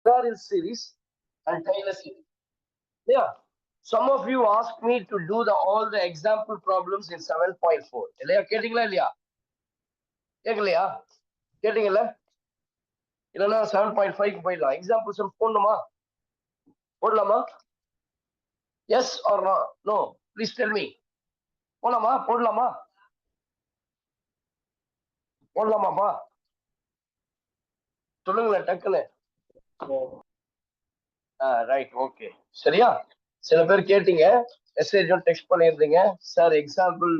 Maclaurin series and Taylor series. Yeah. Some of you asked me to do all the example problems in 7.4. இல்லையா கேட்டீங்களா இல்லையா கேட்கலையா கேட்டீங்கல்ல இல்லைன்னா 7.5 போயிடலாம் எக்ஸாம்பிள்ஸ் போடலாமா yes or no please tell me போடலாமாப்பா சொல்லுங்களேன் டக்குன்னு ரைட் ஓகே சரியா சில பேர் கேட்டீங்க மெசேஜும் டெக்ஸ்ட் பண்ணியிருந்தீங்க சார் எக்ஸாம்பிள்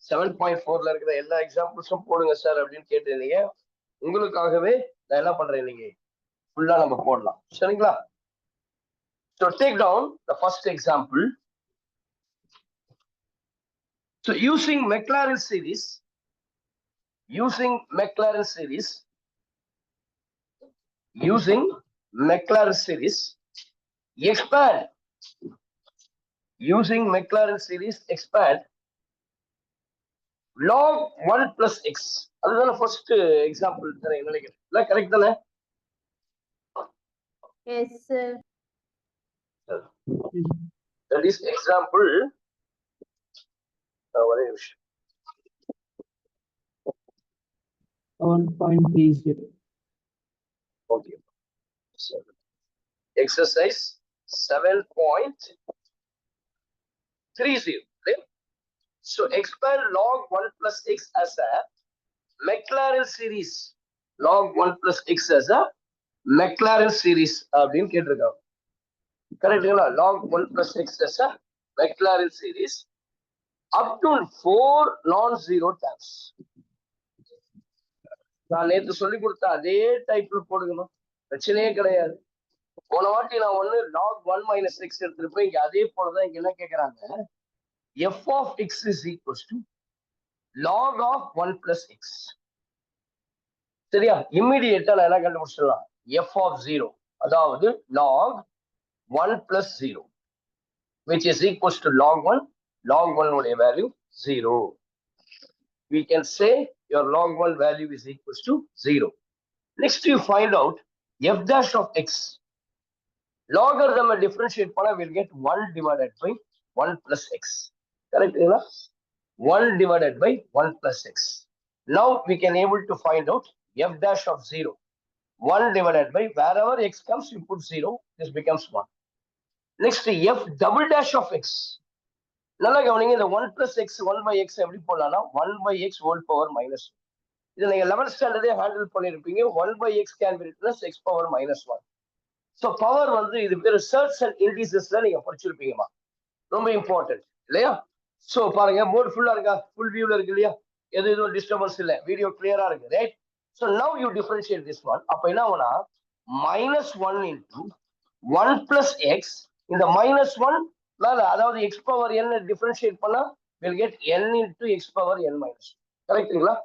7.4ல இருக்கிற எல்லா எக்ஸாம்பிள்ஸும் போடுங்க சார் அப்படின்னு கேட்டிருந்தீங்க உங்களுக்காகவே நான் என்ன பண்றேன் இன்னைக்கு ஃபுல்லா நம்ம போடலாம் சரிங்களா So take down the first example. So using Maclaurin series, expand. Using Maclaurin series, expand log 1 plus x. அதுதான first example தரேன் நினைக்கிறேன் இல்ல கரெக்ட் தானே Yes, sir. That is example. ஒரே நிமிஷம் 1.30. Okay. Exercise 7.30. Okay? So expand log 1 plus x as a Maclaurin series. Log 1 plus x as a Maclaurin series. அப்படின்னு கேட்டிருக்காங்க கரெக்டுங்களா log 1 plus x as a Maclaurin series up to 4 non-zero terms. நான் நேற்று சொல்லி கொடுத்த அதே டைப்ல போடுங்கணும் பிரச்சனையே கிடையாது போன வாட்டி நான் log 1 minus x எடுத்துருப்பேன் இங்க அதே போலதான் இங்க என்ன கேக்குறாங்க f of x is equals to log of 1 plus x. சரியா இம்மிடியேட்டா நான் என்ன கண்டுபிடிச்சிடலாம் f of 0 அதாவது log 1 plus 0 which is equals to log 1 உடைய value 0. We can say your log 1 value is equals to 0. Next you find out f dash of x. Logarithm differentiate பண்ணா we'll get 1 divided by 1 plus x. Correct? 1 divided by 1 plus x. Now we can able to find out f dash of 0. 1 divided by wherever x comes you put 0. This becomes 1. Next f double dash of x. நல்லா கவனிங்க இந்த 1 plus x 1 by x எப்படி போடலாம்னா 1 by x whole power minus 1. இதை நீங்க 11th ஸ்டாண்டர்டே handle பண்ணிருப்பீங்க 1 by x can be written as x power minus 1. So power இது பேர் surds and இண்டிசஸ்ல நீங்க படிச்சிருப்பீங்கம்மா ரொம்ப இம்பார்ட்டன்ட் இல்லையா ஸோ பாருங்க மோட் ஃபுல்லா இருக்கா ஃபுல் வியூல இருக்கு இல்லையா எதுவும் டிஸ்டர்பன்ஸ் இல்லை வீடியோ கிளியரா இருக்கு right so now you differentiate this one அப்ப என்ன ஆகும்னா -1 into 1 plus x இந்த -1 அதாவது x power n டிஃபரன்ஷியேட் பண்ணா will get n into x power n minus. கரெக்ட்டுங்களா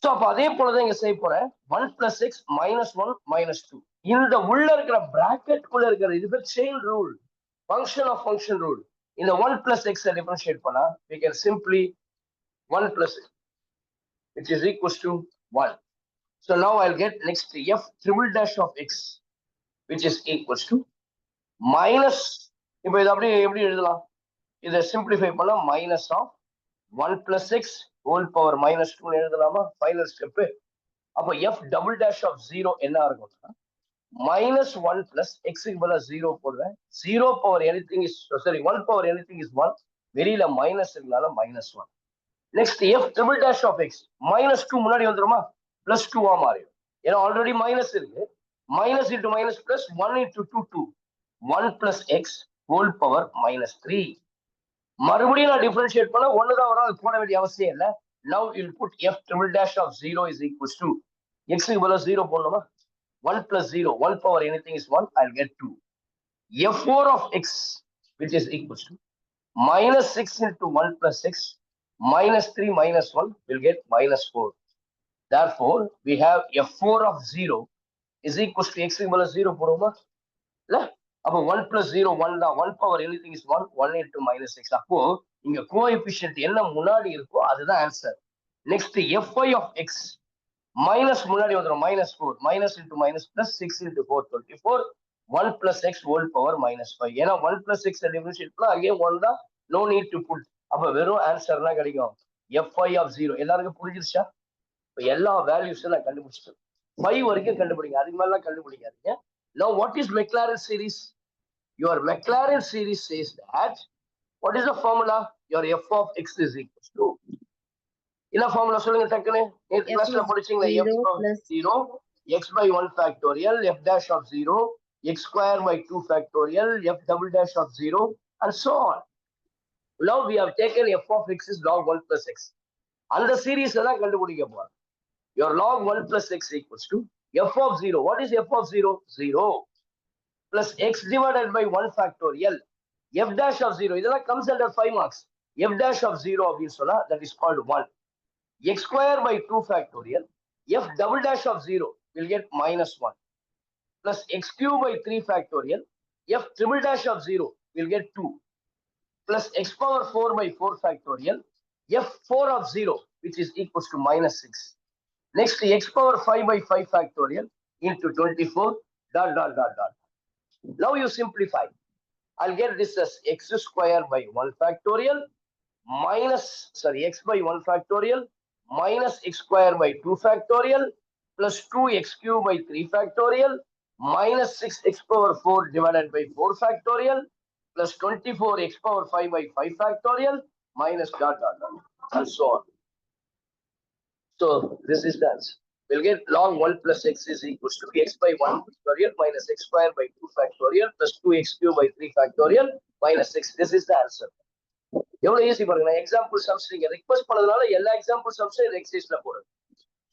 ஸோ அப்ப அதே போலதான் இங்க செய்ய போறேன் 1 plus x -1 -2 இந்த உள்ள இருக்கிற பிராக்கெட் குள்ள இருக்கிற இது பேர் செயின் ரூல் ஃபங்க்ஷன் ரூல் இந்த 1 plus x டிஃபரன்ஷியேட் பண்ணா we can simply 1 plus x which is equals to 1. So now I'll get next f triple dash of x which is equals to minus இப்போ இது அப்படியே எப்படி எழுதலாம் இதை simplify பண்ணா minus of 1 plus x whole power -2 எழுதலாமா final step அப்ப f double dash of 0 என்ன இருக்கும்னா -1 plus x க்கு பதிலா 0 போடுவேன் 0 power anything is 1 power anything is 1 வெளியில மைனஸ் இருக்கனால -1. Next f triple dash of x -2 முன்னாடி வந்துருமா +2 ஆ மாறிடும் ஏன்னா ஆல்ரெடி மைனஸ் இருக்கு minus into minus plus 1 into 2 1 plus x whole power -3. மறுபடியும் நான் டிஃபரன்ஷியேட் பண்ண 1 தான் வரும் அது போட வேண்டிய அவசியம் இல்லை. Now you'll put f triple dash of 0 is equals to x க்கு பதிலா 0 போடணுமா 1 plus 0 1 power anything is 1 I'll get 2. f4 of x which is equals to -6 into 1 plus x -3 minus 1 will get -4. Therefore we have f4 of 0 is equals to x க்கு பதிலா 0 போடுவோமா இல்ல அப்போ 1 plus 0 1 தான் 1 power anything is 1 1 into -6 அப்போ இங்க coefficient என்ன முன்னாடி இருக்கோ அதுதான் answer. Next fy of x minus முன்னாடி வந்துரும் minus 4 minus into minus plus 6 into 4 24 1 plus x whole power minus 5 ஏன்னா 1 plus x differentiate பண்ணா again 1 தான் no need to put அப்ப வெறும் ஆன்சர்னா கிடைக்கும் fi of 0 எல்லாருக்கும் புரிஞ்சிருச்சா இப்ப எல்லா வேல்யூஸும் நான் கண்டுபிடிச்சிட்டேன் 5 வரைக்கும் கண்டுபிடிங்க அதுக்கு மேல கண்டுபிடிக்காதீங்க now what is Maclaurin series your Maclaurin series says that what is the formula your f of x is equal to என்ன ஃபார்முலா சொல்லுங்க டக்குனே நேத்து கிளாஸ்ல படிச்சீங்களா f of 0 x by 1 factorial f dash of 0 x square by 2 factorial f double dash of 0 and so on. Now we have taken f of x is log 1 plus x. அந்த சீரிஸ்ல தான் கண்டுபிடிக்க போறோம். Your log 1 plus x equals to f of 0. What is f of 0? 0 plus x divided by 1 factorial f dash of 0. இதெல்லாம் comes under 5 marks. f dash of 0 அப்படின்னு சொன்னா that is called 1. X square by 2 factorial f double dash of 0 will get minus 1 plus x cube by 3 factorial f triple dash of 0 will get 2 plus x power 4 by 4 factorial f 4 of 0 which is equals to minus 6. Next x power 5 by 5 factorial into 24 dot dot dot dot. Now you simplify. I'll get this as x square by 1 factorial minus x by 1 factorial minus x square by 2 factorial plus 2x cube by 3 factorial minus 6x power 4 divided by 4 factorial plus 24x power 5 by 5 factorial minus dot dot dot and so on. So this is the answer. We'll get log 1 plus x is equals to x by 1 factorial minus x square by 2 factorial plus 2x cube by 3 factorial minus 6. This is the answer. எவ்வளவு easy பாருங்க நான் example sums நீங்க request பண்ணதுனால எல்லா example சம்ஸும் இந்த எக்ஸசைஸ்ல போடுறேன்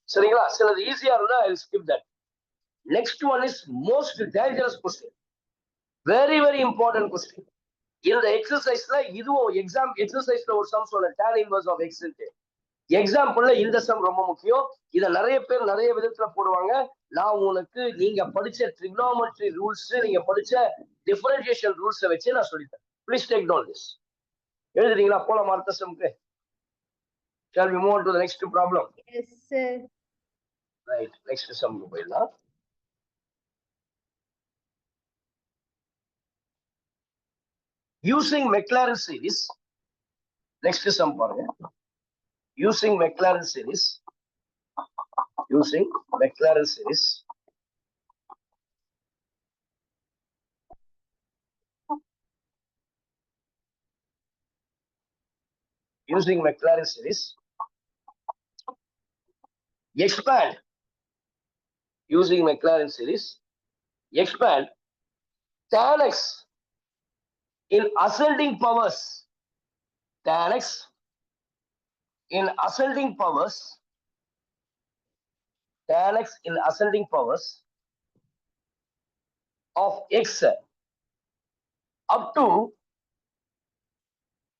சரிங்களா சிலது ஈஸியா இருந்தா I will skip that next one is most dangerous question very very important question இந்த எக்ஸசைஸ்ல இதுவும் எக்ஸாம் எக்ஸசைஸ்ல ஒரு சம் சொன்ன tan inverse of x எக்ஸாம்பிள்ல இந்த சம் ரொம்ப முக்கியம் இத நிறைய பேர் நிறைய விதத்துல போடுவாங்க நான் உங்களுக்கு நீங்க படிச்ச ட்ரிகோனோமெட்ரி ரூல்ஸ் நீங்க படிச்ச டிஃபரன்ஷியேஷன் ரூல்ஸ் வச்சு நான் சொல்லித்தரேன் ப்ளீஸ் டேக் டவுன் திஸ் எழுதுறீங்களா போலாம் அடுத்த சம்க்கு shall we move on to the next problem Yes, sir. right next sum போயிடலாம் using Maclaurin series next sum பாருங்க using Maclaurin series using Maclaurin series using Maclaurin series expand using Maclaurin series expand tan x in ascending powers tan x in ascending powers tan x in ascending powers of x up to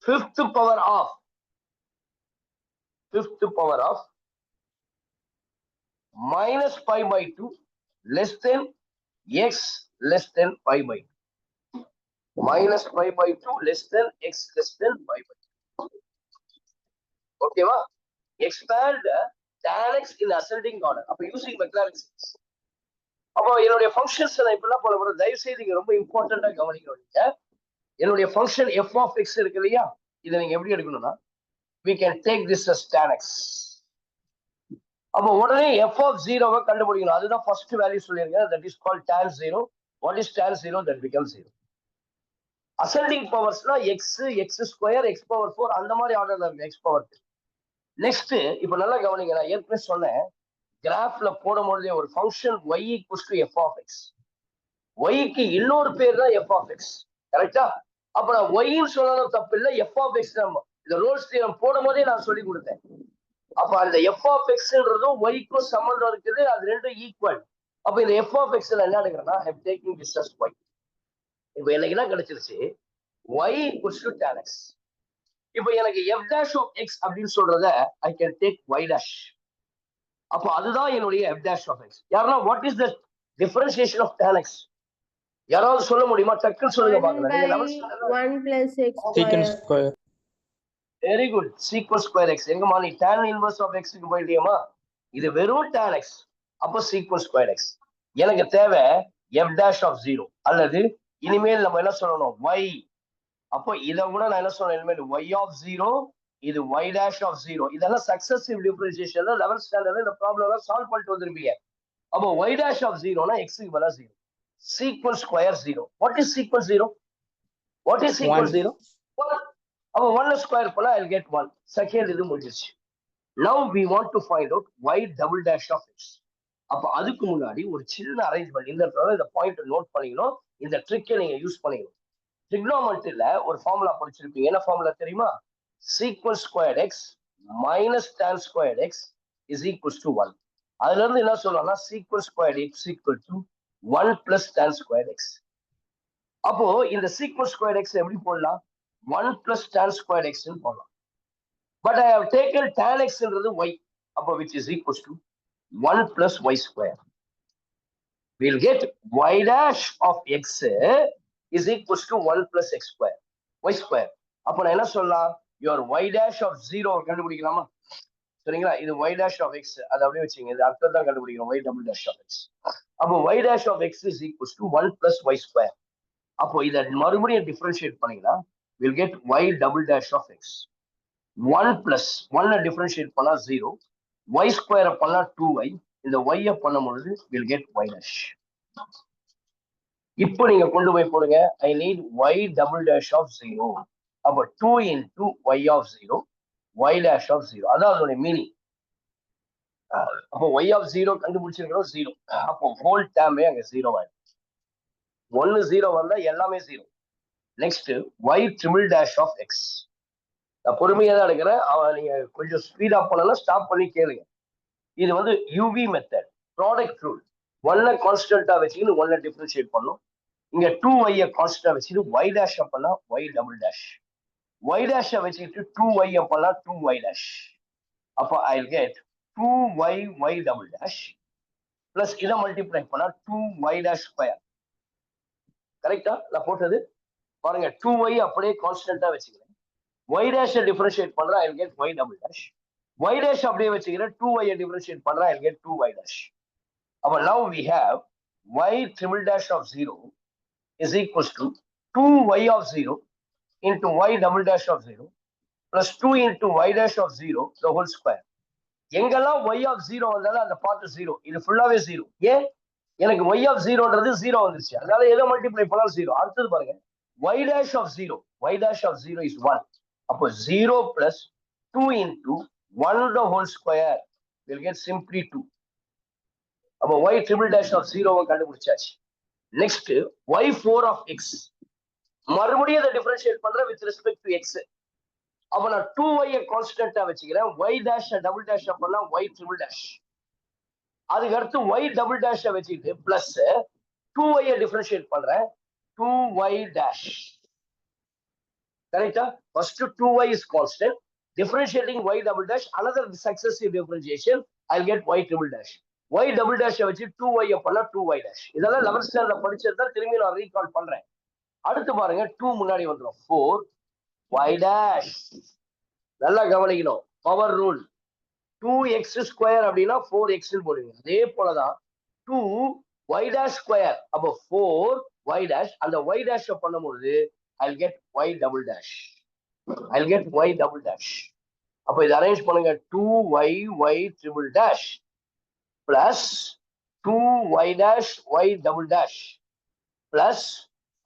5th power of 5th power of minus pi by 2 less than x less than pi by 2 minus pi by 2 less than x less than pi by 2 okay va expand tan x in ascending order அப்ப using Maclaurin series அப்ப என்னுடைய functions நான் இப்பெல்லாம் போல போற தயவு செய்து நீங்க ரொம்ப இம்பார்ட்டண்டா கவனிக்கணும் என்னுடைய ஃபங்க்ஷன் f of x இருக்கு இல்லையா இதை நீங்க எப்படி எடுக்கணும்னா we can take this as tan x அப்ப உடனே f of 0 கண்டுபிடிக்கணும் அதுதான் ஃபர்ஸ்ட் வேல்யூ சொல்லிருக்கேன் that is called tan 0 what is tan 0 that becomes 0 ascending பவர்ஸ்னா x x square x power 4 அந்த மாதிரி ஆர்டர்ல இருக்கு x power 2 நெக்ஸ்ட் இப்ப நல்லா கவனிங்க நான் ஏற்கனவே சொன்னேன் கிராஃப்ல போடும்போது ஒரு function y equals to f of x y க்கு இன்னொரு பேர் தான் f of x கரெக்டா அப்ப நான் y ன்னு சொன்னாலும் தப்பு இல்ல f of x நம்ம இந்த ரோல்ஸ் தியரம் போடும்போதே நான் சொல்லி கொடுத்தேன் அப்ப அந்த f of xன்றதும் y க்கும் சம்பந்தம் இருக்குது அது ரெண்டும் ஈக்குவல் அப்ப இந்த f of x ல என்ன எடுக்கிறேன்னா I am taking this as y இப்போ எனக்கு என்ன கிடைச்சிருச்சு y equals to tan x இப்போ எனக்கு f dash of x அப்படின்னு சொல்றத I can take y dash அப்போ அதுதான் என்னுடைய f dash of x யாரா what is the differentiation of tan x யாராவது சொல்ல முடியுமா டக்குன்னு சொல்லுங்க பாக்கலாம் நீங்க 1 plus x secant square. square very good secant square x எங்கமா நீ tan inverse of x க்கு போயிட்டியமா இது வெறும் tan x. அப்போ சீக்வன்ஸ் ஸ்கொயர் x. எனக்கு தேவை f dash of 0 அல்லது இனிமேல் நம்ம என்ன சொல்லணும் y. அப்போ இதை கூட நான் என்ன சொல்லணும் இனிமேல் y of 0 இது y dash of 0. இதெல்லாம் சக்சஸிவ் டிஃபரன்ஷியேஷன்ல 11th ஸ்டாண்டர்ட்ல இந்த ப்ராப்ளம் சால்வ் பண்ணிட்டு வந்திருப்பீங்க. அப்போ y dash of 0 x க்கு பதிலா 0. Sequence square 0. What is sequence 0? What is sequence 0? அப்போ 1 ஸ்கொயர் பண்ணா I'll get 1. செகண்ட் இது முடிஞ்சிருச்சு. Now we want to find out y double dash of x. அப்ப அதுக்கு முன்னாடி ஒரு சின்ன அரேஞ்ச்மெண்ட் இந்த இடத்துல இந்த பாயிண்ட் நோட் பண்ணிக்கணும். இந்த ட்ரிக்கை நீங்க யூஸ் பண்ணிக்கணும். ட்ரிக்னோமெட்ரியில ஒரு ஃபார்முலா படிச்சிருப்பீங்க. என்ன ஃபார்முலா தெரியுமா? Sequence square X minus tan square X is equals to 1. அதுல இருந்து என்ன சொல்லலாம்னா sequence square X equal to 1 plus tan square X. அப்போ இந்த சீக்வன்ஸ் ஸ்கொயர் எக்ஸ் எப்படி போடலாம்? 1 பிளஸ் tan ஸ்கொயர் எக்ஸ் போடலாம். But I have taken tan x ன்றது y, அப்போ which is equals to 1 plus y square. We'll get y dash of x is equals to 1 plus x square, y square. அப்போ நான் என்ன சொல்லலாம்? Your y dash of 0 கண்டுபிடிக்கலாமா? சரிங்களா? இது y dash of x, அதை அப்படியே வச்சுங்க. இது அடுத்தது தான் கண்டுபிடிக்கணும், y double dash of x. அப்போ y dash of x is equals to 1 plus y square. அப்போ இதை மறுபடியும் டிஃபரன்ஷியேட் பண்ணீங்கன்னா we'll get y double dash of x. 1 plus 1 differentiate பண்ணா 0, y square பண்ணா 2y, இந்த y பண்ணும் பொழுது we'll get y dash. இப்போ நீங்க கொண்டு போய் போடுங்க I need y double dash of 0. அப்ப 2 into y of 0, y dash of 0. அதான் அதோட மீனிங். அப்போ y of 0 கண்டுபிடிச்சிருக்கிறோம் 0. அப்போ ஹோல் டேர்மே அங்க 0 ஆயிடும். 1 0 வந்தா எல்லாமே 0. Next y triple dash of x. நான் பொறுமையா தான் எடுக்கிறேன். நீங்க கொஞ்சம் ஸ்பீடா பண்ணலாம், ஸ்டாப் பண்ணி கேளுங்க. இது வந்து யூவி மெத்தட், ப்ராடக்ட் ரூல். 1 கான்ஸ்டன்டா வச்சுக்கிட்டு 1 டிஃபரன்ஷியேட் பண்ணும். இங்க 2y கான்ஸ்டன்டா வச்சுட்டு y dash பண்ணா y double dash, y dash வச்சுக்கிட்டு 2y பண்ணா 2y dash. அப்போ I'll get 2y y double dash plus இதை மல்டிப்ளை பண்ணா 2y dash ஸ்கொயர். கரெக்டா? நான் போட்டது பாருங்க. 2y அப்படியே கான்ஸ்டன்டா வச்சுக்கிறேன். y dash differentiate பண்றா I'll get y double dash. y dash அப்படியே வச்சுக்கிறேன். 2y differentiate பண்றா I'll get 2y dash. அப்ப now we have y triple dash of 0 is equals to 2y of 0 into y double dash of 0 plus 2 into y dash of 0 the whole square. எங்கெல்லாம் y of 0 வந்தாலும் அந்த part 0, இது ஃபுல்லாவே 0. ஏன்? எனக்கு y of 0ன்றது 0 வந்துருச்சு, அதனால எதை மல்டிப்ளை பண்ணாலும் 0. அடுத்தது பாருங்க, y dash of 0, y dash of 0 is 1. அப்போ 0 plus 2 into 1 the whole square will get simply 2. அப்போ y triple dash of 0 கண்டுபிடிச்சாச்சு. நெக்ஸ்ட் y4 of x மறுபடியும் அதை டிஃபரன்ஷியேட் பண்றேன் with respect to x. அப்ப நான் 2y கான்ஸ்டன்டா வச்சுக்கிறேன். y dash டபுள் dash பண்ணா y triple dash. அதுக்கு அடுத்து y double dash வச்சுக்கிட்டு பிளஸ் 2y டிஃபரன்ஷியேட் பண்றேன் 2y dash. கரெக்டா? First 2y is constant, differentiating y double dash, another successive differentiation, I'll get y triple dash. y double dash வச்சு 2y பண்ணா 2y dash. இதெல்லாம் 11th ஸ்டாண்டர்ட்ல படிச்சதா திரும்பி நான் recall பண்றேன். அடுத்து பாருங்க, 2 முன்னாடி வந்துரும் 4y dash. நல்லா கவனிக்கணும், பவர் ரூல். 2x ஸ்கொயர் அப்படின்னா 4x போடுவீங்க. அதே போலதான் 2y dash ஸ்கொயர், அப்போ 4y dash. அந்த y dash பண்ணும்போது I'll get y double dash. I'll get y double dash. அப்போ இதை அரேஞ்ச் பண்ணுங்க. 2y y triple dash plus 2y dash y double dash plus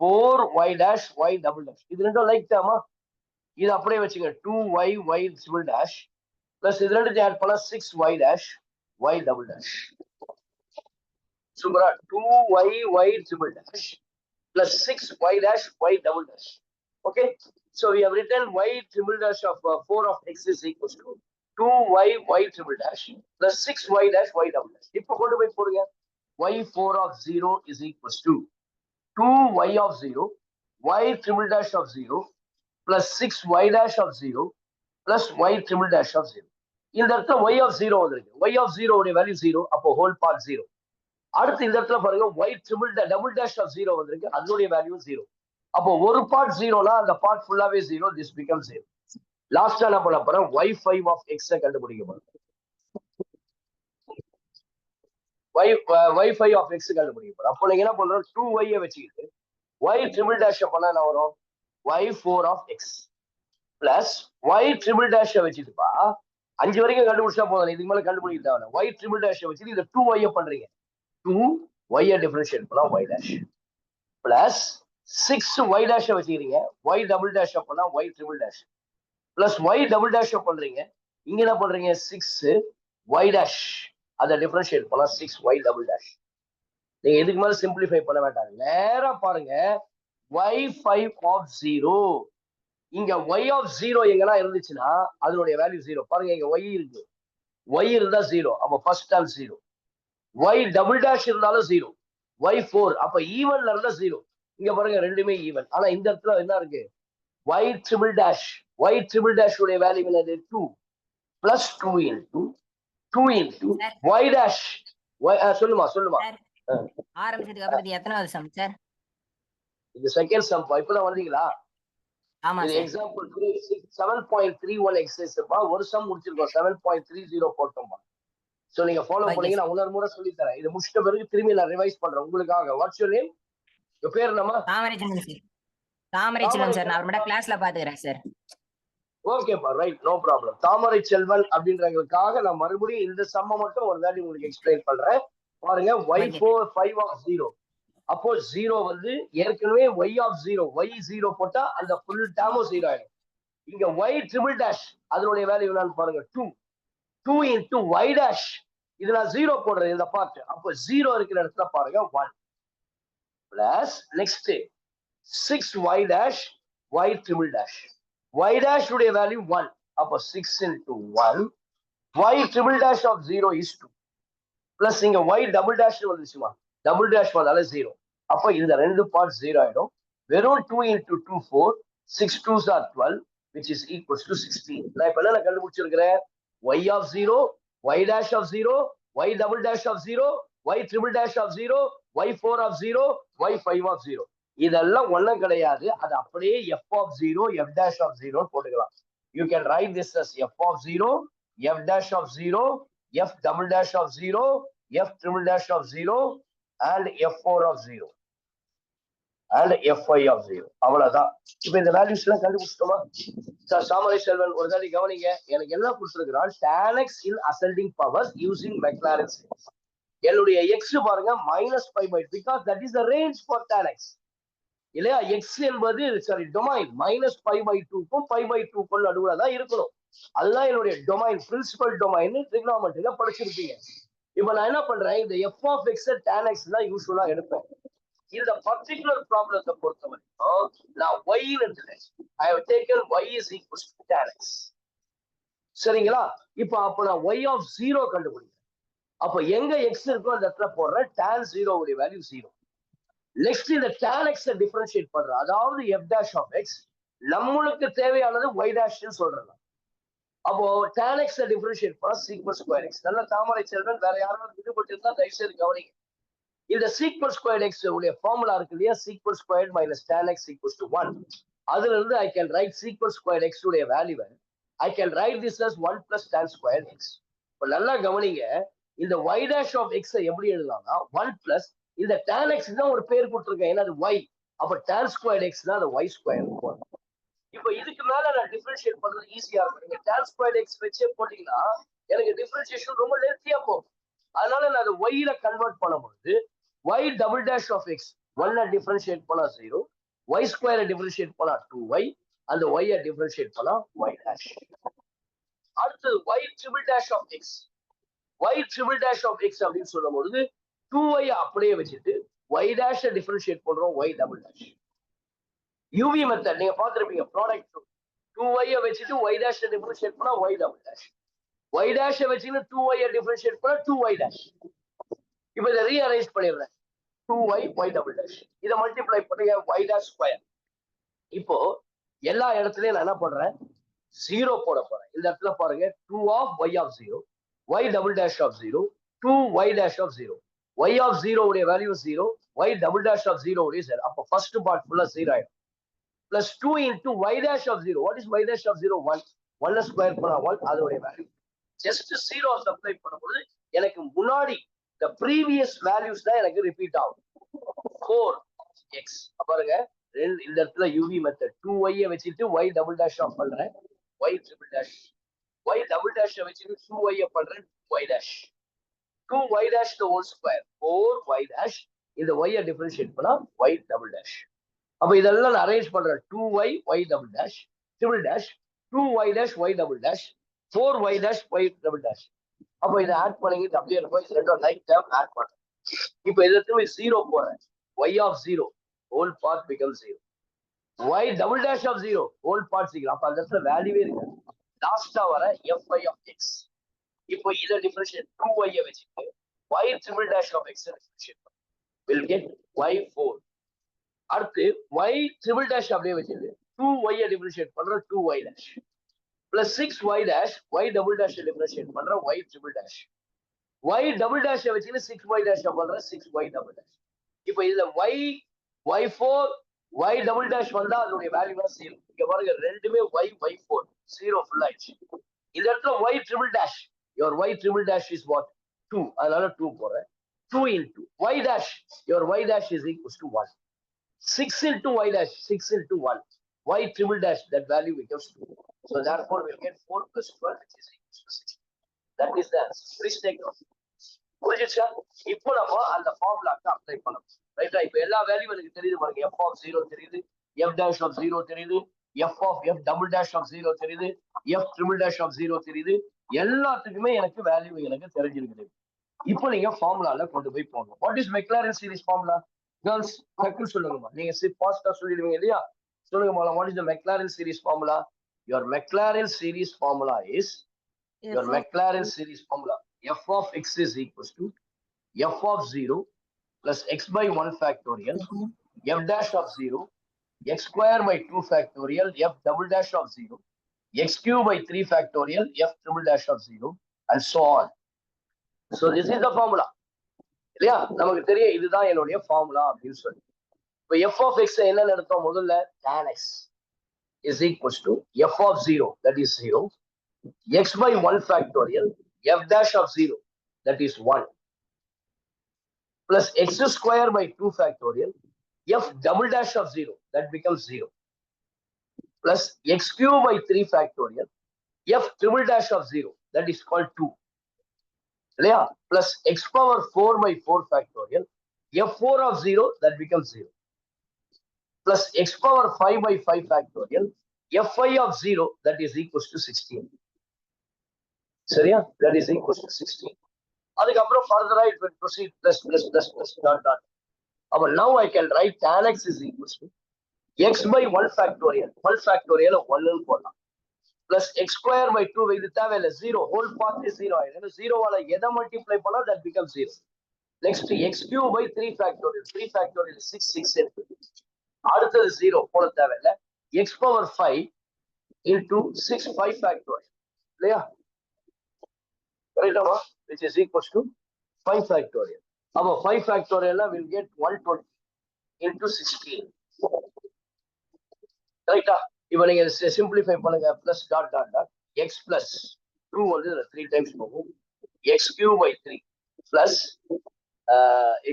4y dash y double dash. இது ரெண்டும் like தாமா? இது அப்படியே வச்சுங்க. 2y y triple dash plus இது ரெண்டு ஆட் பண்ணா 6y dash y double dash. சூப்பரா? 2y y triple dash plus 6y dash y double dash. Okay, so we have written y triple dash of 4 of x is equals to 2y y triple dash plus 6y dash y double dash. இப்போ கொண்டு போய் போடுங்க. y4 of 0 is equals to 2y of 0 y triple dash of 0 plus 6y dash of 0 plus y triple dash of 0. இந்த இடத்துல y of 0 வந்திருக்கு. y of 0 உடைய value 0, அப்போ whole part 0. அடுத்து இந்த இடத்துல பாருங்க, y triple double dash of 0 வந்திருக்கு, அதனுடைய வேல்யூ 0. அப்போ ஒரு பார்ட் 0னா அந்த பார்ட் ஃபுல்லாவே 0. this becomes 0. லாஸ்டா என்ன பண்ண போறேன், y5 of x கண்டுபிடிக்க போறேன். y5 of x கண்டுபிடிக்க போறோம். அப்போ நீங்க என்ன பண்றோம், 2y வச்சுக்கிட்டு y triple dash பண்ணா என்ன வரும், y4 of x plus y triple dash வச்சுட்டுப்பா 5 வரைக்கும் கண்டுபிடிச்சா போதும், இதுக்கு மேல கண்டுபிடிக்க தேவை. y triple dash வச்சுட்டு இதை 2y பண்றீங்க, 2y டிஃபரன்ஷியேட் பண்ணா y dash plus 6y dash வச்சுக்கிறீங்க, y double dash பண்ணா y triple dash plus y double dash பண்றீங்க, இங்க என்ன பண்றீங்க 6y dash, அதை டிஃபரன்ஷியேட் பண்ணா 6y double dash. நீங்க எதுக்கு மேல சிம்பிளிஃபை பண்ண வேண்டாம், நேரா பாருங்க y5 of 0. இங்க y of 0 எங்கெல்லாம் இருந்துச்சுன்னா அதனுடைய வேல்யூ 0. பாருங்க இங்க y இருக்கு, y இருந்தா 0, அப்ப first term 0. y double dash இருந்தாலும் 0, y4 அப்ப ஈவன்ல இருந்தா 0. இங்க பாருங்க ரெண்டுமே ஈவன், ஆனா இந்த இடத்துல என்ன இருக்கு, y triple dash உடைய வேல்யூ என்னது 2 பிளஸ் 2 into y dash. சொல்லுமா ஆரம்பிச்சதுக்கு அப்புறம் இது எத்தனாவது சம் சார்? இது செகண்ட் சம். இப்பதான் வந்தீங்களா? ஆமா இது சார். எக்ஸாம்பிள் 7.31 எக்ஸசைஸ் ஒரு சம் முடிச்சிருக்கோம், 7.30 போட்டோம். சோ நீங்க ஃபாலோ பண்ணீங்க, நான் இன்னொரு முறை சொல்லி தரேன். இது முடிச்சிட்ட பிறகு திரும்பி நான் ரிவைஸ் பண்றேன் உங்களுக்காக. What's your name? உங்க பேர் என்னமா? தாமரைச்செல்வன் சார். தாமரைச்செல்வன் சார், நான் அப்புறமேட்டா கிளாஸ்ல பாத்துக்கிறேன் சார். ஓகேப்பா, ரைட், நோ ப்ராப்ளம். தாமரை செல்வன் அப்படின்றவங்களுக்காக நான் மறுபடியும் இந்த சம்ம மட்டும் ஒரு தாட்டி உங்களுக்கு எக்ஸ்பிளைன் பண்றேன். பாருங்க y4 5 of 0, அப்போ 0 வந்து ஏற்கனவே y of 0, y0 போட்டா அந்த ஃபுல் டேர்மும் 0 ஆயிடும். இங்க y triple dash அதனுடைய வேல்யூ என்னன்னு பாருங்க 2 into y dash, இது நான் 0 போடுறேன் இந்த பார்ட், அப்போ 0 இருக்கிற இடத்துல பாருங்க 1 plus next 6y dash y triple dash, y dash உடைய வேல்யூ 1, அப்போ 6 into 1, y triple dash of 0 is 2 plus இங்க y double dash வந்துச்சுமா, டபுள் டேஷ் வந்தால 0, அப்போ இந்த ரெண்டு பார்ட் 0 ஆயிடும். வெறும் 2 into 2 4, 6 2s are 12 which is equals to 16. நான் இப்ப என்ன கண்டுபிடிச்சிருக்கிறேன், y of 0, y dash of 0, y double dash of 0, y triple dash of 0, y4 of 0, y5 of 0. இதெல்லாம் ஒண்ணும் கிடையாது, அது அப்படியே f of 0, f dash of 0 போட்டுக்கலாம். You can write this as f of 0, f dash of 0, f double dash of 0, f triple dash of 0 and f4 of 0 and f5 of 0. அவ்வளவுதான். இப்ப இந்த values எல்லாம் கண்டுபிடிச்சிட்டோமா சார்? தாமரை செல்வன் ஒரு தாடி கவனிங்க, எனக்கு என்ன கொடுத்துருக்கிறான், tan x in ascending powers using Maclaurin series. என்னுடைய x பாருங்க -π/2, because that is the range for tan x இல்லையா. x என்பது சாரி டொமைன் -π/2க்கும் π/2க்கும் நடுவுல தான் இருக்கணும். அதுதான் என்னுடைய டொமைன், பிரின்சிபல் டொமைன் ட்ரிகோனோமெட்ரில படிச்சிருப்பீங்க. இப்ப நான் என்ன பண்றேன், இந்த f of x tan x தான் யூசுவலா எடுப்பேன். இந்த பர்டிகுலர் ப்ராப்ளத்தை பொறுத்த வரைக்கும் நான் y எடுத்துட்டேன். I have taken y is equals to tan x. சரிங்களா? அப்ப நான் y of 0 கண்டுபிடிக்கிறேன். அப்ப எங்க x இருக்கோ அந்த இடத்துல போடுறேன், tan 0 உடைய வேல்யூ 0. நெக்ஸ்ட் இந்த tan x டிஃபரன்ஷியேட் பண்றேன், அதாவது f dash of x நம்மளுக்கு தேவையானது y dash ன்னு சொல்றேன். அப்போ tan x டிஃபரன்ஷியேட் பண்ணா சீக்வென்ட் ஸ்கொயர் x. நல்ல தாமரை செல்வன், வேற யாராவது விடுபட்டு இருந்தா தயவு செய்து கவனிங்க. இந்த சீக்வென்ட் ஸ்கொயர் x உடைய ஃபார்முலா இருக்கு இல்லையா, சீக்வென்ட் square minus tan x equals to 1. அதுல இருந்து I can write secant square x உடைய value, I can write this as 1 plus tan square x. இப்ப நல்லா கவனிங்க, இந்த y dash of x எப்படி எழுதலாம்னா 1 plus இந்த tan x தான் ஒரு பேர் கொடுத்துருக்கேன், ஏன்னா அது y, அப்ப tan square x தான் அது y ஸ்கொயர். இப்ப இதுக்கு மேல நான் டிஃபரன்ஷியேட் பண்றது ஈஸியா இருக்கும். நீங்க tan square x வச்சே போட்டீங்கன்னா எனக்கு டிஃபரன்ஷியேஷன் ரொம்ப லென்த்தியா போகும். அதனால நான் அதை y ல கன்வெர்ட் பண்ணும்போது y double dash of x 1 differentiate பண்ணா 0, y ஸ்கொயர் டிஃபரன்ஷியேட் பண்ணா 2y, அந்த y டிஃபரன்ஷியேட் பண்ணா y dash. அடுத்து y triple dash of x, y triple dash of x அப்படின்னு சொல்லும்போது 2y அப்படியே வச்சுட்டு y dash டிஃபரன்ஷியேட் பண்றோம் y double dash. UV method நீங்க பார்த்திருப்பீங்க, ப்ராடக்ட் 2y வச்சுட்டு y dash டிஃபரன்ஷியேட் பண்ணா y double dash, y dash வச்சுட்டு 2y டிஃபரன்ஷியேட் பண்ணா 2y dash. இப்போ இதை ரீஅரேஞ்ச் பண்ணிடுறேன், 2y y double dash, இதை மல்டிப்ளை பண்ணுங்க y dash ஸ்கொயர். இப்போ எல்லா இடத்துலயும் நான் என்ன பண்றேன், 0 போட போறேன். இந்த இடத்துல பாருங்க 2 of y of 0, y double dash of 0, 2y dash of 0, y of 0 உடைய value 0, y double dash of 0 உடைய 0. அப்போ ஃபர்ஸ்ட் பார்ட் ஃபுல்லா 0 ஆயிடும். Plus 2 into y dash of 0. What is y dash of 0? 1. 1 square பண்ணா 1, அதோடைய வேல்யூ. ஜஸ்ட் 0 சப்ளை பண்ணும்போது எனக்கு முன்னாடி the previous values தான் எனக்கு ரிப்பீட் ஆகும். 4x பாருங்க, இந்த இடத்துல uv மெத்தட் 2y வச்சிட்டு y டபுள் டேஷ் ஆஃப் பண்றேன், y triple dash, y double dash வச்சிட்டு 2y பண்றேன், 2y dash, 2y dash the whole square, 4y dash. இந்த y டிஃபரன்ஷியேட் பண்ணா y டபுள் டேஷ். அப்ப இதெல்லாம் நான் அரேஞ்ச் பண்றேன், 2y y double dash triple dash, 2y dash y double dash, 4y dash y double dash. அப்ப இதை add பண்ணிக்கிட்டு அப்படியே இருக்கும், இது ரெண்டும் லைக் டேர்ம் ஆட் பண்றேன். இப்போ இதுக்கு 0 போறேன், y of 0 whole part become 0, y double dash of 0 whole part 0. அப்ப அந்த இடத்துல வேல்யூவே இருக்கு. லாஸ்டா வர fy ஆஃப் x. இப்போ இதை டிஃபரன்ஷியேட் 2y வச்சுட்டு y triple dash of x differentiate will get y4. அடுத்து y ட்ரிபிள் டேஷ் அப்படியே வச்சுட்டு 2y டிஃபரன்ஷியேட் பண்ற 2y dash plus 6y dash y double dash differentiate பண்ற y triple dash, y double dash வச்சுட்டு 6y dash பண்ற 6y double dash. இப்போ இதுல y4 y double dash வந்தா அதனுடைய வேல்யூ தான் 0. இங்க பாருங்க ரெண்டுமே y4 0 ஃபுல் ஆயிடுச்சு. இந்த இடத்துல y triple dash, your y triple dash is what? 2. அதனால 2 போறேன். 2 into y dash, your y dash is equals to 1. 6 into y dash, 6 into 1. Y triple dash, that value becomes 2. So therefore we'll get 4 plus 12, which is equals to 6. That is the answer. Please take note. புரிஞ்சுச்சா? இப்போ நம்ம அந்த ஃபார்முலாக்கு apply பண்ணணும். ரைட்டா? இப்போ எல்லா value எனக்கு தெரியுது பாருங்க. f of 0 தெரியுது, f dash of 0 தெரியுது, f double dash of 0 தெரியுது, f triple dash of 0 தெரியுது. எல்லாத்துக்குமே எனக்கு வேல்யூ எனக்கு தெரிஞ்சிருக்குது. இப்போ நீங்க ஃபார்முலால கொண்டு போய் போடணும். What is McLaren series formula? Girls டக்குன்னு சொல்லுங்கம்மா. நீங்க ஃபாஸ்டா சொல்லிடுவீங்க இல்லையா? சொல்லுங்கம்மா. What is the McLaren series formula? Your McLaren series formula is your McLaren series formula f of x is equals to f of 0 plus x by 1 factorial f dash of 0 x square by 2 factorial f double dash of 0 x cube by 3 factorial f triple dash of 0 and so on. So this is the formula. இல்லையா? நமக்கு தெரியும் இதுதான் என்னுடைய formula அப்படின்னு சொல்லி. இப்போ f of x என்ன எடுத்தோம்? முதல்ல tan x is equals to f of 0, that is 0, x by 1 factorial f dash of 0, that is 1, plus x square by 2 factorial f double dash of 0, that becomes 0, plus x cube by 3 factorial f triple dash of 0, that is called 2, yeah, plus x power 4 by 4 factorial f4 of 0, that becomes 0, plus x power 5 by 5 factorial f5 of 0, that is equals to 16. சரியா? That is equals to 16. அதுக்கப்புறம் further it will proceed plus dot dot. But now I can write tan x is equals to x by 1 factorial 1 போடலாம், plus x square by 2, இது தேவையில்லை, 0 whole part is 0 ஆயிடும். 0 ஆல எதை multiply பண்ணா that becomes 0. Next x cube by 3 factorial 6 இருக்கு. அடுத்தது 0 போட தேவையில்லை, x power 5 into 6 5 factorial இல்லையா? ரைட்டாமா? which is equals to 5 factorial. அப்போ 5 factorial will get 120 into 16. ரைட்டா? இப்போ நீங்க சிம்பிளிஃபை பண்ணுங்க, plus dot dot dot x plus 2 வந்து 3 times போகும், x cube by 3 plus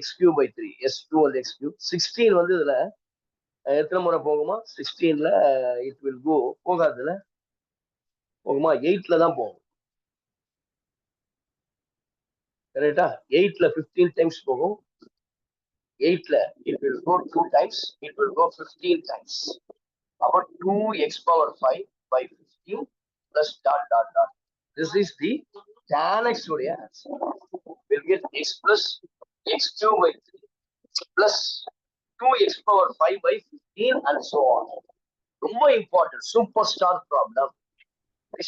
x cube by 3 s2 வந்து x cube. 16 வந்து இதுல எத்தனை முறை போகுமா? 16ல it will go, போகாதுல போகுமா? 8ல தான் போகும். ரைட்டா? 8ல 15 times போகும். 8ல it will go 2 times, it will go 15 times. About 2x power 5 by 15 plus dot dot dot. This is the tan x uடைய answer. We'll get x plus x cube by 3 plus 2x power 5 by 15 and so on. ரொம்ப important, superstar problem.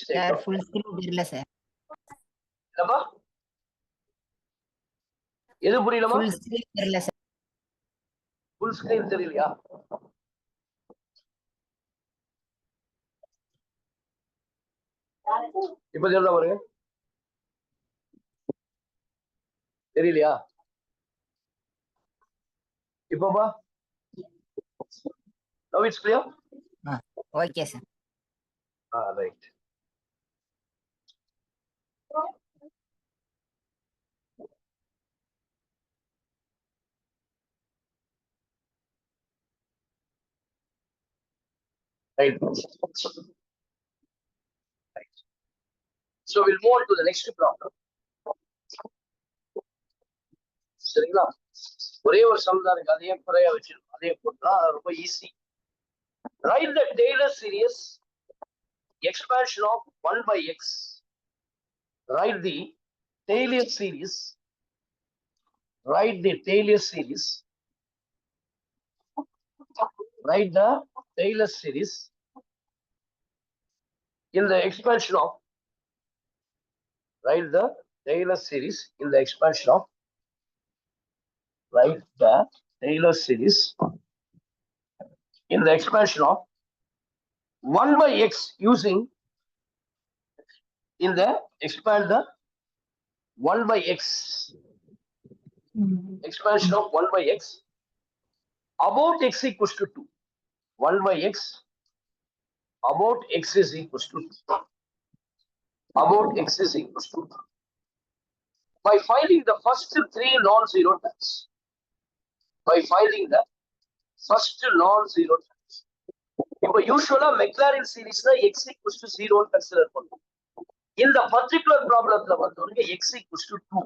Sir full screen தெரியல sir. என்னப்பா? எது புரியலமா? Full screen தெரியல sir. Full screen தெரியலையா? இப்ப தெரியுதா பாருங்க? தெரியலையா? இப்பப்பா? Now it's clear? Okay sir. Right. Right. Right. So we'll move on to the next problem. சரிங்களா, ஒரே ஒரு சம் தான் இருக்கு, அதையே குறைய வச்சிருக்கோம், அதையே போட்டா ரொம்ப easy. Write the Taylor series expansion of 1 by x. Write the Taylor series. Write the Taylor series. Write the Taylor series in the expansion of. Write the Taylor series in the expansion of. Write the Taylor series in the expansion of 1 by x using in the expand the 1 by x expansion of 1 by x about x equals to 2. 1 by x about x is equals to 2. About x is equals to 2. By finding the first three non-zero terms. By finding the first non-zero terms. இப்போ யூசுவலா Maclaurin சீரிஸ்ல x equals to 0 consider பண்ணுவோம். இந்த particular ப்ராப்ளத்துல பொறுத்தவரைக்கும் x equals to 2.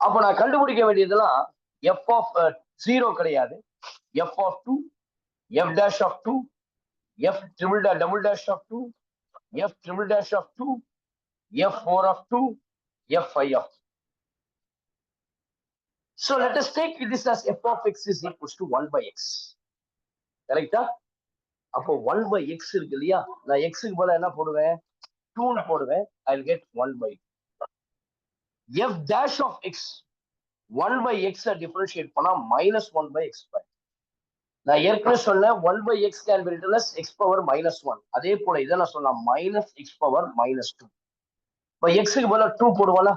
அப்ப நான் கண்டுபிடிக்க வேண்டியதெல்லாம் f of 0 கிடையாது, f of 2, f dash of 2, f double dash of 2, f triple dash of 2, f4 of 2, f5 of 2. So let us take this as f of x is equals to 1 by x. கரெக்டா? அப்போ 1 by x இருக்கு இல்லையா, நான் x க்கு பதிலா என்ன போடுவேன், 2 ன்னு போடுவேன். I'll get 1 by 2. f dash of x 1 by x differentiate பண்ணா minus 1 by x square. நான் ஏற்கனவே சொன்னேன் 1 by x can be written as x power minus 1. அதே போல இதை நான் சொன்னேன் minus x power minus 2. இப்போ x க்கு பதிலா 2 போடுவானா,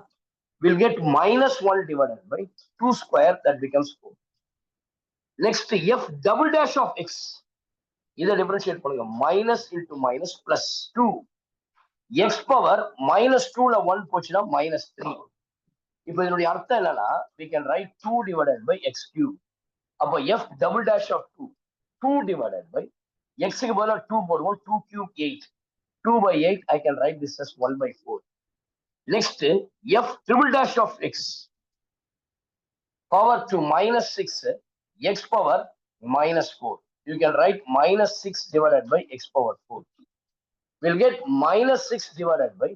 we'll get minus 1 divided by 2 square, that becomes 4. Next f double dash of x, இதை differentiate பண்ணுங்க, minus into minus plus 2. x power minus 2 ல 1 போச்சுன்னா minus 3. இப்போ இதனுடைய அர்த்தம் என்னன்னா, we can write 2 divided by x cube. அப்போ f double dash of 2, 2 divided by x க்கு பதிலா 2 போடுவோம், 2 cube 8. 2 by 8, I can write this as 1 by 4. Next, f triple dash of x power to minus 6, x power minus 4. You can write minus 6 divided by x power 4. We'll get minus 6 divided by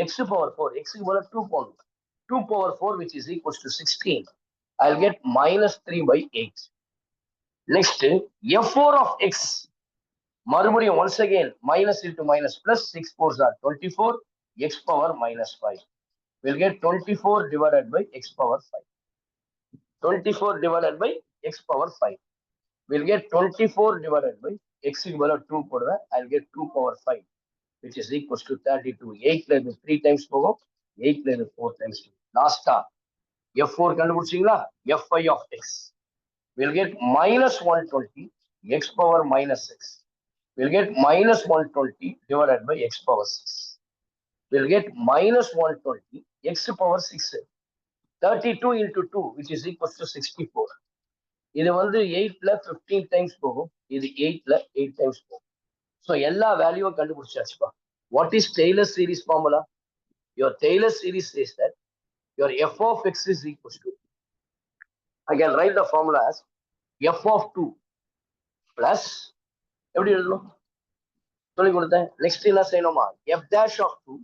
x power 4. X power 2 pound. 2 power 4, which is equals to 16. I'll get minus 3 by 8. Next, f4 of x. மறுபடியும் once again minus into minus plus 6 4s are 24. X power minus 5. We'll get 24 divided by x power 5. 24 divided by x power 5. We'll get 24 divided by x equal to 2 போடுவேன். I'll get 2 power 5, which is equals to 32. 8 ல இருந்து 3 times போகும், 8 ல இருந்து 4 times. லாஸ்டா f4 கண்டுபிடிச்சீங்களா, f5 of x. We'll get minus 120 x power minus 6. We'll get minus 120 divided by x power 6. We'll get minus 120 x power 6. 32 into 2, which is equals to 64. இது வந்து 8 ல 15 times போகும், இது 8 ல 8 times போகும். So எல்லா வேல்யூவும் கண்டுபிடிச்சாச்சுப்பா. What is Taylor series formula? Your Taylor series says that your f of x is equals to, I can write the formula as f of 2 plus, எப்படி எழுதணும் சொல்லி கொடுத்தேன். நெக்ஸ்ட் என்ன செய்யணுமா, f dash of 2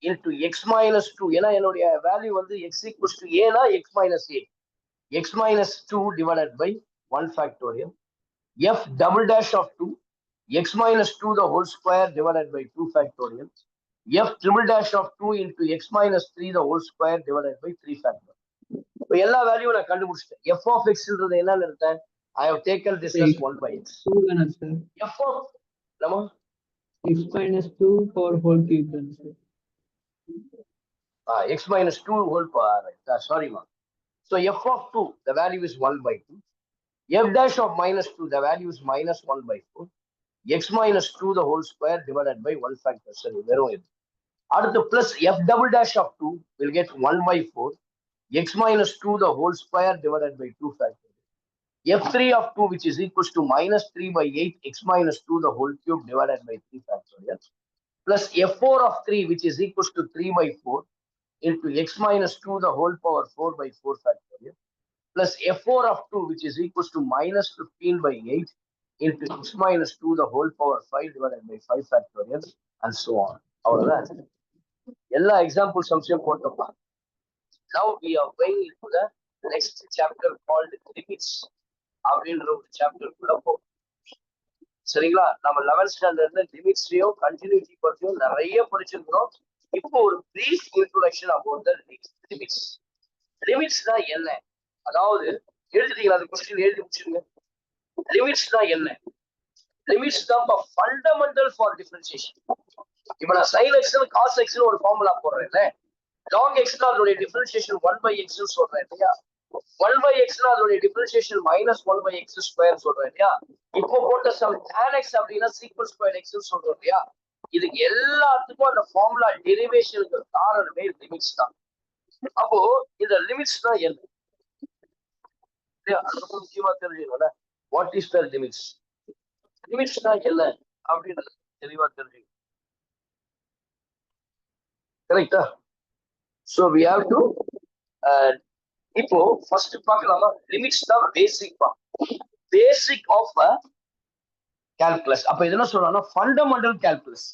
into x minus 2. ஏன்னா என்னுடைய value வந்து x equals to a னா x minus a. x minus 2 divided by 1 factorial. f double dash of 2, x minus 2 the whole square divided by 2 factorial. f triple dash of 2 into x minus 3 the whole square divided by 3 factorial. இப்போ எல்லா வேல்யூவும் நான் கண்டுபிடிச்சிட்டேன். f of x ன்றது என்னன்னு எடுத்தேன், I have taken this as 1 by x. f of x minus 2 for whole cube. X minus 2 whole power. Sorry, ma. So f of 2, the value is 1 by 2. F dash of minus 2, the value is minus 1 by 4. X minus 2 the whole square divided by 1 factor. Sorry, அடுத்து plus f double dash of 2 will get 1 by 4. X minus 2 the whole square divided by 2 factor. f3 of 2 which is equals to minus 3 by 8 x minus 2 the whole cube divided by 3 factorial plus f4 of 3 which is equals to 3 by 4 into x minus 2 the whole power 4 by 4 factorial plus f4 of 2 which is equals to minus 15 by 8 into x minus 2 the whole power 5 divided by 5 factorial and so on. அவ்வளவுதான் எல்லா example சம்ஸையும் போட்டோம்னா now we are going into the next chapter called limits அப்படின்ற ஒரு chapter குள்ள போகும். சரிங்களா? நம்ம 11th ஸ்டாண்டர்ட்ல லிமிட்ஸ்லயும் கண்டினியூட்டி பத்தியும் நிறைய படிச்சிருக்கிறோம். இப்போ ஒரு brief introduction about the limits. லிமிட்ஸ்னா என்ன? அதாவது எழுதிட்டீங்களா? அந்த கொஸ்டின் எழுதி முடிச்சிருங்க. லிமிட்ஸ்னா என்ன? லிமிட்ஸ் தான் ஃபண்டமெண்டல் ஃபார் டிஃபரன்சியேஷன். இப்போ நான் sin x cos x ஒரு ஃபார்முலா போடுறேன்ல, log x அதோட டிஃபரன்சியேஷன் 1 by x ன்னு சொல்றேன் இல்லையா? 1 by x அதோட differentiation minus 1 by x square சொல்றேன் இல்லையா? இப்போ போட்ட சம் tan x அப்படின்னா சீக்வல் ஸ்கொயர் x ன்னு சொல்றோம் இல்லையா? இதுக்கு எல்லாத்துக்கும் அந்த ஃபார்முலா டெரிவேஷனுக்கு காரணமே லிமிட்ஸ் தான். அப்போ இந்த லிமிட்ஸ் தான் என்ன? அது ரொம்ப முக்கியமா தெரிஞ்சுக்கணும்ல. What is the limits? Limits தான் என்ன அப்படின்றது தெளிவா தெரிஞ்சுக்கணும். கரெக்டா? So we have to இப்போ ஃபர்ஸ்ட் பார்க்கலாமா? லிமிட்ஸ் தான் பேசிக் ஆஃப் கால்குலஸ். அப்ப இதெல்லாம் சொல்லணும்னா ஃபண்டமெண்டல் கால்குலஸ்.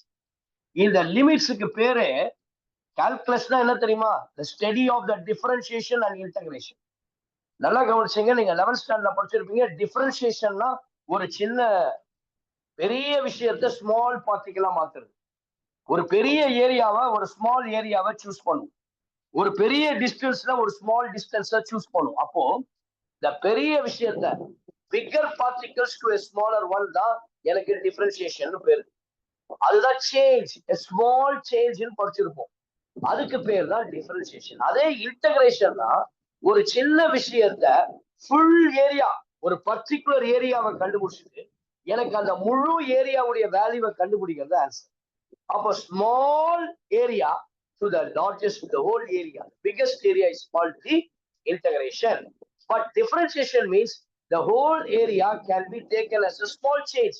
இந்த லிமிட்ஸுக்கு பேரு கால்குலஸ்னா என்ன தெரியுமா? the study of the differentiation and integration. நல்லா கவனிச்சீங்க, நீங்க 11th ஸ்டாண்டர்ட்ல படிச்சிருப்பீங்க. டிஃபரன்சியேஷன்னா ஒரு சின்ன பெரிய விஷயத்த ஸ்மால் பார்ட்டிகளா மாத்துறது. ஒரு பெரிய ஏரியாவை ஒரு ஸ்மால் ஏரியாவை சூஸ் பண்ணும். ஒரு பெரிய டிஸ்டன்ஸ்ல ஒரு ஸ்மால் டிஸ்டன்ஸை சூஸ் பண்ணும். அப்போ இந்த பெரிய விஷயத்த bigger particles to smaller one தான் எனக்கு டிஃபரன்சியேஷன் பேரு. அதுதான் சேஞ்ச், ஸ்மால் சேஞ்ச் படிச்சிருப்போம். அதுக்கு பேர் தான் டிஃபரன்சியேஷன். அதே இன்டகிரேஷன்னா ஒரு சின்ன விஷயத்த ஃபுல் ஏரியா, ஒரு பர்டிகுலர் ஏரியாவை கண்டுபிடிச்சிட்டு எனக்கு அந்த முழு ஏரியாவுடைய வேல்யூவை கண்டுபிடிக்கிறது ஆன்சர். அப்போ small area to the largest, the whole area, the biggest area is called the integration. But differentiation means the whole area can be taken as a small change.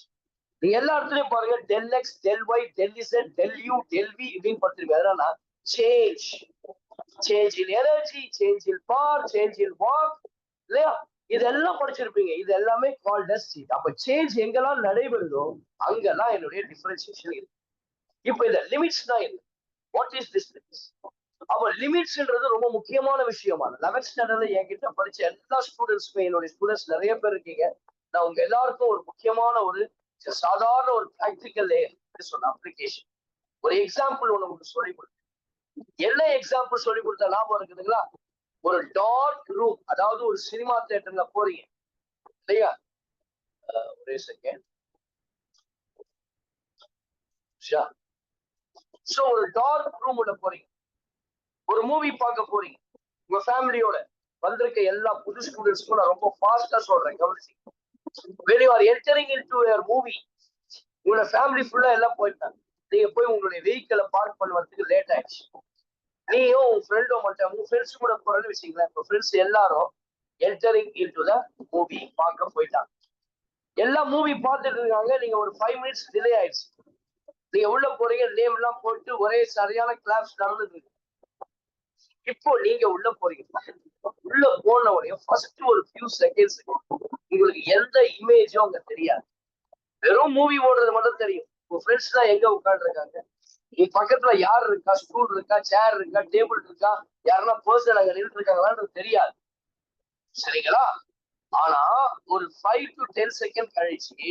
நீ எல்லா இடத்துலயும் பாருங்க del x, del y, del z, del u, del v இப்படின்னு பார்த்துருக்கீங்க. அதனால change, change in energy, change in power, change in walk இல்லையா? இதெல்லாம் படிச்சிருப்பீங்க. இது எல்லாமே கால்ட் அஸ் சேஞ்ச். அப்ப சேஞ்ச் எங்கெல்லாம் நடைபெறுதோ அங்கெல்லாம் என்னுடைய டிஃபரன்சியேஷன் இருக்கு. இப்போ இந்த லிமிட்ஸ்னா என்ன? What is this limits? அப்ப லிமிட்ஸ்ன்றது ரொம்ப முக்கியமான விஷயமா. 11th ஸ்டாண்டர்ட்ல என்கிட்ட படிச்ச எல்லா ஸ்டூடெண்ட்ஸ்மே, என்னுடைய ஸ்டூடெண்ட்ஸ் நிறைய பேர் இருக்கீங்க. நான் உங்க எல்லாருக்கும் ஒரு முக்கியமான ஒரு சாதாரண ஒரு பிராக்டிக்கல் சொன்ன அப்ளிகேஷன், ஒரு எக்ஸாம்பிள் ஒண்ணு உங்களுக்கு சொல்லி கொடுத்தேன். என்ன எக்ஸாம்பிள் சொல்லி கொடுத்த லாபம் இருக்குதுங்களா? ஒரு டார்க் ரூம், அதாவது ஒரு சினிமா தியேட்டர்ல போறீங்க இல்லையா? ஒரே செகண்ட். சோ ஒரு டார்க் ரூம் உள்ள போறீங்க, ஒரு மூவி பார்க்க போறீங்க உங்க ஃபேமிலியோட. வந்திருக்க எல்லா புது ஸ்டூடெண்ட்ஸ்க்கும் நான் ரொம்ப ஃபாஸ்டா சொல்றேன், கவனிச்சு. when you are entering into your movie, உங்களோட ஃபேமிலி ஃபுல்லா எல்லாம் போயிட்டாங்க. நீங்க போய் உங்களுடைய வெஹிக்கிளை பார்க் பண்ணுவதுக்கு லேட் ஆயிடுச்சு. நீயும் உங்க ஃப்ரெண்டும் மட்டும், உங்க ஃப்ரெண்ட்ஸ் கூட போறேன்னு வச்சுங்களேன். இப்போ ஃப்ரெண்ட்ஸ் எல்லாரும் entering into the movie பார்க்க போயிட்டாங்க. எல்லா மூவி பார்த்துட்டு இருக்காங்க. நீங்க ஒரு 5 minutes டிலே ஆயிடுச்சு. நீங்க உள்ள போறீங்க, நேம் எல்லாம் போட்டு ஒரே சரியான கிளாப்ஸ் நடந்துட்டு. இப்போ நீங்க உள்ள போறீங்க. உள்ள போன உடனே ஃபர்ஸ்ட் ஒரு ஃபியூ செகண்ட்ஸ் உங்களுக்கு எந்த இமேஜும் அங்க தெரியாது. வெறும் மூவி ஓடுறது மட்டும் தெரியும். உங்க ஃப்ரெண்ட்ஸ் எல்லாம் எங்க உட்கார்ந்து இருக்காங்க, உங்க பக்கத்துல யார் இருக்கா, ஸ்டூல் இருக்கா, சேர் இருக்கா, டேபிள் இருக்கா, யாரெல்லாம் பர்சன் அங்க நின்று இருக்காங்களான்னு தெரியாது. சரிங்களா? ஆனா ஒரு 5 to 10 செகண்ட் கழிச்சு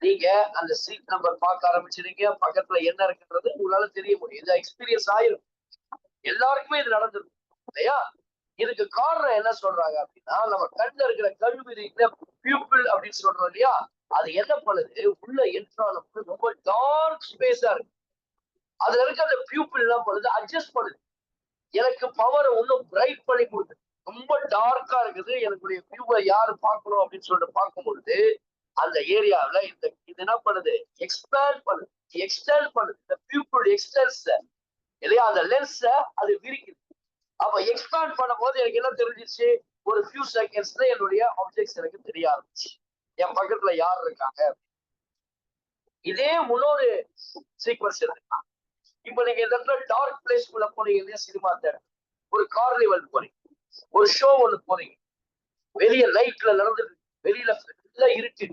நீங்க அந்த சீட் நம்பர் பார்க்க ஆரம்பிச்சிருக்கீங்க. பக்கத்துல என்ன இருக்குன்றது உங்களால தெரிய முடியும். இது எக்ஸ்பீரியன்ஸ் ஆயிரும். எல்லாருக்குமே இது நடந்துடும் இல்லையா? இதுக்கு காரணம் என்ன சொல்றாங்க அப்படின்னா, நம்ம கண்ணுல இருக்கிற கழுவிரி பியூப்பிள் அப்படின்னு சொல்றோம் இல்லையா? அது என்ன பண்ணுது, உள்ள என்ட்ரான ரொம்ப டார்க் ஸ்பேஸா இருக்கு. அதுல இருக்க அந்த பியூப்பிள் என்ன பண்ணுது, அட்ஜஸ்ட் பண்ணுது. எனக்கு பவர் இன்னும் பிரைட் பண்ணி கொடுக்குது. ரொம்ப டார்க்கா இருக்குது, எனக்குடைய வியூவை யாரு பார்க்கணும் அப்படின்னு சொல்லிட்டு பார்க்கும்பொழுது அந்த ஏரியாவில் இது என்ன பண்ணுது, எக்ஸ்பேண்ட் பண்ணுது, எக்ஸ்டெண்ட் பண்ணுது. இந்த பியூப்பிள் எக்ஸ்டென்ஸ் இல்லையா, அந்த லென்ஸ அது விரிக்குது. அப்ப எக்ஸ்பேண்ட் பண்ணும் போது எனக்கு என்ன தெரிஞ்சிச்சு, ஒரு ஃபியூ செகண்ட்ஸ்ல என்னுடைய ஆப்ஜெக்ட்ஸ் எனக்கு தெரிய ஆரம்பிச்சு. என் பக்கத்துல யார் இருக்காங்க. இதே முன்னொரு சீக்வன்ஸ் இருக்கு. இப்ப நீங்க இந்த இடத்துல டார்க் பிளேஸ்க்குள்ள போனீங்க இல்லையா, சினிமா தேட்டர், ஒரு கார்னிவல் போறீங்க, ஒரு ஷோ ஒண்ணு போறீங்க, வெளிய லைட்ல நடந்துட்டு வெளியில ஃபுல்லா இருட்டு.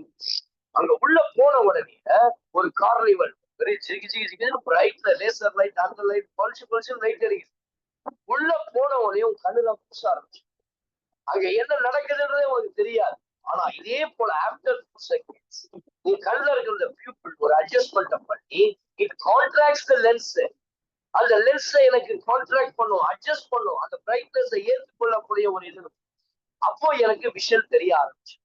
அங்க உள்ள போன உடனே ஒரு கார்னிவல் வெரி ஜிகி ஜிகி ஜிகி பிரைட்ல லேசர் லைட், அந்த லைட் பளிச்சு பளிச்சு லைட் எரியுது. உள்ள போன உடனே உங்க கண்ணுலாம் புதுச ஆரம்பிச்சு. அங்க என்ன நடக்குதுன்றதே உங்களுக்கு தெரியாது. ஆனா இதே போல ஆஃப்டர் 2 செகண்ட்ஸ் நீ கண்ணுல இருக்கிற பியூப்பிள் ஒரு அட்ஜஸ்ட்மெண்ட் பண்ணி இட் கான்ட்ராக்ட்ஸ் த லென்ஸ். அந்த லென்ஸை எனக்கு கான்ட்ராக்ட் பண்ணும், அட்ஜஸ்ட் பண்ணும், அந்த பிரைட்னஸ் ஏற்றுக்கொள்ளக்கூடிய ஒரு இது. அப்போ எனக்கு விஷன் தெரிய ஆரம்பிச்சு.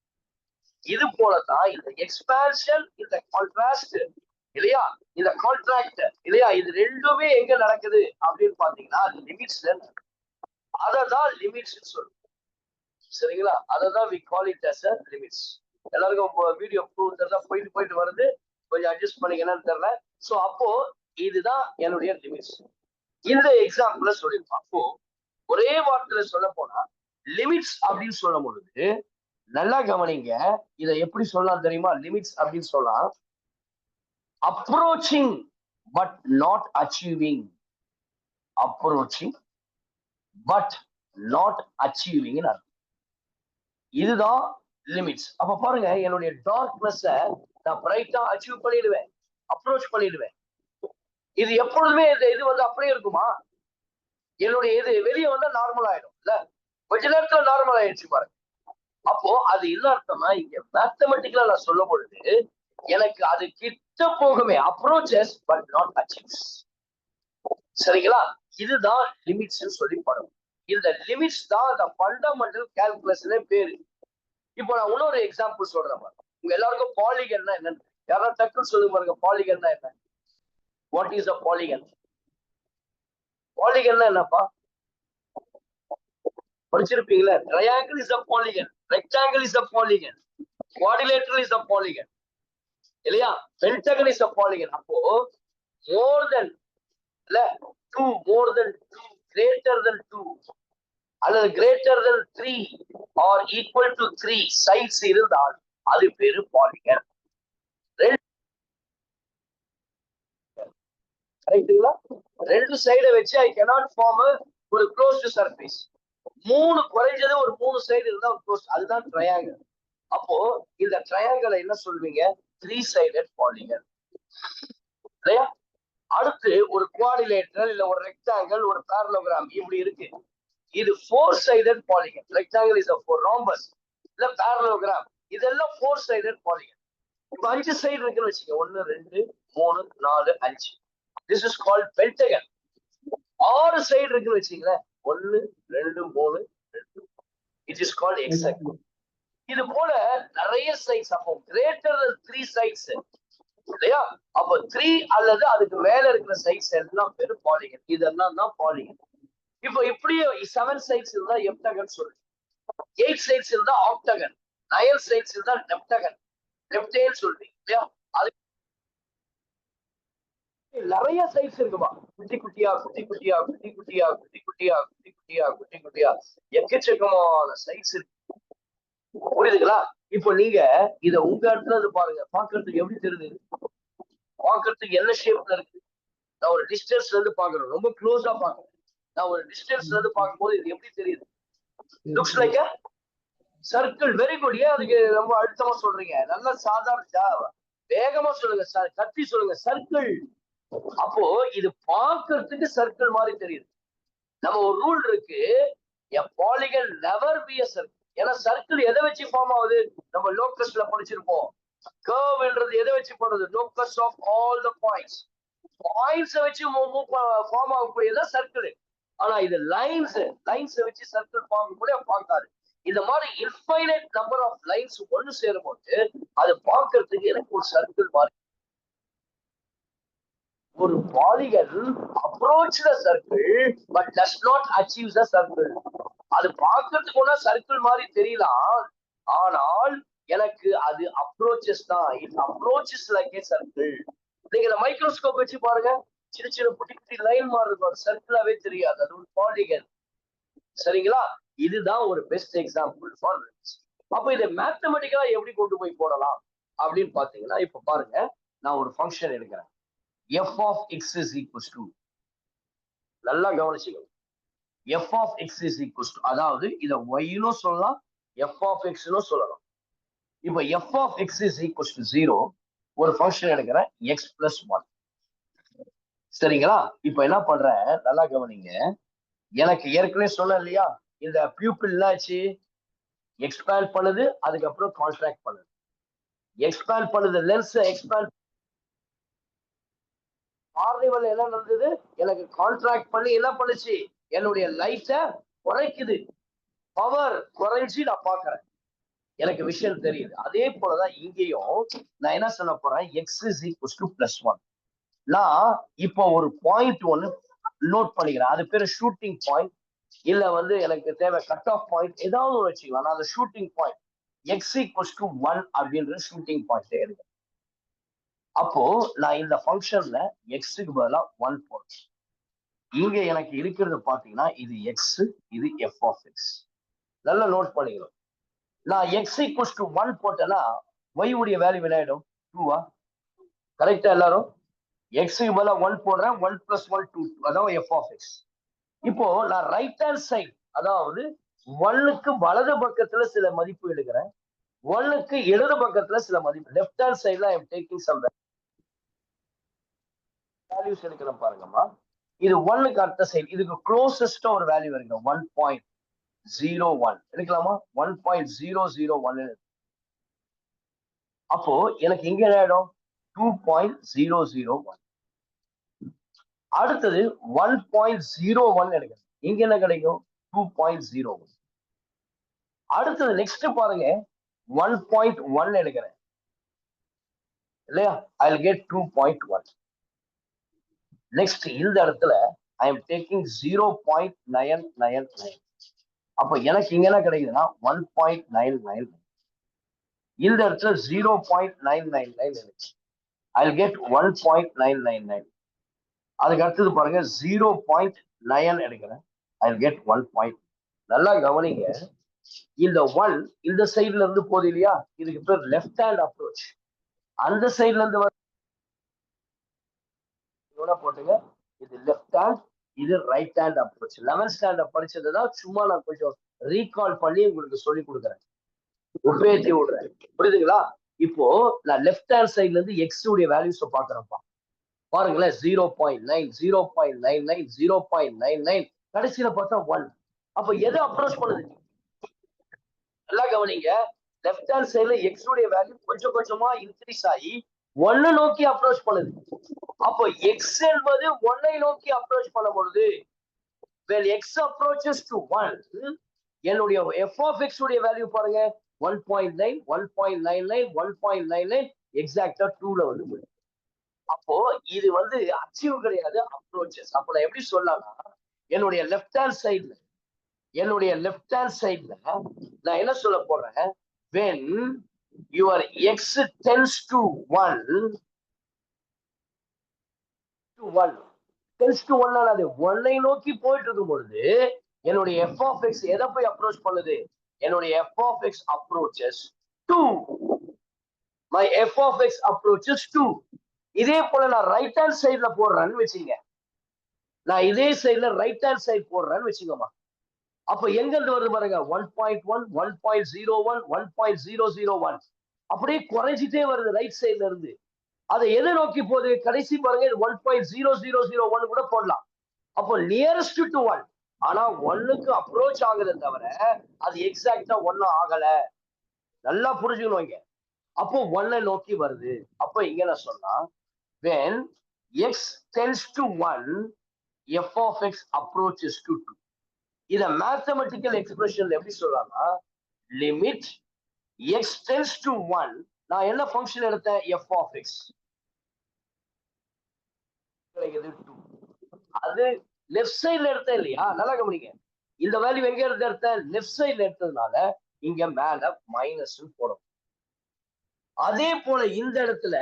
இது போலதான் இந்த எக்ஸ்பான்ஷன், இந்த கான்ட்ராஸ்ட் இல்லையா, இந்த கான்ட்ராக்ட் இல்லையா, இது ரெண்டுமே எங்க நடக்குது அப்படின்னு பாத்தீங்கன்னா லிமிட்ஸ்ல. அததான் லிமிட்ஸ் சொல்லுவோம். சரிங்களா? அததான் we call it as a limits. எல்லாருக்கும் வீடியோ போயிட்டு வருது, கொஞ்சம் அட்ஜஸ்ட் பண்ணிக்கணும்னு தெரியல. சோ அப்போ இதுதான் என்னுடைய லிமிட்ஸ். இந்த எக்ஸாம்பிள் சொல்லியிருப்பான். அப்போ ஒரே வார்த்தையில சொல்ல போனா லிமிட்ஸ் அப்படின்னு சொல்லும் பொழுது நல்லா கவனிங்க, இதை எப்படி சொல்லலாம் தெரியுமா? லிமிட்ஸ் அப்படின்னு சொல்லலாம் approaching but not achieving. Approaching but not achieving அர்த்தம். இதுதான் லிமிட்ஸ். அப்ப பாருங்க, என்னுடைய டார்க்னஸ் நான் பிரைட்டா அச்சீவ் பண்ணிடுவேன், அப்ரோச் பண்ணிடுவேன். இது எப்பொழுதுமே இது வந்து அப்படியே இருக்குமா? என்னுடைய இது வெளியே வந்தா நார்மல் ஆயிடும் இல்ல, கொஞ்ச நேரத்துல நார்மல் ஆயிடுச்சு பாருங்க. அப்போ அது என்ன அர்த்தமா, இங்க மேத்தமெட்டிக்கலா நான் சொல்லும் பொழுது எனக்கு அது கிட்ட போகுமே, அப்ரோச்சஸ் பட் நாட் அச்சீவ்ஸ். சரிங்களா? இதுதான் லிமிட்ஸ் சொல்லப்படும். இந்த லிமிட்ஸ் தான் இந்த ஃபண்டமெண்டல் கால்குலஸ்ல பேரு. இப்போ நான் இன்னொரு எக்ஸாம்பிள் சொல்றேன். உங்க எல்லாருக்கும் பாலிகன்னா என்னன்னு யாராவது டக்குன்னு சொல்லுங்க பாருங்க. பாலிகன்னா என்ன? What is a polygon? பாலிகன்னா என்னப்பா? படிச்சிருப்பீங்களா? Triangle is a polygon, rectangle is a polygon, quadrilateral is a polygon இல்லையா, பென்டகன் இஸ் அ பாலிகன். அப்போ மோர் தென் இல்ல 2, மோர் தென் 2, கிரேட்டர் தென் 2 அல்லது greater than 3 or equal to 3 sides இருந்தால் அது பேரு பாலிகன். ரைட்டுங்களா? ரெண்டு சைடை வச்சு ஐ cannot form ஒரு க்ளோஸ்டு சர்ஃபேஸ். 3 குறைஞ்சது ஒரு 3 சைடு இருந்தா க்ளோஸ், அதுதான் ட்ரையாங்கிள். அப்போ இந்த ட்ரையாங்கிளை என்ன சொல்வீங்க? 3 சைடட் பாலிகன் இல்லையா? அடுத்து ஒரு குவாடிலேட்டரல் இல்ல ஒரு ரெக்டாங்கிள், ஒரு parallelogram இப்படி இருக்கு. இது 4 sided polygon. Rectangle is a 4, rhombus இல்ல parallelogram இதெல்லாம் 4 சைடட் பாலிகன். இப்ப 5 சைடு இருக்குன்னு வச்சுக்க, 1 2 3 4 5. This is called Pentagon. 6 side இருக்குன்னு வச்சுங்களேன், 1 2 3 2. It is called hexagon. இது போல நிறைய சைட்ஸ். அப்போ கிரேட்டர் தென் 3 சைட்ஸ் இல்லையா? அப்போ 3 அல்லது அதுக்கு மேல இருக்கிற சைட்ஸ் எல்லாம் பேரு பாலிகன். இதெல்லாம் தான் பாலிகன். இப்போ இப்படியே 7 சைட்ஸ் இருந்தா ஹெப்டகன் சொல்றேன், 8 சைட்ஸ் இருந்தா ஆக்டகன், 9 சைட்ஸ் இருந்தா லெப்டகன், லெப்டேன் சொல்றீங்க இல்லையா? அது நிறைய சைட்ஸ் இருக்குமா, குட்டி குட்டியா குட்டி குட்டியா குட்டி குட்டியா குட்டி குட்டியா குட்டி குட்டியா குட்டி குட்டியா எக்கச்சக்கமான சைட்ஸ் இருக்கு. புரியுதுங்களா? இப்போ நீங்க இத உங்க இடத்துல இருந்து பாருங்க, பாக்குறதுக்கு எப்படி தெரியுது? பாக்குறதுக்கு என்ன ஷேப்ல இருக்கு? நான் ஒரு டிஸ்டன்ஸ்ல இருந்து பாக்குறேன், ரொம்ப க்ளோஸா பாக்குறேன். நான் ஒரு டிஸ்டன்ஸ்ல இருந்து பார்க்கும்போது இது எப்படி தெரியுது? Looks like a circle. Very good. ஏன் அதுக்கு ரொம்ப அழுத்தமா சொல்றீங்க? நல்ல சாதாரண வேகமா சொல்லுங்க சார், கத்தி சொல்லுங்க, சர்க்கிள். அப்போ இது பார்க்கறதுக்கு சர்க்கிள் மாதிரி தெரியுது. நம்ம ஒரு ரூல் இருக்கு, a polygon never be a circle. ஏன்னா சர்க்கிள் எதை வச்சு ஃபார்ம் ஆகுது? நம்ம லோக்கஸ்ல படிச்சிருப்போம். கர்வ்ன்றது எதை வச்சு போடுறது? Locus of all the points. பாயிண்ட்ஸை வச்சு ஃபார்ம் ஆகக்கூடியதான் சர்க்கிள். ஆனா இது லைன்ஸ் வச்சு சர்க்கிள் ஃபார்ம் கூட பார்க்காது. இந்த மாதிரி இன்ஃபைனைட் நம்பர் ஆஃப் லைன்ஸ் ஒன்று சேரும் போது அது பார்க்கறதுக்கு எனக்கு ஒரு சர்க்கிள் மாதிரி. ஒரு polygon approach the circle but does not achieve the circle. அது பார்க்கறதுக்கு ஒன்னா சர்க்கிள் மாதிரி தெரியலாம், ஆனால் எனக்கு அது அப்ரோச்சஸ் தான். It approaches like A circle. நீங்க இந்த மைக்ரோஸ்கோப் வச்சு பாருங்க, சின்ன சின்ன குட்டி குட்டி லைன் மாதிரி இருக்கும், சர்க்கிளாவே தெரியாது. அது ஒரு பாலிகன். சரிங்களா? இதுதான் ஒரு பெஸ்ட் எக்ஸாம்பிள் ஃபார் லிமிட்ஸ். அப்ப இதை மேத்தமெட்டிக்கலா எப்படி கொண்டு போய் போடலாம் அப்படின்னு பாத்தீங்கன்னா, இப்ப பாருங்க, நான் ஒரு ஃபங்க்ஷன் எடுக்கிறேன். f of x is equals to, நல்லா கவனிச்சுக்கணும், f of x is equals to, அதாவது இத y-னும் சொல்லலாம், f of x-னும் சொல்லலாம். இப்ப f of x is equals to 0 ஒரு ஃபங்க்ஷன் எடுக்கிறேன், x plus 1. சரிங்களா? இப்ப என்ன பண்றேன், நல்லா கவனிங்க. எனக்கு ஏற்கனவே சொன்னேன் இல்லையா, இந்த பியூப்பிள் என்னாச்சு, எக்ஸ்பேண்ட் பண்ணுது, அதுக்கப்புறம் கான்ட்ராக்ட் பண்ணுது. எக்ஸ்பேண்ட் பண்ணுது, லென்ஸ் எக்ஸ்பேண்ட், ஆர்னிவல் என்ன நடந்தது, எனக்கு கான்ட்ராக்ட் பண்ணி என்ன பண்ணுச்சு, என்னுடைய லைட்டை குறைக்குது, பவர் குறைஞ்சி நான் பாக்குறேன், எனக்கு விஷயம் தெரியுது. அதே போலதான் இங்கேயும் நான் என்ன சொல்ல போறேன், x is equals to +1. நான் இப்போ ஒரு பாயிண்ட் ஒன்னு நோட் பண்ணிக்கிறேன், அது பேரு ஷூட்டிங் பாயிண்ட், இல்ல வந்து எனக்கு தேவை கட் ஆஃப் பாயிண்ட், ஏதாவது ஒரு வச்சுக்கலாம். நான் அந்த shooting point x equals to 1 அப்படின்ற ஷூட்டிங் பாயிண்ட் எடுக்கிறேன். அப்போ நான் இந்த ஃபங்க்ஷன்ல எக்ஸுக்கு பதிலா 1 போடுறேன். இங்க எனக்கு இருக்கிறது பாத்தீங்கன்னா இது எக்ஸ், இது f of x. நல்லா நோட் பண்ணிக்கிறோம். நான் x equals to 1 போட்டேன்னா y உடைய வேல்யூ என்ன ஆயிடும், 2. கரெக்டா எல்லாரும்? எக்ஸுக்கு பதிலா 1 போடுறேன், 1 + 1 2, அதாவது f of x. இப்போ நான் ரைட் ஹேண்ட் சைடு, அதாவது 1க்கு வலது பக்கத்துல சில மதிப்பு எடுக்கிறேன், 1க்கு இடது பக்கத்துல சில மதிப்பு, லெஃப்ட் ஹேண்ட் சைடுல I am taking some values எடுக்கிறேன் பாருங்கம்மா. இது 1க்கு அடுத்த சைடு, இதுக்கு க்ளோசஸ்டா ஒரு வேல்யூ எடுக்கிறேன், 1.01 எடுக்கலாமா, 1.001. அப்போ எனக்கு இங்க என்ன ஆயிடும், 2.001. அடுத்தது 1.01 எடுக்கிறேன், இங்க என்ன கிடைக்கும், 2.01. அடுத்தது நெக்ஸ்ட் பாருங்க, 1.1 எடுக்கிறேன் இல்லையா, I'll get 2.1. நெக்ஸ்ட் இந்த இடத்துல ஐ எம் டேக்கிங் 0.999. அப்ப எனக்கு இங்க என்ன கிடைக்குதுன்னா 1.99. இந்த இடத்துல 0.999 இருக்கு, I'll get 1.999. அதுக்கு அடுத்தது பாருங்க 0.9 எடுக்கிறேன், I'll get 1. நல்லா கவனிங்க, இந்த 1 இந்த சைடுல இருந்து போகுது இல்லையா, இதுக்கு பேர் லெஃப்ட் ஹேண்ட் அப்ரோச். அந்த சைடுல இருந்து போட்டுங்க, இது லெஃப்ட் ஹேண்ட், இது right hand approach. 11th standard படிச்சதுதான், சும்மா நான் கொஞ்சம் ரீகால் பண்ணி உங்களுக்கு சொல்லி கொடுக்குறேன், உபயோகித்து விடுறேன், புரியுதுங்களா? இப்போ நான் லெஃப்ட் ஹேண்ட் சைட்ல இருந்து எக்ஸ் உடைய வேல்யூஸ் பாக்குறேன்ப்பா, பாருங்களேன், 0.9, 0.99, 0.99, கடைசியில பார்த்தா 1. அப்ப எது அப்ரோச் பண்ணுது, நல்லா கவனிங்க, லெஃப்ட் ஹேண்ட் சைடுல எக்ஸ் உடைய வேல்யூ கொஞ்சம் கொஞ்சமா இன்க்ரீஸ் ஆகி 1 நோக்கி அப்ரோச் பண்ணுது. அப்போ எக்ஸ் என்பது 1 நோக்கி அப்ரோச் பண்ண பொழுது, when x approaches to 1, என்னுடைய f of x உடைய வேல்யூ பாருங்க, 1.9, 1.99, 1.99, எக்ஸாக்டா 2ல வந்து முடியும். அப்போ இது வந்து அச்சீவ் கிடையாது, அப்ரோச்சஸ். அப்ப நான் எப்படி சொல்லலாம்னா, என்னுடைய லெஃப்ட் ஹேண்ட் சைடுல நான் என்ன சொல்ல போறேன், when your x tends to 1 tends to 1, அது 1 நோக்கி போயிட்டு இருக்கும் பொழுது என்னுடைய f of x எதை போய் அப்ரோச் பண்ணுது, என்னுடைய f of x approaches 2. my f of x approaches 2. இதே போல நான் ரைட் ஹேண்ட் சைடுல போடுறேன்னு வச்சுங்க, நான் இதே சைடுல ரைட் ஹேண்ட் சைடு போடுறேன்னு வச்சுக்கோமா, அப்ப எங்க இருந்து வருது பாருங்க, 1.1, 1.01, 1.001, அப்படியே குறைஞ்சிட்டே வருது ரைட் சைடுல இருந்து. அதை எதை நோக்கி போகுது, கடைசி பாருங்க 1.0001 கூட போடலாம். அப்போ நியரஸ்ட் டு 1, ஆனா 1க்கு அப்ரோச் ஆகுது தவிர அது எக்ஸாக்டா 1 ஆகல, நல்லா புரிஞ்சுக்கணும் இங்க. அப்போ 1 நோக்கி வருது. அப்போ இங்க நான் சொன்னா, when x tends to 1, f of x approaches to 2. இத மேத்தமெட்டிக்கல் எக்ஸ்பிரஷன்ல எப்படி சொல்லலாம்னா, லிமிட் x tends to 1, நான் என்ன ஃபங்க்ஷன் எடுத்தேன், f of x, அது லெஃப்ட் சைடுல எடுத்தேன் இல்லையா, நல்லா கவனிங்க, இந்த வேல்யூ எங்க இருந்து எடுத்தேன், லெஃப்ட் சைடுல எடுத்ததுனால இங்க மேல மைனஸ் போடும். அதே போல இந்த இடத்துல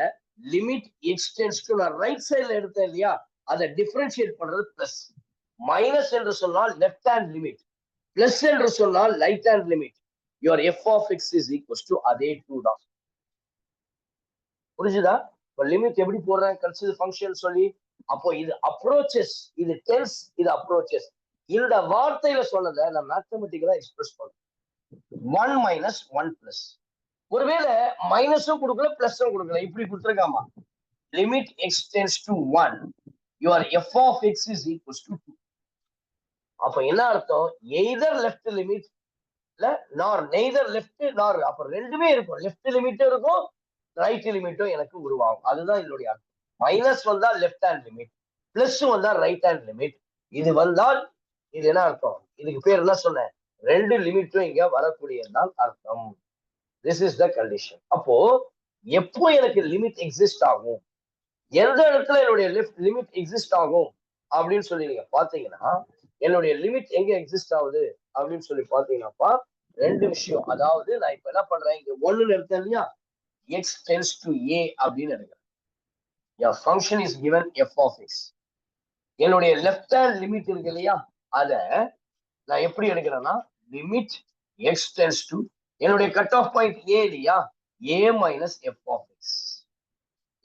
லிமிட் எக்ஸ்டென்ஸ் டு, நான் ரைட் சைடுல எடுத்தேன் இல்லையா, அதை டிஃபரன்ஷியேட் பண்றது பிளஸ். மைனஸ் என்று சொன்னால் லெஃப்ட் ஹேண்ட் லிமிட், பிளஸ் என்று சொன்னால் right hand limit your f of x is equals to அதே 2 தான். புரிஞ்சுதா? இப்ப லிமிட் எப்படி போடுறேன் கன்சிடர் ஃபங்க்ஷன் சொல்லி, அப்போ இது அப்ரோச்சஸ், இது டெல்ஸ், இது அப்ரோச்சஸ். இந்த வார்த்தையில சொன்னதை நான் மேத்தமெட்டிக்கலா எக்ஸ்பிரஸ் பண்ணுறேன். 1 மைனஸ் 1 பிளஸ். ஒருவேளை மைனஸும் கொடுக்கல பிளஸும் கொடுக்கல, இப்படி கொடுத்துருக்காமா, limit x tends to 1 your f of x is equals to 2. அப்ப என்ன அர்த்தம்? Either left limit nor neither left nor, அப்ப ரெண்டுமே இருக்கும், லெஃப்ட் லிமிட்டும் இருக்கும் ரைட் லிமிட்டும் எனக்கு உருவாகும். அதுதான் இதனுடைய அர்த்தம். மைனஸ் வந்தா லெஃப்ட் ஹேண்ட் லிமிட், பிளஸ் வந்தா ரைட் ஹேண்ட் லிமிட். இது வந்தால் இது என்ன அர்த்தம்? இதுக்கு பேர் என்ன சொன்னேன்? ரெண்டு லிமிட்டும் இங்க வரக்கூடியதுதான் அர்த்தம். This is the condition. அப்போ எப்போ எனக்கு லிமிட் எக்ஸிஸ்ட் ஆகும், எந்த இடத்துல என்னுடைய லிமிட் எக்ஸிஸ்ட் ஆகும் அப்படின்னு சொல்லி நீங்க பாத்தீங்கன்னா, என்னுடைய லிமிட் எங்க எக்ஸிஸ்ட் ஆகுது அப்படின்னு சொல்லி பாத்தீங்கன்னாப்பா ரெண்டு விஷயம். அதாவது நான் இப்ப என்ன பண்றேன், இங்க 1 எடுத்தேன் இல்லையா, x tends to a அப்படின்னு எடுக்கிறேன். your function is given f of x. என்னுடைய லெஃப்ட் ஹேண்ட் லிமிட் இருக்கு இல்லையா, அத நான் எப்படி எடுக்கிறேன்னா லிமிட் x tends to, என்னுடைய கட் ஆஃப் பாயிண்ட் a இல்லையா, a minus f of x.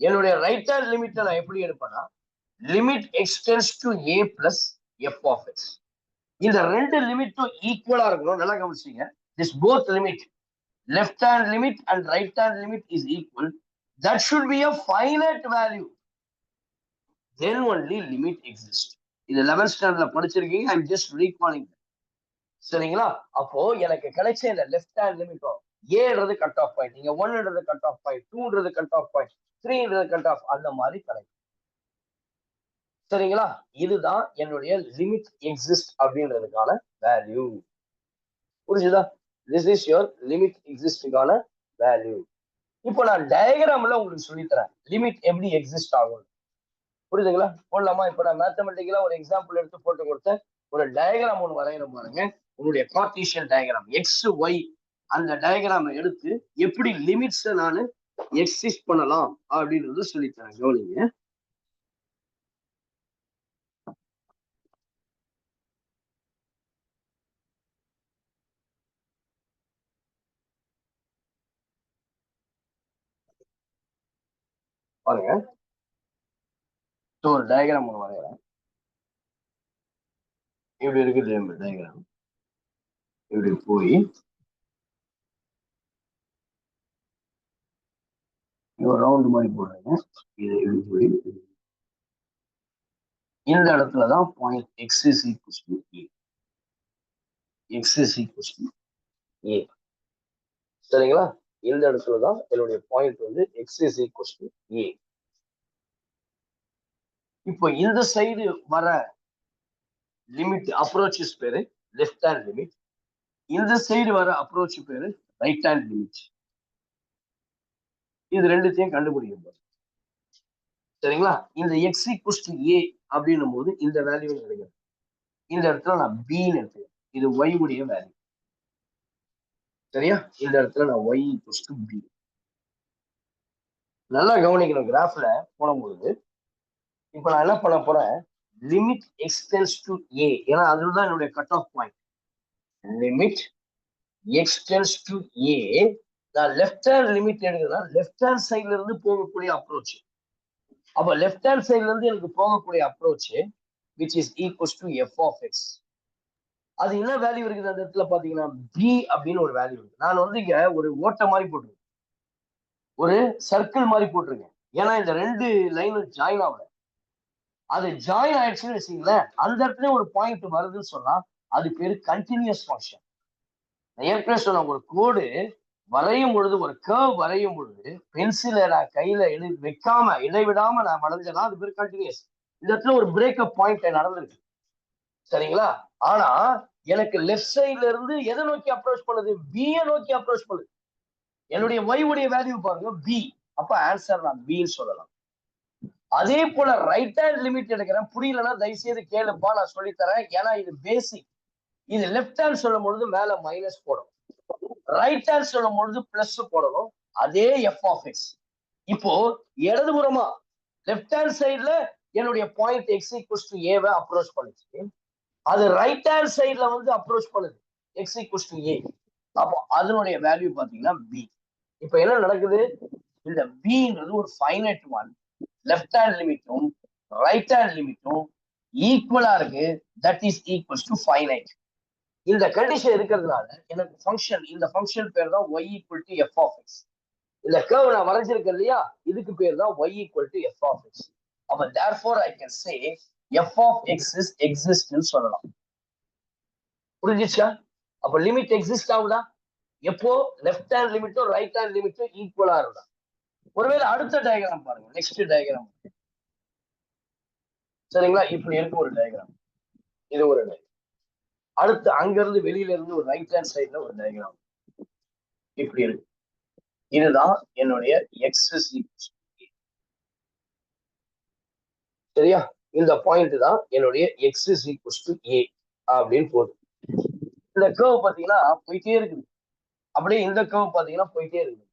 என்னுடைய ரைட் ஹேண்ட் லிமிட் நான் எப்படி எடுப்பேன்னா limit x tends to a plus f of x. இந்த ரெண்டு லிமிட்டும் ஈக்குவலா இருக்கணும். நல்லா கவனிச்சீங்க. this both limit, left hand limit and right hand limit is equal. That should be a finite value. Then only limit exists. இது 11th ஸ்டாண்டர்ட்ல படிச்சிருக்கீங்க. I'm just recalling. சரிங்களா? அப்போ எனக்கு கிடைச்ச இந்த லெஃப்ட் ஹேண்ட் லிமிட்டும் ஏன்றது கட் ஆஃப் பாயிண்ட், நீங்க 1ன்றது கட் ஆஃப் பாயிண்ட், 2ன்றது கட் ஆஃப் பாயிண்ட், 3ன்றது கட் ஆஃப், அந்த மாதிரி கிடைக்கும். சரிங்களா? இதுதான் என்னுடைய லிமிட் எக்ஸிஸ்ட் அப்படின்றதுக்கான வேல்யூ. புரிஞ்சுதா? This is your limit எக்ஸிஸ்டுக்கான வேல்யூ. இப்போ நான் டயக்ராம்ல உங்களுக்கு சொல்லித்தரேன் லிமிட் எப்படி எக்ஸிஸ்ட் ஆகும். புரியுதுங்களா? போடலாமா? இப்போ நான் மேத்தமெட்டிக்கலா ஒரு எக்ஸாம்பிள் எடுத்து போட்டு கொடுத்தேன். ஒரு டயக்ராம் ஒன்று வரைகிற பாருங்க, உங்களுடைய கார்ட்டீசியன் டயக்ராம் எக்ஸ் ஒய், அந்த டயக்ராமை எடுத்து எப்படி லிமிட்ஸை நான் எக்ஸிஸ்ட் பண்ணலாம் அப்படின்றது சொல்லித்தரேன். கவனிங்க. பாருங்க, ஒரு டயக்ராம் ஒன்று வரைகிறேன். இப்படி இருக்குது டயக்ராம். இப்படி போய் ஒரு ரவுண்ட் மாதிரி போடுறேங்க. இது இப்படி போய் இந்த இடத்துலதான் point x is equals to a. X is equals to a. சரிங்களா? இந்த இடத்துலதான் என்னுடைய பாயிண்ட் வந்து x is equals to a. இப்போ இந்த சைடு வர லிமிட் அப்ரோச்சஸ் பேரு லெஃப்ட் ஹேண்ட் லிமிட், இந்த சைடு வர அப்ரோச் பேரு ரைட் ஹேண்ட் லிமிட். இது ரெண்டுத்தையும் கண்டுபிடிக்கும். சரிங்களா? இந்த எக்ஸ் ஈக்குவல்ஸ் டு ஏ அப்படின்னும் போது இந்த வேல்யூ கிடைக்கும். இந்த இடத்துல நான் பின்னு எடுத்துக்கிறேன். இது ஒய் உடைய வேல்யூ. சரியா? இந்த இடத்துல நான் ஒய் ஈக்குவல்ஸ் டு பி. நல்லா கவனிக்கணும். கிராஃப்ல போடும்பொழுது இப்ப நான் என்ன பண்ண போறேன், limit x tends to a, ஏன்னா அதுதான் என்னுடைய cut off point. Limit x tends to a, நான் லெஃப்ட் ஹேண்ட் லிமிட் எடுக்கிறேன்னா லெஃப்ட் ஹேண்ட் சைட்ல இருந்து போகக்கூடிய அப்ரோச். அப்ப லெஃப்ட் ஹேண்ட் சைட்ல இருந்து எனக்கு போகக்கூடிய approach which is equals to f of x. அது என்ன வேல்யூ இருக்குது அந்த இடத்துல பாத்தீங்கன்னா பி அப்படின்னு ஒரு வேல்யூ இருக்கு. நான் வந்து இங்க ஒரு ஓட்டை மாதிரி போட்டிருக்கேன், ஒரு சர்க்கிள் மாதிரி போட்டிருக்கேன். ஏன்னா இந்த ரெண்டு லைனும் ஜாயின் ஆகல. அது ஜாயின் ஆயிடுச்சுன்னு வச்சுங்களேன், அந்த இடத்துல ஒரு பாயிண்ட் வருதுன்னு சொன்னா அது பேரு கண்டினியூஸ் ஃபங்க்ஷன். ஏற்கனவே சொன்ன ஒரு கோடு வரையும் பொழுது, ஒரு கர்வ் வரையும் பொழுது பென்சிலை நான் கையில வைக்காம இடைவிடாம நான் வளைஞ்சேன்னா அது பேர் கண்டினியூஸ். இந்த இடத்துல ஒரு பிரேக்கப் பாயிண்ட் நடந்திருக்கு. சரிங்களா? ஆனா எனக்கு லெஃப்ட் சைட்ல இருந்து எதை நோக்கி அப்ரோச் பண்ணுது, பியை நோக்கி அப்ரோச் பண்ணுது. என்னுடைய ஒய் உடைய வேல்யூ பாருங்க பி. அப்ப ஆன்சர் நான் பின்னு சொல்லலாம். அதே போல ரைட் ஹேண்ட் லிமிட் எடுக்கிறேன். புரியலன்னா தயவுசெய்து கேளுப்பா, நான் சொல்லித்தரேன். ஏன்னா இது பேசிக். இது லெஃப்ட் ஹேண்ட் சொல்லும் பொழுது மேல மைனஸ் போடணும், ரைட் ஹேண்ட் சொல்லும் பொழுது பிளஸ் போடணும். அதே எஃப் ஆஃப் எக்ஸ். இப்போ இடதுபுறமா லெஃப்ட் ஹேண்ட் சைட்ல என்னுடைய பாயிண்ட் எக்ஸ் ஈக்குவல்ஸ் டு ஏவை அப்ரோச் பண்ணுச்சு, அது ரைட் ஹேண்ட் சைட்ல வந்து அப்ரோச் பண்ணுது. x equals to a. அப்போ அதனுடைய வேல்யூ பாத்தீங்கன்னா b. இப்போ என்ன நடக்குது, இந்த bன்றது ஒரு ஃபைனைட் ஒன், லெஃப்ட் ஹேண்ட் லிமிட்டும் ரைட் ஹேண்ட் லிமிட்டும் ஈக்குவலா இருக்கு, that is equals to finite. இந்த கண்டிஷன் இருக்கிறதுனால எனக்கு ஃபங்க்ஷன், இந்த ஃபங்க்ஷன் பேர் தான் y equal to f of x. இந்த கர்வ் நான் வரைஞ்சிருக்கேன் இல்லையா, இதுக்கு பேர் தான் y equal to f of x. அப்ப therefore I can say f of x is exist ன்னு சொல்லலாம். புரிஞ்சிச்சா? அப்ப லிமிட் எக்ஸிஸ்ட் ஆகுதா எப்போ லெஃப்ட் ஹேண்ட் லிமிட்டும் ரைட் ஹேண்ட் லிமிட்டும் ஈக்குவலா இருந்தா. ஒருவேளை அடுத்த டயக்ராம் பாருங்க, நெக்ஸ்ட் டயக்ராம். சரிங்களா, இப்படி இருக்கு ஒரு டயக்ராம், இது ஒரு டயக்ராம். அடுத்து அங்க இருந்து வெளியில இருந்து ஒரு ரைட் ஹேண்ட் சைட்ல ஒரு டயக்ராம் இப்படி இருக்கு. இதுதான் என்னுடைய X is equal to a. சரியா, இந்த பாயிண்ட் தான் என்னுடைய X is equal to a அப்படின்னு போகுது. இந்த கர்வ் பாத்தீங்கன்னா போயிட்டே இருக்குது, அப்படியே இந்த கர்வ் பாத்தீங்கன்னா போயிட்டே இருக்குது.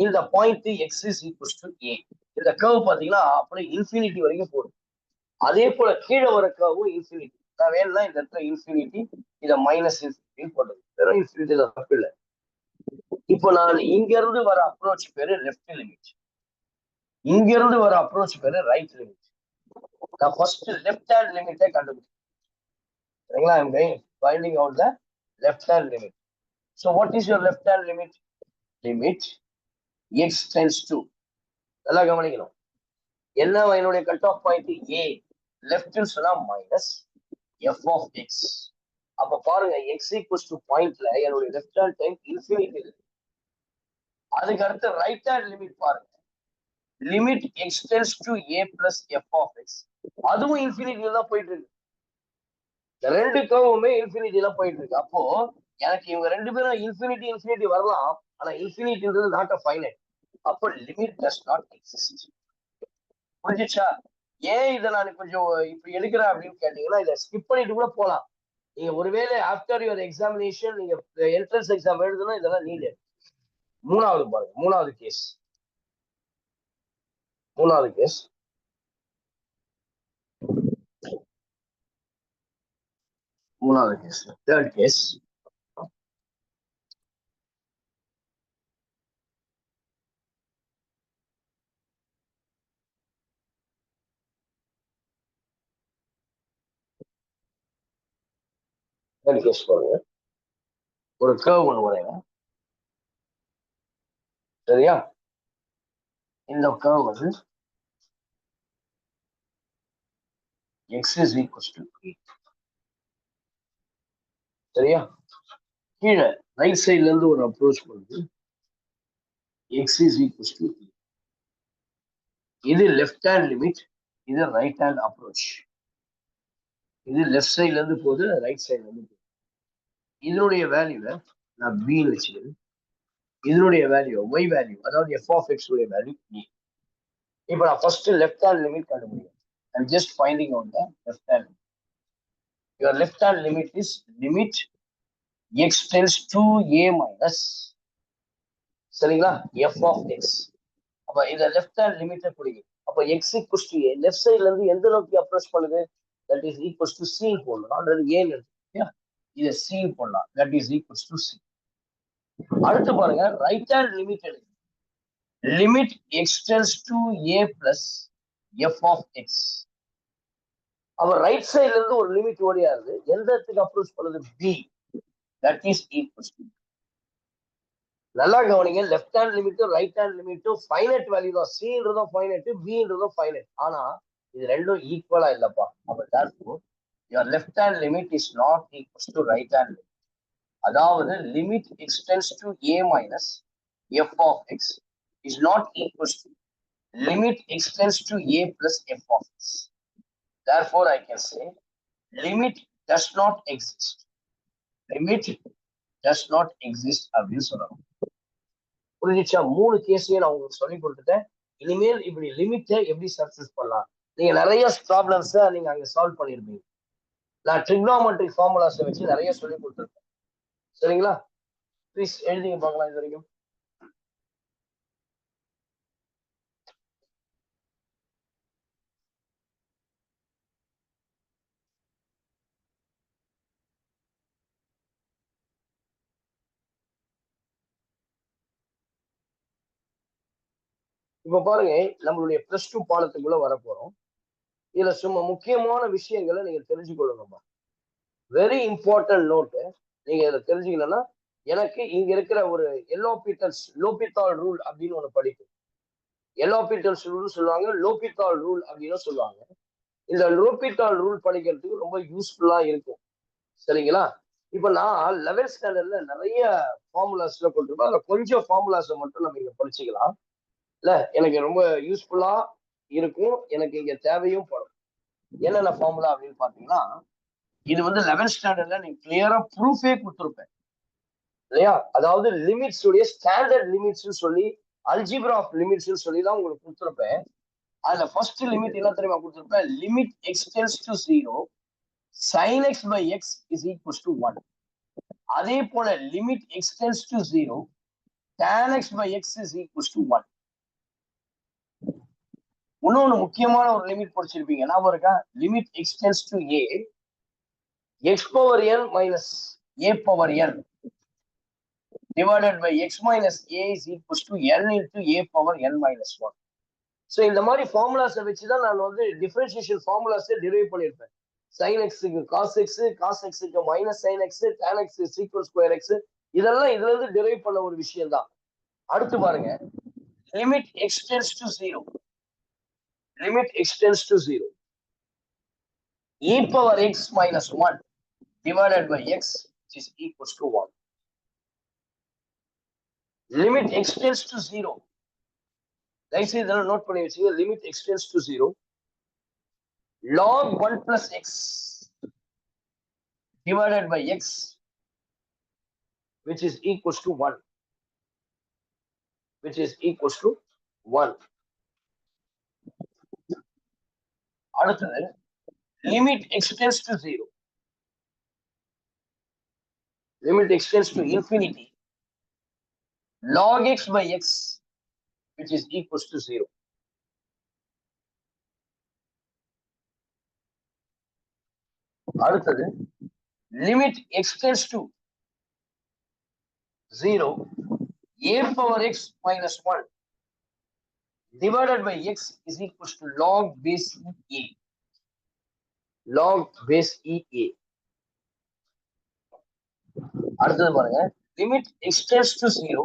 இந்த point x is equal to a, இந்த கர்வ் பாத்தீங்கன்னா அப்படியே இன்ஃபினிட்டி வரைக்கும் போகுது. அதே போல கீழே வர கர்வும் இன்ஃபினிட்டி. நான் வேணும்னா இந்த இடத்துல இன்ஃபினிட்டி, இதை மைனஸ் இன்ஃபினிட்டி போட்டது, வெறும் இன்ஃபினிட்டி தப்பு இல்லை. இப்போ நான் இங்க இருந்து வர அப்ரோச் பேரு லெஃப்ட் லிமிட், இங்க இருந்து வர அப்ரோச் பேரு ரைட் லிமிட். நான் ஃபர்ஸ்ட் லெஃப்ட் ஹேண்ட் லிமிட்டை கண்டுபிடிச்சேன். சரிங்களா, ஐ அம் finding out the left hand limit. So what is your left hand limit? Limit x tends to, நல்லா கவனிக்கணும், என்ன என்னுடைய cut off point a, left சொன்னா மைனஸ் f of x. அப்ப பாருங்க x equals to பாயிண்ட்ல என்னுடைய லெஃப்ட் ஹேண்ட் டைம் இன்ஃபினிட்டி. அதுக்கு அடுத்து ரைட் ஹேண்ட் லிமிட் பாருங்க, limit x tends to a plus f of x, அதுவும் இன்ஃபினிட்டில தான் போயிட்டு இருக்கு. இந்த ரெண்டு கர்வுமே இன்ஃபினிட்டில போயிட்டு இருக்கு. அப்போ எனக்கு இவங்க ரெண்டு பேரும் இன்ஃபினிட்டி வரலாம், ஆனா இன்ஃபினிட்டின்றது நாட் அ ஃபைனைட். அப்போ லிமிட் டஸ் நாட் எக்ஸிஸ்ட். புரிஞ்சிச்சா? ஏன் இதை நான் கொஞ்சம் இப்படி எடுக்கிறேன் அப்படின்னு கேட்டீங்கன்னா, இதை ஸ்கிப் பண்ணிட்டு கூட போகலாம். நீங்க ஒருவேளை ஆஃப்டர் யுவர் எக்ஸாமினேஷன் நீங்க என்ட்ரன்ஸ் எக்ஸாம் எழுதுனா இதெல்லாம் நீடு. மூணாவது பாருங்க, மூணாவது கேஸ், தேர்ட் கேஸ். கேஸ் பாருங்க, ஒரு கர்வ் ஒன்று வரைங்க. சரியா, இந்த கர்வ் வந்து x is equals to 8. சரியா, கீழே ரைட் சைட்ல இருந்து ஒரு அப்ரோச் பண்ணுது, x is equals to 8. இது லெஃப்ட் ஹேண்ட் லிமிட், இது ரைட் ஹேண்ட் அப்ரோச். இது லெஃப்ட் சைட்ல இருந்து போகுது, ரைட் சைட்ல இருந்து போகுது. இதனுடைய வேல்யூவை நான் b வச்சுக்கிறேன், இதனுடைய வேல்யூ y வேல்யூ, அதாவது f of x உடைய வேல்யூ e. இப்போ நான் ஃபர்ஸ்ட் லெஃப்ட் ஹேண்ட் லிமிட் கண்டுபிடிக்கிறேன். I'm just finding out the left hand. Your left hand limit is limit x tends to a minus, சரிங்களா, f of x. அப்ப இந்த left hand லிமிட்டை பிடிக்கும். அப்ப x equals to a, left சைட்ல இருந்து எந்த நோக்கி அப்ரோச் பண்ணுது, that is equals to c போடலாம், அல்லது a எடுத்து இதை c போடலாம், that is equals to c. அடுத்து பாருங்க, ரைட் ஹேண்ட் லிமிட் எடுக்கு, லிமிட் x tends to a plus f of x. அவர் ரைட் சைட்ல இருந்து ஒரு லிமிட் ஓடியாருது, எந்த இடத்துக்கு அப்ரோச் பண்ணுது, b, that is equals to. நல்லா கவனிங்க, லெஃப்ட் ஹேண்ட் லிமிட்டும் ரைட் ஹேண்ட் லிமிட்டும் ஃபைனைட் வேல்யூ தான், c-ன்றதும் ஃபைனைட், b-ன்றதும் ஃபைனைட். ஆனா இது ரெண்டும் ஈக்குவலா இல்லப்பா. அப்ப therefore your left hand limit is not equals to right hand limit. அதாவது limit x tends to a minus f of x is not equals to limit x tends to a plus f of x. Therefore I can say limit does not exist. Limit does not exist அப்படின்னு சொல்லணும். புரிஞ்சிச்சா? மூணு கேஸையும் நான் உங்களுக்கு சொல்லி கொடுத்துட்டேன். இனிமேல் இப்படி லிமிட்டை எப்படி சக்சஸ் பண்ணலாம், நீங்க நிறைய ப்ராப்ளம்ஸை நீங்க அங்க சால்வ் பண்ணிருப்பீங்க. நான் ட்ரிக்னாமெட்ரிக் ஃபார்முலாஸை வச்சு நிறைய சொல்லி கொடுத்துருக்கேன். சரிங்களா, ப்ளீஸ் எழுதிங்க பார்க்கலாம் இது வரைக்கும். இப்ப பாருங்க, நம்மளுடைய +2 பாடத்துக்குள்ள வர போறோம். இதுல சும்மா முக்கியமான விஷயங்களை நீங்க தெரிஞ்சுக்கொள்ளணும்பா. Very important note. நீங்க இதை தெரிஞ்சுக்கணும்னா, எனக்கு இங்க இருக்கிற ஒரு லோபித்தால் ரூல் அப்படின்னு ஒண்ணு படிக்கும். எலோபிட்டல்ஸ் ரூல் சொல்லுவாங்க, லோபித்தால் ரூல் அப்படின்னு சொல்லுவாங்க. இந்த லோபித்தால் ரூல் படிக்கிறதுக்கு ரொம்ப யூஸ்ஃபுல்லா இருக்கும். சரிங்களா? இப்ப நான் 11th ஸ்டாண்டர்ட்ல நிறைய ஃபார்முலாஸ்ல கொண்டிருப்பேன். அதுல கொஞ்சம் ஃபார்முலாஸை மட்டும் நம்ம இங்க படிச்சுக்கலாம். இல்ல, எனக்கு ரொம்ப யூஸ்ஃபுல்லா இருக்கும், எனக்கு இங்க தேவையும் படும். என்னென்ன ஃபார்முலா அப்படின்னு பாத்தீங்கன்னா, இது 11th ஸ்டாண்டர்ட்ல நீங்க கிளியரா ப்ரூஃபே கொடுத்துருப்பேன் இல்லையா? அதாவது லிமிட்ஸ் உடைய ஸ்டாண்டர்ட் லிமிட்ஸ் சொல்லி, அல்ஜிப்ரா ஆஃப் லிமிட்ஸ் சொல்லி தான் உங்களுக்கு கொடுத்துருப்பேன். அதுல ஃபர்ஸ்ட் லிமிட் என்ன தெரியுமா கொடுத்துருப்பேன்? Limit x tends to 0 sin x by x is equals to 1. அதே போல limit x tends to 0 tan x by x is equals to 1. இன்னொன்னு முக்கியமான ஒரு லிமிட் படிச்சிருப்பீங்க, ஞாபகம் இருக்கா? Limit x tends to a x power n minus a power n divided by x minus a is equals to n into a power n minus 1. So இந்த மாதிரி ஃபார்முலாஸை வச்சுதான் நான் டிஃபரன்சியேஷன் ஃபார்முலாஸை டிரைவ் பண்ணியிருப்பேன். சைன் எக்ஸுக்கு காஸ் எக்ஸ், காஸ் எக்ஸுக்கு minus sine x, tan x sec square x, இதெல்லாம் இதுல இருந்து டிரைவ் பண்ண ஒரு விஷயம் தான். அடுத்து பாருங்க, limit x tends to 0, limit x tends to 0 e power x minus 1 divided by x is equals to 1. Limit x tends to 0, தயவுசெய்து இதெல்லாம் நோட் பண்ணி வச்சுங்க. Limit x tends to 0 log 1 plus x divided by x which is equals to 1, which is equals to 1. அடுத்தது limit x tends to 0, limit x tends to infinity log x by x which is equals to 0. அடுத்தது limit x tends to 0 a power x minus 1 divided by x is equals to log base e a, log base e a. அடுத்தது பாருங்க, limit x tends to 0,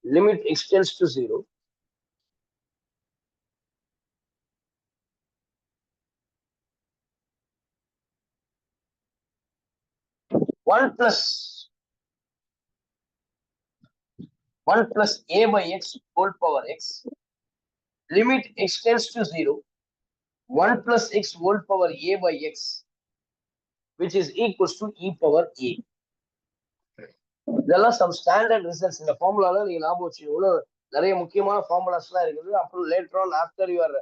limit x tends to 0 1 plus a by x whole power x, limit x tends to 0 1 plus x whole power a by x which is equals to e power a. இதெல்லாம் some standard results. இந்த ஃபார்முலால நீங்க ஞாபகம் வச்சுக்கோங்க, நிறைய முக்கியமான formulas எல்லாம் இருக்குது. அப்புறம் later on after your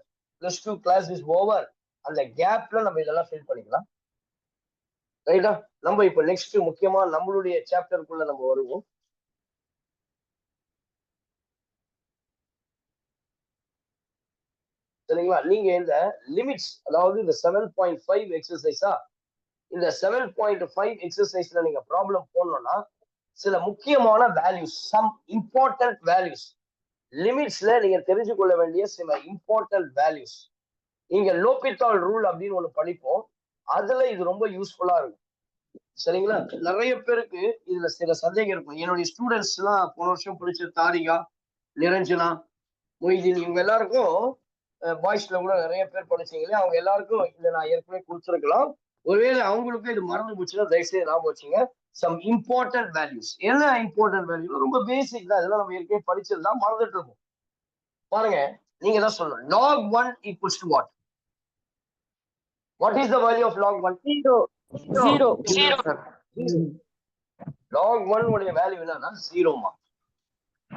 +2 class is over, அந்த கேப்ல நம்ம இதெல்லாம் ஃபில் பண்ணிக்கலாம். ரைட்டா? நம்ம இப்ப நெக்ஸ்ட் முக்கியமா நம்மளுடைய சாப்டருக்குள்ள நம்ம வருவோம். சரிங்களா? நீங்க இந்த லிமிட்ஸ், அதாவது இந்த 7.5 எக்ஸசைஸா, இந்த 7.5 எக்ஸசைஸ்ல நீங்க ப்ராப்ளம் போடணும்னா சில முக்கியமான வேல்யூஸ், சம் இம்பார்ட்டன்ட் வேல்யூஸ், லிமிட்ஸ்ல நீங்க தெரிஞ்சு கொள்ள வேண்டிய சில இம்பார்ட்டன்ட் வேல்யூஸ். நீங்க லோபித்தால் ரூல் அப்படின்னு ஒண்ணு படிப்போம், அதுல இது ரொம்ப யூஸ்ஃபுல்லா இருக்கும். சரிங்களா? நிறைய பேருக்கு இதுல சில சந்தேகம் இருக்கும். என்னுடைய ஸ்டூடெண்ட்ஸ் எல்லாம் போன வருஷம் படிச்ச தாரிகா, நிரஞ்சனா, மொய்தீன், இவங்க எல்லாருக்கும் பாய்ஸ்ல கூட நிறைய பேர் படிச்சீங்களே, அவங்க எல்லாருக்கும் இதை நான் ஏற்கனவே கொடுத்துருக்கலாம். ஒருவேளை அவங்களுக்கும் இது மறந்து போச்சுன்னா தயவுசெய்து ஞாபகம் வச்சுங்க. Some important values. என்ன இம்பார்ட்டன்ட் வேல்யூ? ரொம்ப பேசிக் தான், இதெல்லாம் நம்ம ஏற்கனவே படிச்சதுதான், மறந்துட்டு இருக்கோம். பாருங்க, நீங்க தான் சொல்லணும். log 1 equals to what? What is the value of log 1? 0. log 1 உடைய வேல்யூ என்னன்னா 0 மா.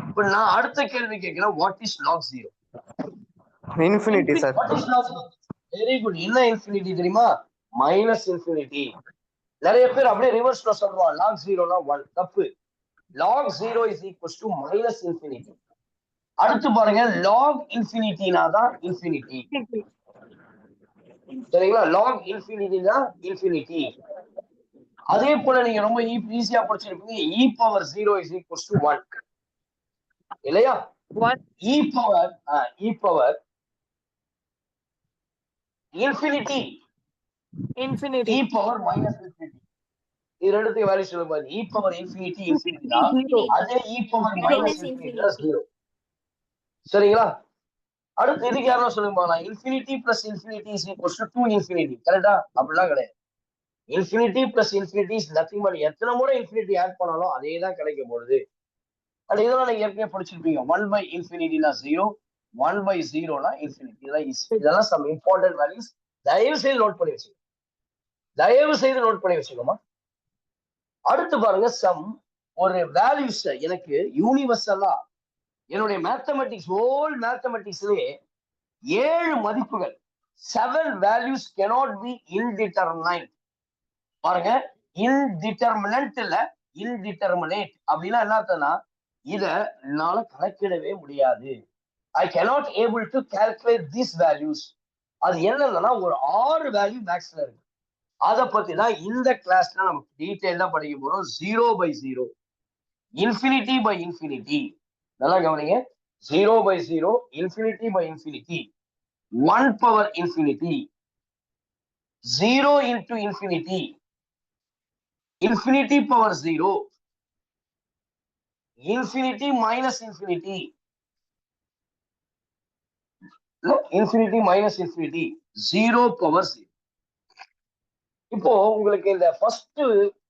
இப்ப நான் அடுத்த கேள்வி கேட்கிறேன், what is log 0? Infinity sir. What is log 0? Very good. என்ன இன்ஃபினிட்டி தெரியுமா? Minus infinity. நிறைய பேர் அப்படியே ரிவர்ஸ்ல சொல்லுவாங்க, log 0 னா 1. தப்பு. log 0 is equals to minus infinity. அடுத்து பாருங்க, log infinity னா தான் infinity. சரிங்களா? log infinity தான் infinity. அதே போல நீங்க ரொம்ப ஈஸியா படிச்சிருப்பீங்க, e power 0 is equals to 1 இல்லையா? What? e power infinity Infinity. e power minus infinity இது ரெண்டுத்தையும் வேல்யூ சொல்லும் போது e power infinity infinity தான் Zero. அதே e power minus Minus infinity infinity. 0 சரிங்களா அடுத்து இதுக்கு யாரும் சொல்லுங்க பார்க்கலாம் infinity plus infinity is equals to 2 infinity கரெக்டா அப்படிலாம் கிடையாது infinity plus infinity is nothing but எத்தனை முறை infinity ஆட் பண்ணாலும் அதே தான் கிடைக்க போகுது அது இதெல்லாம் நீங்க ஏற்கனவே படிச்சிருப்பீங்க 1 by infinity னா 0 1 by 0 னா infinity இதெல்லாம் some important values தயவு செய்து நோட் பண்ணி வச்சுக்கோமா அடுத்து பாருங்க சம் ஒரு வேல்யூஸ் எனக்கு யூனிவர்சலா என்னுடைய மேத்தமெட்டிக்ஸ் ஹோல் மேத்தமெட்டிக்ஸ்லயே 7 மதிப்புகள் 7 values cannot be indeterminate பாருங்க இன்டிட்டர்மினன்ட் இல்ல இன்டிட்டர்மினேட் அப்படின்னா என்ன அர்த்தம்னா இத என்னால கணக்கிடவே முடியாது ஐ cannot able to calculate these values அது என்னன்னா ஒரு 6 வேல்யூ மேக்ஸ்ல இருக்கு அத பத்தி தான் இந்த கிளாஸ்ல நம்ம டீடைலா படிக்க போறோம் 0 by 0 infinity by infinity நல்லா கவனிங்க 0 by 0 infinity by infinity 1 power infinity 0 into infinity infinity power 0 infinity minus infinity no infinity minus infinity 0 power 0 இப்போ உங்களுக்கு இந்த ஃபர்ஸ்ட்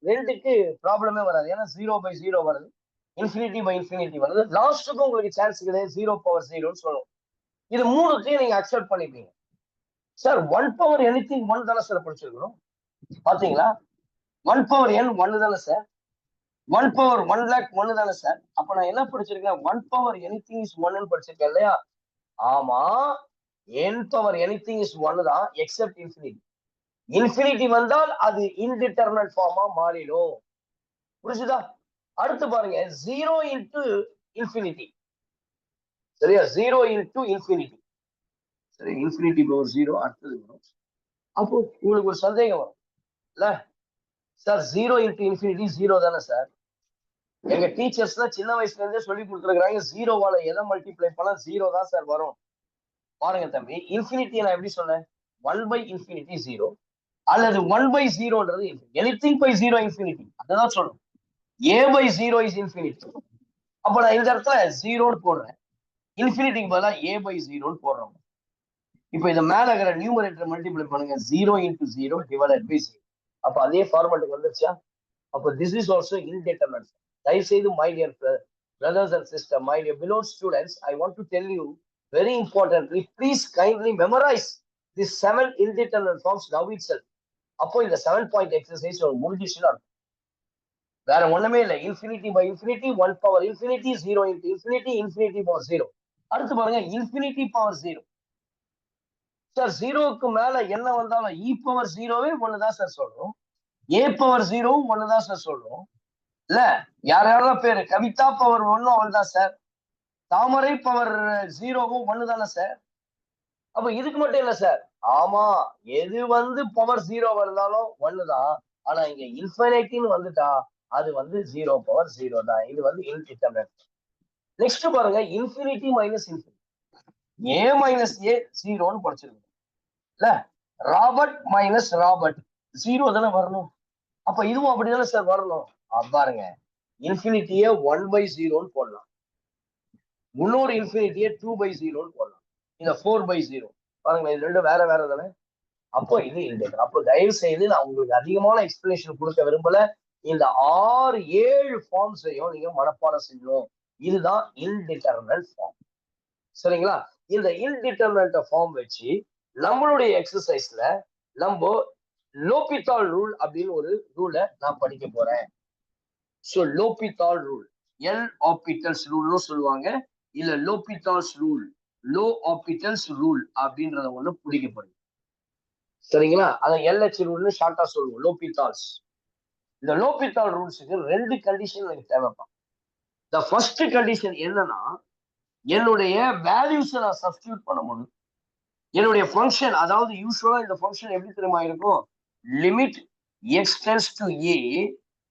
ரெண்டுக்கு ப்ராப்ளமே வராது ஏன்னா 0 by 0 வருது infinity by infinity வருது லாஸ்ட்டுக்கும் உங்களுக்கு சான்ஸ் கிடையாது 0 power 0ன்னு சொல்லுவோம் இது மூணுத்தையும் நீங்க அக்செப்ட் பண்ணிப்பீங்க சார் 1 power anything 1 தானே சார் படிச்சிருக்கணும் பாத்தீங்களா 1 power n 1 தானே சார் 1 power 1 lakh 1 தானே சார் அப்ப நான் என்ன படிச்சிருக்கேன் 1 power anything is 1 ன்னு படிச்சிருக்கேன் இல்லையா ஆமா n power anything is 1 தான் எக்ஸெப்ட் infinity இன்ஃபினிட்டி வந்தால் அது இன்டிட்டர்மினன்ட் ஃபார்மா மாறிடும் புரிஞ்சுதா அடுத்து பாருங்க 0 into infinity சரியா 0 into infinity சரி infinity பவர் 0 அடுத்தது வரும் அப்போ உங்களுக்கு ஒரு சந்தேகம் வரும் இல்ல சார் 0 into infinity 0 தானே சார் எங்க டீச்சர்ஸ்லாம் சின்ன வயசுல இருந்தே சொல்லி கொடுத்துருக்காங்க 0வால எதை மல்டிப்ளை பண்ணா 0 தான் சார் வரும் பாருங்க தம்பி இன்ஃபினிட்டி நான் எப்படி சொன்னேன் 1 by infinity 0 அல்லது 1 by 0ன்றது எனிதிங் பை 0 இன்ஃபினிட்டி அதான் சொல்லணும் a by 0 is infinity அப்ப நான் இந்த இடத்துல 0ன்னு போடுறேன் இன்ஃபினிட்டிக்கு பதிலா a by 0ன்னு போடுறோம் இப்போ இத மேல இருக்கிற நியூமரேட்டர் மல்டிப்ளை பண்ணுங்க 0 into 0 divided by 0 அப்ப அதே ஃபார்மட்டுக்கு வந்துருச்சா அப்ப this is also indeterminate தயவு செய்து my dear brothers and sisters my dear beloved students I want to tell you very importantly please kindly memorize these 7 indeterminate forms now itself அப்போ இந்த 7 point exercise முடிஞ்சிச்சுன்னா வேற ஒண்ணுமே இல்லை infinity by infinity 1 power infinity 0 into infinity infinity power 0 அடுத்து பாருங்க infinity power 0 sir 0க்கு மேல என்ன வந்தாலும் e power 0வே 1 தான் சார் சொல்றோம் a power 0 1 தான் சார் சொல்றோம் இல்ல யாரெல்லாம் பேரு கவிதா பவர் 1 அவள்தான் சார் தாமரை பவர் 0வும் 1 தானே சார் அப்ப இதுக்கு மட்டும் இல்ல சார் ஆமா எது வந்து பவர் 0 வந்தாலும் 1 தான் ஆனா இங்க இன்ஃபினிட்டின்னு வந்துட்டா அது வந்து 0 power 0 தான் இது வந்து இன்டிட்டர்மினேட் நெக்ஸ்ட் பாருங்க infinity minus infinity a minus a 0ன்னு படிச்சிருக்கோம் இல்ல ராபர்ட் மைனஸ் ராபர்ட் 0 தானே வரணும் அப்ப இதுவும் அப்படிதானே சார் வரணும் பாருங்க இன்ஃபினிட்டியே 1 by 0ன்னு போடலாம் இன்னொரு இன்ஃபினிட்டியே 2 by 0ன்னு போடலாம் இந்த 4 by 0 பாருங்க இது ரெண்டும் வேற வேற தானே அப்போ இது இன்டெகிரல் அப்போ தயவு செய்து நான் உங்களுக்கு அதிகமான எக்ஸ்பிளேஷன் கொடுக்க விரும்பல இந்த 6-7 ஃபார்ம்ஸையும் நீங்க மனப்பாடம் செய்யணும் இதுதான் இன்டிட்டர்மினன்ட் ஃபார்ம் சரிங்களா இந்த இன்டிட்டர்மினன்ட் ஃபார்ம் வச்சு நம்மளுடைய எக்ஸசைஸ்ல நம்ம லோபித்தால் ரூல் அப்படின்னு ஒரு ரூலை நான் படிக்க போறேன் so L'Hôpital rule L'Hôpital's ரூல்னு சொல்லுவாங்க இல்ல L'Hôpital's rule L'Hôpital's rule அப்படின்றத ஒண்ணு பிடிக்கப்படுது சரிங்களா அதான் எல்ஹெச் ரூல்னு ஷார்ட்டா சொல்லுவோம் லோபித்தால்ஸ் இந்த லோபித்தால் ரூல்ஸுக்கு 2 கண்டிஷன் எனக்கு தேவைப்படும் த ஃபர்ஸ்ட் கண்டிஷன் என்னன்னா என்னுடைய வேல்யூஸை நான் சப்ஸ்டியூட் பண்ண முடியும் என்னுடைய ஃபங்க்ஷன் அதாவது யூஸ்வலா இந்த ஃபங்க்ஷன் எப்படி தெரியுமா இருக்கும் limit x tends to a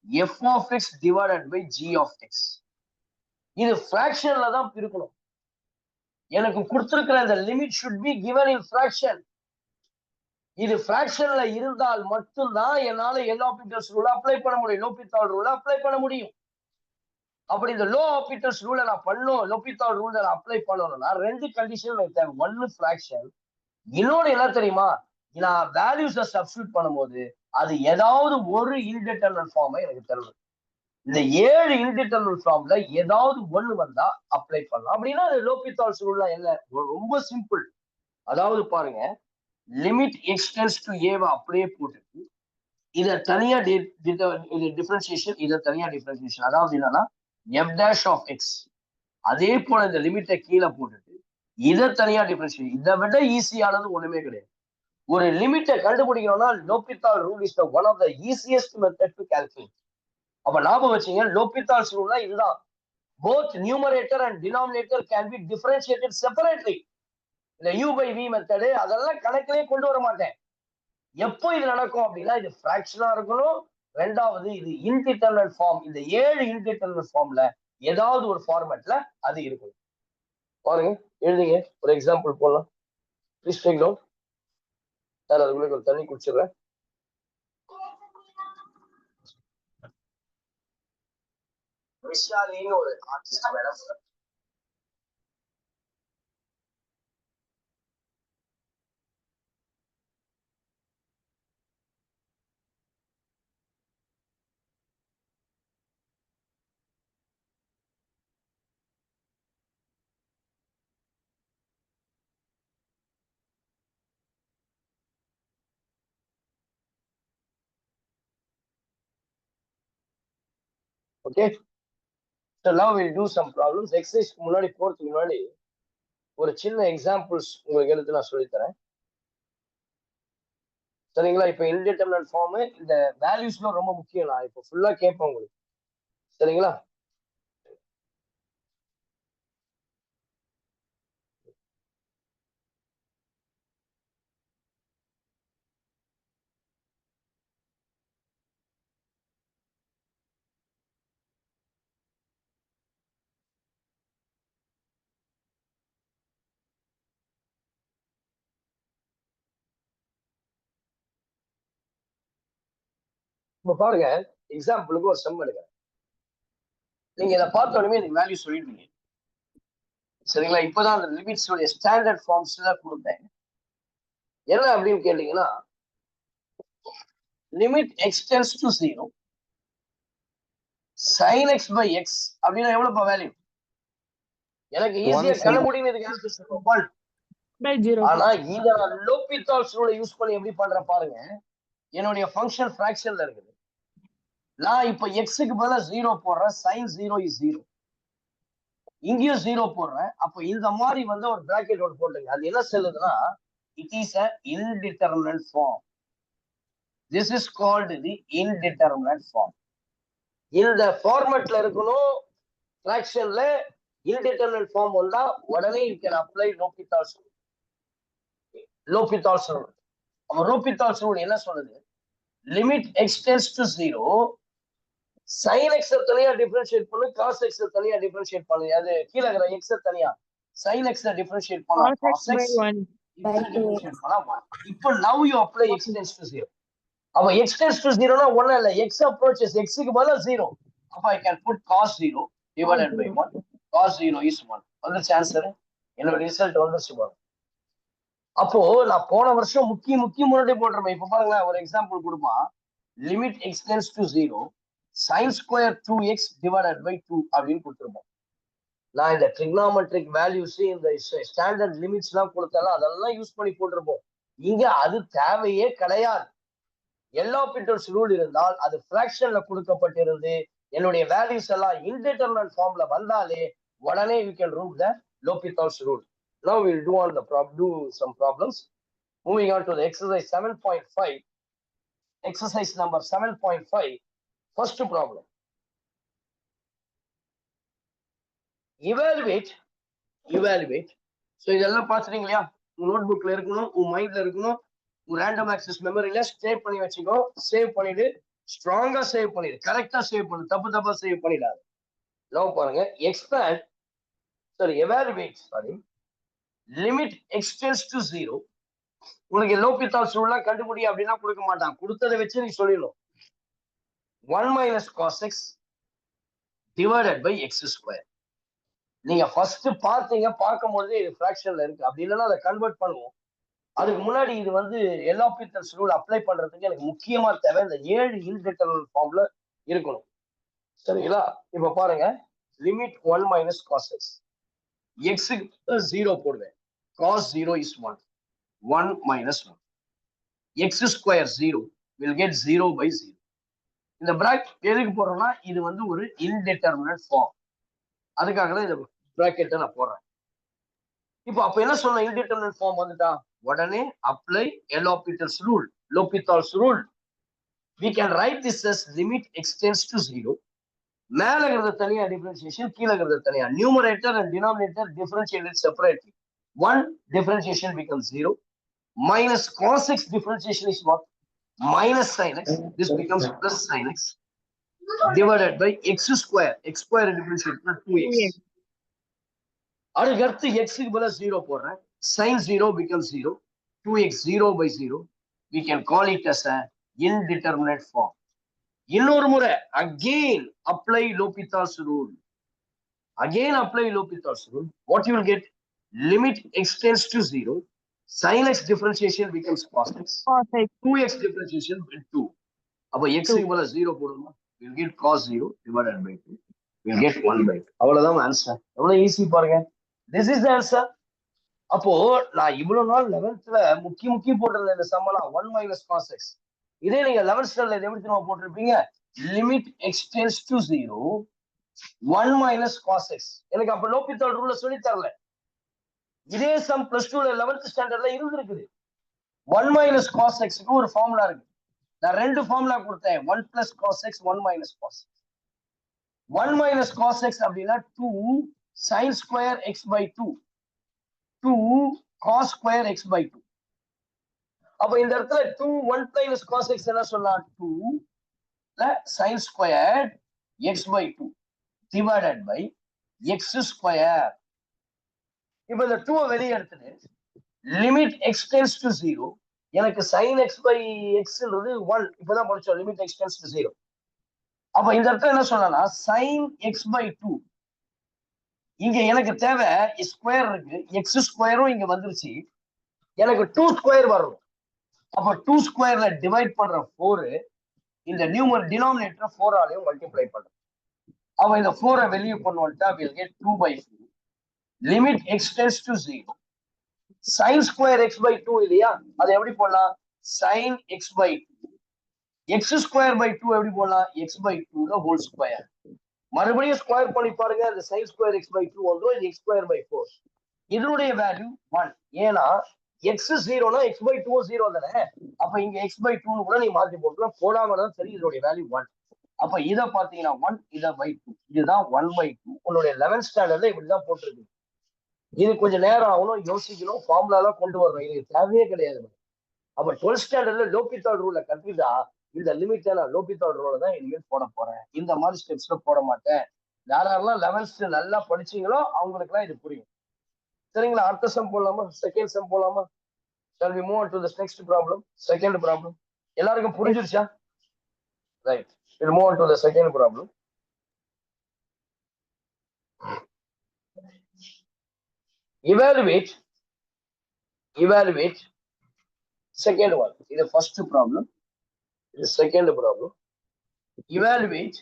f of x divided by g of x இது ஃபிராக்ஷன்ல தான் இருக்கணும் எனக்கு கொடுத்திருக்கிற இந்த limit should be given in fraction. இது ஃபிராக்ஷன்ல இருந்தால் மட்டும்தான் என்னால எல்ஹாபிட்டல்ஸ் ரூல் அப்ளை பண்ண முடியும், லோபித்தால் ரூல் அப்ளை பண்ண முடியும். அப்படி இந்த லோ ஆபிட்டல்ஸ் ரூலை நான் பண்ணும், லோபித்தால் ரூல் நான் அப்ளை பண்ணணும்னா ரெண்டு கண்டிஷன் எனக்கு தேவை. ஒன்னு ஃபிராக்ஷன், இன்னொன்னு என்ன தெரியுமா, நான் வேல்யூஸை சப்ஸ்டியூட் பண்ணும்போது அது ஏதாவது ஒரு இன்டிட்டர்மினல் ஃபார்மை எனக்கு தருது. இந்த 7 இன்டிட்டர்மினல் ஃபார்ம்ல ஏதாவது ஒண்ணு வந்தா அப்ளை பண்ணலாம். அப்படின்னா லோபித்தால் ரூல்ல என்ன, ரொம்ப சிம்பிள். அதாவது பாருங்க, லிமிட் எக்ஸ்டென்ஸ் டு ஏவை அப்படியே போட்டுட்டு இதை தனியா டிஃபரன்சியேஷன், இதை தனியா டிஃபரன்சியேஷன். அதாவது என்னன்னா f dash of x, அதே போல இந்த லிமிட்டை கீழே போட்டுட்டு இதை தனியா டிஃபரன்சியேஷன். இதை விட ஈஸியானது ஒண்ணுமே கிடையாது. ஒரு லிமிட்டை கண்டுபிடிக்கணும்னா L'Hôpital rule is one of the easiest method to calculate. அப்ப ஞாபகம் வச்சுங்க, லோபித்தால் ரூல்னா இதுதான். both numerator and denominator can be differentiated separately. இந்த u by v மெத்தடு அதெல்லாம் கணக்கிலே கொண்டு வர மாட்டேன். எப்போ இது நடக்கும் அப்படின்னா இது ஃபிராக்ஷனா இருக்கணும், ரெண்டாவது இது இன்டிட்டர்மினல் ஃபார்ம், இந்த 7 இன்டிட்டர்மினல் ஃபார்ம்ல ஏதாவது ஒரு ஃபார்மேட்ல அது இருக்கும். பாருங்க, எழுதுங்க, ஒரு எக்ஸாம்பிள் போடலாம். Please take note. சார் அதுக்குள்ள கொஞ்சம் தண்ணி குடிச்சிடுறேன். விஷாலின்னு ஒரு artist madam, okay. So now we'll do some problems. Exercise முன்னாடி போறதுக்கு முன்னாடி ஒரு சின்ன எக்ஸாம்பிள்ஸ் உங்களுக்கு எடுத்து நான் சொல்லித்தரேன், சரிங்களா? இப்ப இன்டிட்டர்மினல் ஃபார்ம், இந்த வேல்யூஸ்லாம் ரொம்ப முக்கியம். நான் இப்போ ஃபுல்லா கேட்பேன் உங்களுக்கு, சரிங்களா? இப்ப பாருங்க, எக்ஸாம்பிளுக்கு ஒரு சம் எடுக்கிறேன். நீங்க இதை பார்த்த உடனே எனக்கு வேல்யூ சொல்லிடுவீங்க, சரிங்களா? இப்பதான் அந்த லிமிட்ஸ் உடைய ஸ்டாண்டர்ட் ஃபார்ம்ஸ்ல கொடுத்தேன். என்ன அப்படின்னு கேட்டீங்கன்னா, limit x tends to 0 sin x by x அப்படின்னா எவ்வளவுப்பா வேல்யூ? எனக்கு ஈஸியா கண்டுபிடின்னு இதுக்கு ஆன்சர் சொல்லுவோம். by 0. ஆனா இத லோபித்தால் ரூலை யூஸ் பண்ணி எப்படி பண்ற பாருங்க. என்னுடைய ஃபங்க்ஷன் ஃபிராக்ஷன்ல இருக்குது. நான் இப்ப எக்ஸுக்கு பதிலா 0 போடுறேன், sin 0 is 0. இங்கேயும் 0 போடுறேன். அப்ப இந்த மாதிரி வந்து ஒரு பிராக்கெட் ஒன்று போட்டுங்க. அது என்ன சொல்லுதுன்னா, it is a indeterminate form. This is called the indeterminate form. இந்த ஃபார்மேட்ல இருக்கணும். ஃபிராக்ஷன்ல இன்டிட்டர்மினேட் ஃபார்ம் வந்தா உடனே you can apply L'Hopital's rule. L'Hopital's rule. அப்ப L'Hopital's rule என்ன சொல்லுது? Limit x tends to 0, sin x தனியா டிஃபரன்ஷியேட் பண்ணு, cos x தனியா டிஃபரன்ஷியேட் பண்ணு. அது கீழ இருக்கிற x தனியா sin x டிஃபரன்ஷியேட் பண்ணா Cos cos x x by 1. Differentiate பண்ணா 1. இப்போ now you apply x tends to 0. அப்ப x tends to 0 னா 1 இல்ல, x approaches x க்கு பதிலா 0. அப்ப I can put cos 0 divided by 1. cos 0 is 1. வந்துருச்சு ஆன்சர். என்னோட ரிசல்ட் வந்துருச்சு பாருங்க. அப்போ நான் போன வருஷம் முக்கிய முன்னாடி போட்டுருப்பேன். இப்ப பாருங்களேன், ஒரு எக்ஸாம்பிள் கொடுப்பா. Limit x tends to 0 sin square 2x divided by 2 அப்படின்னு கொடுத்துருப்போம். நான் இந்த ட்ரிக்னாமெட்ரிக் வேல்யூஸ், இந்த ஸ்டாண்டர்ட் லிமிட்ஸ் எல்லாம் கொடுத்தாலும் அதெல்லாம் யூஸ் பண்ணி போட்டிருப்போம். இங்க அது தேவையே கிடையாது. எல்ஹாபிட்டல்ஸ் ரூல் இருந்தால் அது ஃபிராக்ஷன்ல கொடுக்கப்பட்டிருந்து என்னுடைய வேல்யூஸ் எல்லாம் இன்டிட்டர்மினேட் ஃபார்ம்ல வந்தாலே உடனே you can rule the L'Hopital's rule. Now we'll do some problems. Moving on to the exercise 7.5. Exercise number 7.5. First problem. Evaluate. So இதெல்லாம் பார்த்துட்டீங்க இல்லையா? உங்க நோட் புக்ல இருக்கணும், உங்க மைண்ட்ல இருக்கணும், உங்க ரேண்டம் ஆக்சஸ் மெமரியில சேவ் பண்ணி வச்சுக்கோ. சேவ் பண்ணிட்டு ஸ்ட்ராங்கா சேவ் பண்ணிடு, கரெக்டா சேவ் பண்ணு, தப்பா சேவ் பண்ணிடாது. லவ் பாருங்க, evaluate லிமிட் எக்ஸ்டென்ஸ் டு 0. உங்களுக்கு லோபித்தால் ரூல்லாம் கண்டுபிடி அப்படின்னா கொடுக்க மாட்டான், கொடுத்ததை வச்சு நீ சொல்லிடணும். 1 minus cos x divided by x square. நீங்க ஃபர்ஸ்ட் பார்த்தீங்க, பார்க்கும்போது இது ஃபிராக்ஷன்ல இருக்கு, அப்படி இல்லைன்னா அதை கன்வெர்ட் பண்ணுவோம். அதுக்கு முன்னாடி இது வந்து எல்ஹாபிட்டல்ஸ் ரூல் அப்ளை பண்றதுக்கு எனக்கு முக்கியமா தேவை இந்த 7 இன்டெர்மினல் ஃபார்ம்ல இருக்கணும். சரிங்களா? இப்ப பாருங்க, லிமிட் 1 minus cos x, எக்ஸுக்கு 0 போடுவேன், cos 0 is 1, 1 minus 1, x square 0 will get 0 by 0. இந்த பிராக்கெட் எதுக்கு போடுறோம்னா இது வந்து ஒரு இன்டெர்மினல் ஃபார்ம், அதுக்காக தான் இந்த பிராக்கெட்டை நான் போடுறேன். இப்போ அப்ப என்ன சொன்ன, இன்டெர்மினல் ஃபார்ம் வந்துட்டா உடனே apply L'Hôpital's rule, L'Hôpital's rule. we can write this as limit extends to 0. மேல இருக்கிறது தனியா டிஃபரன்சியேஷன், கீழே இருக்கிறது தனியா, numerator and denominator differentiated separately. 1 differentiation becomes 0, minus cos x differentiation is what? Minus sin x. This becomes plus sin x divided by x square. X square differentiate 2x. அடுத்து x க்கு பதிலா 0 போடுறேன், sin 0 becomes 0, 2x 0 by 0. We can call it as a indeterminate form. இன்னொரு முறை again apply L'Hopital's rule. Again apply L'Hopital's rule. What you will get? Limit extends to 0. Sin x differentiation becomes cos x. 2x differentiation with 2. அப்ப x க்கு பதிலா 0 போடுமா, we'll get cos 0 divided by 2. We'll get 1 by 2. அவ்வளவுதான் answer. எவ்வளவு easy பாருங்க. This is the answer. அப்போ நான் இவ்வளவு நாள் 11th முக்கி போட்டிருந்தேன் இந்த சம்மலாம் 1 minus cos x. இதே நீங்க 11th ஸ்டாண்டர்ட்ல எப்படி தெரியுமா போட்டிருப்பீங்க, limit extends to 0, 1 minus cos x. எனக்கு அப்ப லோபித்தால் ரூல்ல சொல்லி தரல. இதே சம் பிளஸ் 2ல 11th ஸ்டாண்டர்ட்ல இருந்திருக்குது. 1 minus cos x க்கு ஒரு ஃபார்முலா இருக்கு. நான் ரெண்டு ஃபார்முலா கொடுத்தேன், 1 plus cos x, 1 minus cos x. 1 minus cos x அப்படின்னா 2 sin square x by 2, 2 cos square x by 2. அப்ப இந்த இடத்துல 2 1 minus cos x என்ன சொல்லலாம், 2 sin squared x by 2 divided by x square. இப்ப இந்த 2 வெளியே எடுத்துட்டு லிமிட் எக்ஸ்டென்ஸ் டு 0, எனக்கு sin x by xன்றது 1, இப்பதான் படிச்சோம், லிமிட் எக்ஸ்டென்ஸ் டு 0. அப்ப இந்த இடத்துல என்ன சொல்லலாம்னா sin x by 2, இங்க எனக்கு தேவை ஸ்கொயர் இருக்கு, எக்ஸ் ஸ்கொயரும் இங்க வந்துருச்சு, எனக்கு 2 ஸ்கொயர் வரும். அப்ப 2 ஸ்கொயர்ல டிவைட் பண்ற 4, இந்த டினாமினேட்டர் 4 ஆலையும் மல்டிப்ளை பண்றோம். அவ இந்த 4 வெளியே பண்ணுவோம்ட்டா we'll get 2 by 4. Limit extends to 0. sin square x by 2 இல்லையா, அதை எப்படி போடலாம், sin x by 2. x square by 2 எப்படி போடலாம், x by 2 the whole square. மறுபடியும் ஸ்கொயர் பண்ணி பாருங்க, இந்த sin ஸ்கொயர் x by 2 வந்துரும், இது x ஸ்கொயர் by 4. இதனுடைய வேல்யூ 1. ஏன்னா x 0னா x by 2 0 தானே, அப்ப இங்க x by 2 கூட நீ மாத்தி போட்டுக்கலாம், போடாம தான் சரி, இதனுடைய வேல்யூ 1. அப்ப இத பாத்தீங்கன்னா 1, இத by 2, இதுதான் 1 by 2. உன்னுடைய 11th ஸ்டாண்டர்ட்ல இப்படிதான் போட்டிருக்கு. இது கொஞ்சம் நேரம் ஆகணும், யோசிக்கணும், ஃபார்முலா எல்லாம் கொண்டு வரணும், இது தேவையே கிடையாது. அப்ப 12th ஸ்டாண்டர்ட்ல லோபித்தால் ரூல்ல கத்துக்கிட்டா இந்த லிமிட் நான் லோபித்தால் ரூல தான் இனிமேல் போட போறேன், இந்த மாதிரி ஸ்டெப்ஸ்ல போட மாட்டேன். யாரெல்லாம் 11th நல்லா படிச்சீங்களோ அவங்களுக்கு எல்லாம் இது புரியும். சரிங்களா? அடுத்த சம் போடலாமா, செகண்ட் சம் போடலாமா? Shall we move on to the next problem? Second problem. எல்லாருக்கும் புரிஞ்சிருச்சா? Right. We'll move on to the second problem. Evaluate second one. This is the first problem. This is the second problem. Evaluate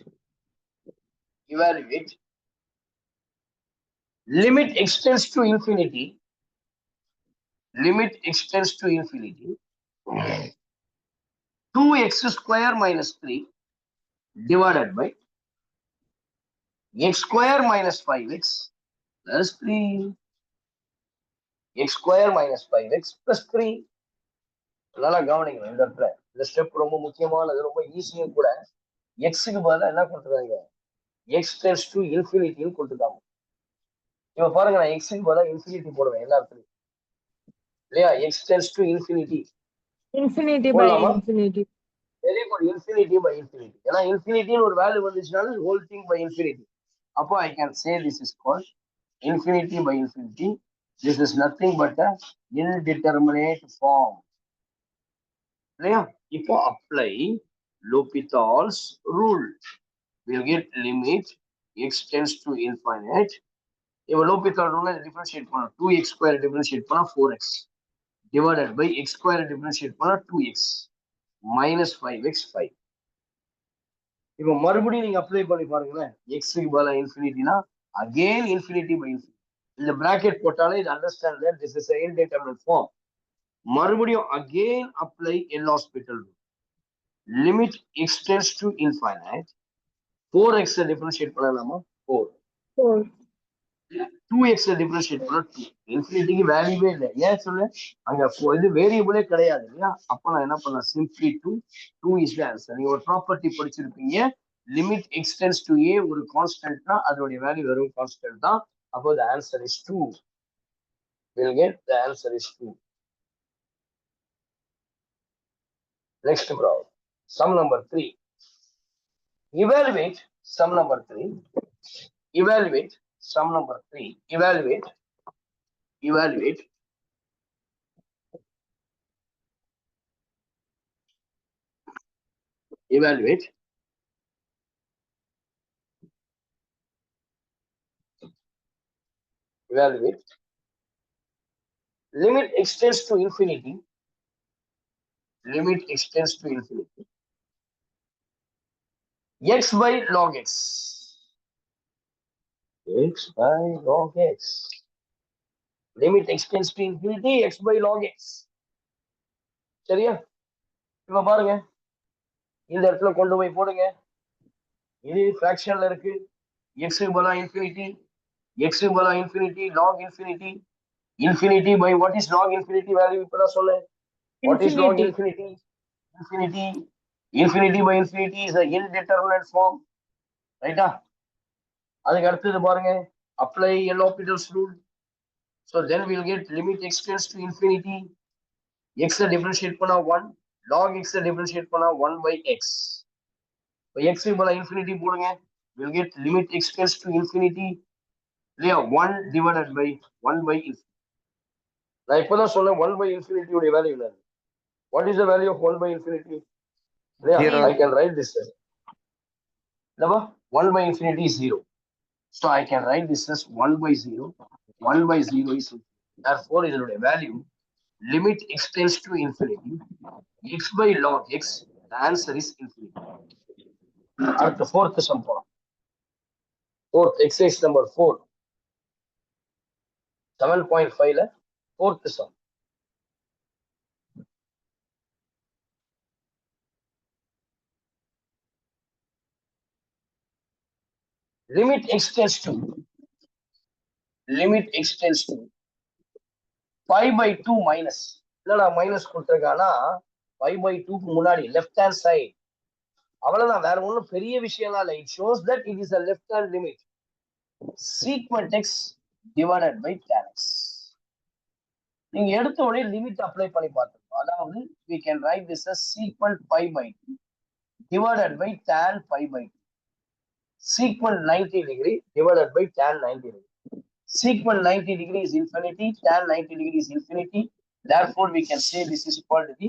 limit extends to infinity. Limit extends to infinity. 2x square minus 3 divided by x square minus 5x plus 3. x square minus 5x plus 3. நல்லா கவனிக்கணும் இந்த இடத்துல. இந்த step ரொம்ப முக்கியமானது, ரொம்ப ஈஸியும் கூட. எக்ஸுக்கு பதிலாக என்ன கொடுத்துருக்காங்க, எக்ஸ் டென்ஸ் டு இன்ஃபினிட்டின்னு கொடுத்துருக்காங்க. இப்ப பாருங்க, நான் எக்ஸுக்கு பதிலாக இன்ஃபினிட்டி போடுவேன் எல்லா இடத்துலையும் இல்லையா, x tends to infinity. Infinity by infinity. Very good, infinity by infinity. ஏன்னா இன்ஃபினிட்டின்னு ஒரு வேல்யூ வந்துச்சுனாலும் ஹோல் திங் பை இன்ஃபினிட்டி. அப்போ I can say this is called infinity by infinity This is nothing but a indeterminate form. இல்லையா? இப்போ apply L'Hopital's rule. We'll get limit x tends to infinite. இப்போ L'Hopital rule differentiate பண்ணா 2x square differentiate பண்ணா 4x divided by x square differentiate பண்ணா 2x minus 5x 5. இப்போ மறுபடியும் நீங்க apply பண்ணி பாருங்களேன். x க்கு பதிலா இன்ஃபினிட்டினா again infinity by infinity. இந்த bracket போட்டாலே இது understand that this is a indeterminate form. மறுபடியும் again apply L'Hopital rule. Limit x tends to infinite. 4x differentiate பண்ணலாமா 4. 4. 2x differentiate பண்ணா 2. இன்ஃபினிட்டிக்கு வேல்யூவே இல்லை. ஏன் சொல்லு? அங்க இது வேரியபிளே கிடையாது இல்லையா? அப்ப நான் என்ன பண்ணலாம்? Simply 2 is the answer. நீங்க ஒரு ப்ராப்பர்ட்டி படிச்சிருப்பீங்க. Limit x tends to a ஒரு கான்ஸ்டன்ட்னா அதோட வேல்யூ வெறும் கான்ஸ்டன்ட் தான். அப்போ the answer is 2. We'll get the answer is 2. Next problem. Sum number 3. Evaluate sum number 3. Evaluate sum number 3. Evaluate limit x tends to infinity. Limit x tends to infinity. X by log x. X by log x. Limit x tends to infinity. X by log x. சரியா? இப்ப பாருங்க, இந்த இடத்துல கொண்டு போய் போடுங்க. இது ஃபிராக்ஷன்ல இருக்கு. x க்கு பதிலா இன்ஃபினிட்டி, x க்கு பதிலா infinity, log infinity. Infinity by what is log infinity value? இப்ப நான் சொன்னேன். What is log infinity? Infinity by infinity is an indeterminate form. ரைட்டா? அதுக்கு அடுத்தது பாருங்க, apply L'Hopital's rule. So then we'll get limit x tends to infinity. X differentiate பண்ணா 1, log x differentiate பண்ணா 1 by x. இப்போ x க்கு பதிலா infinity போடுங்க. We'll get limit x tends to infinity. இல்லையா? 1 divided by 1 by infinity. நான் இப்பதான் சொன்னேன் 1 by infinity உடைய வேல்யூ என்ன? What is the value of 1 by infinity? Yeah, I can write this as 1 by infinity is 0. So I can write this as 1 by 0. 1 by 0 is therefore is the value limit x tends to infinity. X by log x, the answer is infinity. At the fourth sum, fourth exercise number 4, 7.5 fourth sum. Limit x tends to 5 by 2 minus. இல்லடா minus கொடுத்துருக்கானா 5 by 2 முன்னாடி left hand side. அவ்வளவுதான், வேற ஒன்றும் பெரிய விஷயம்லாம் இல்லை. It shows that it is a left hand limit. Secant x divided by tan x. நீங்க எடுத்த உடனே லிமிட் அப்ளை பண்ணி பார்த்துருக்கோம். அதாவது we can write this as secant pi by 2 divided by tan pi by 2. Secant 90 degree divided by tan 90 degree. Secant 90 degree is infinity, tan 90 degree is infinity. Therefore, we can say this is called the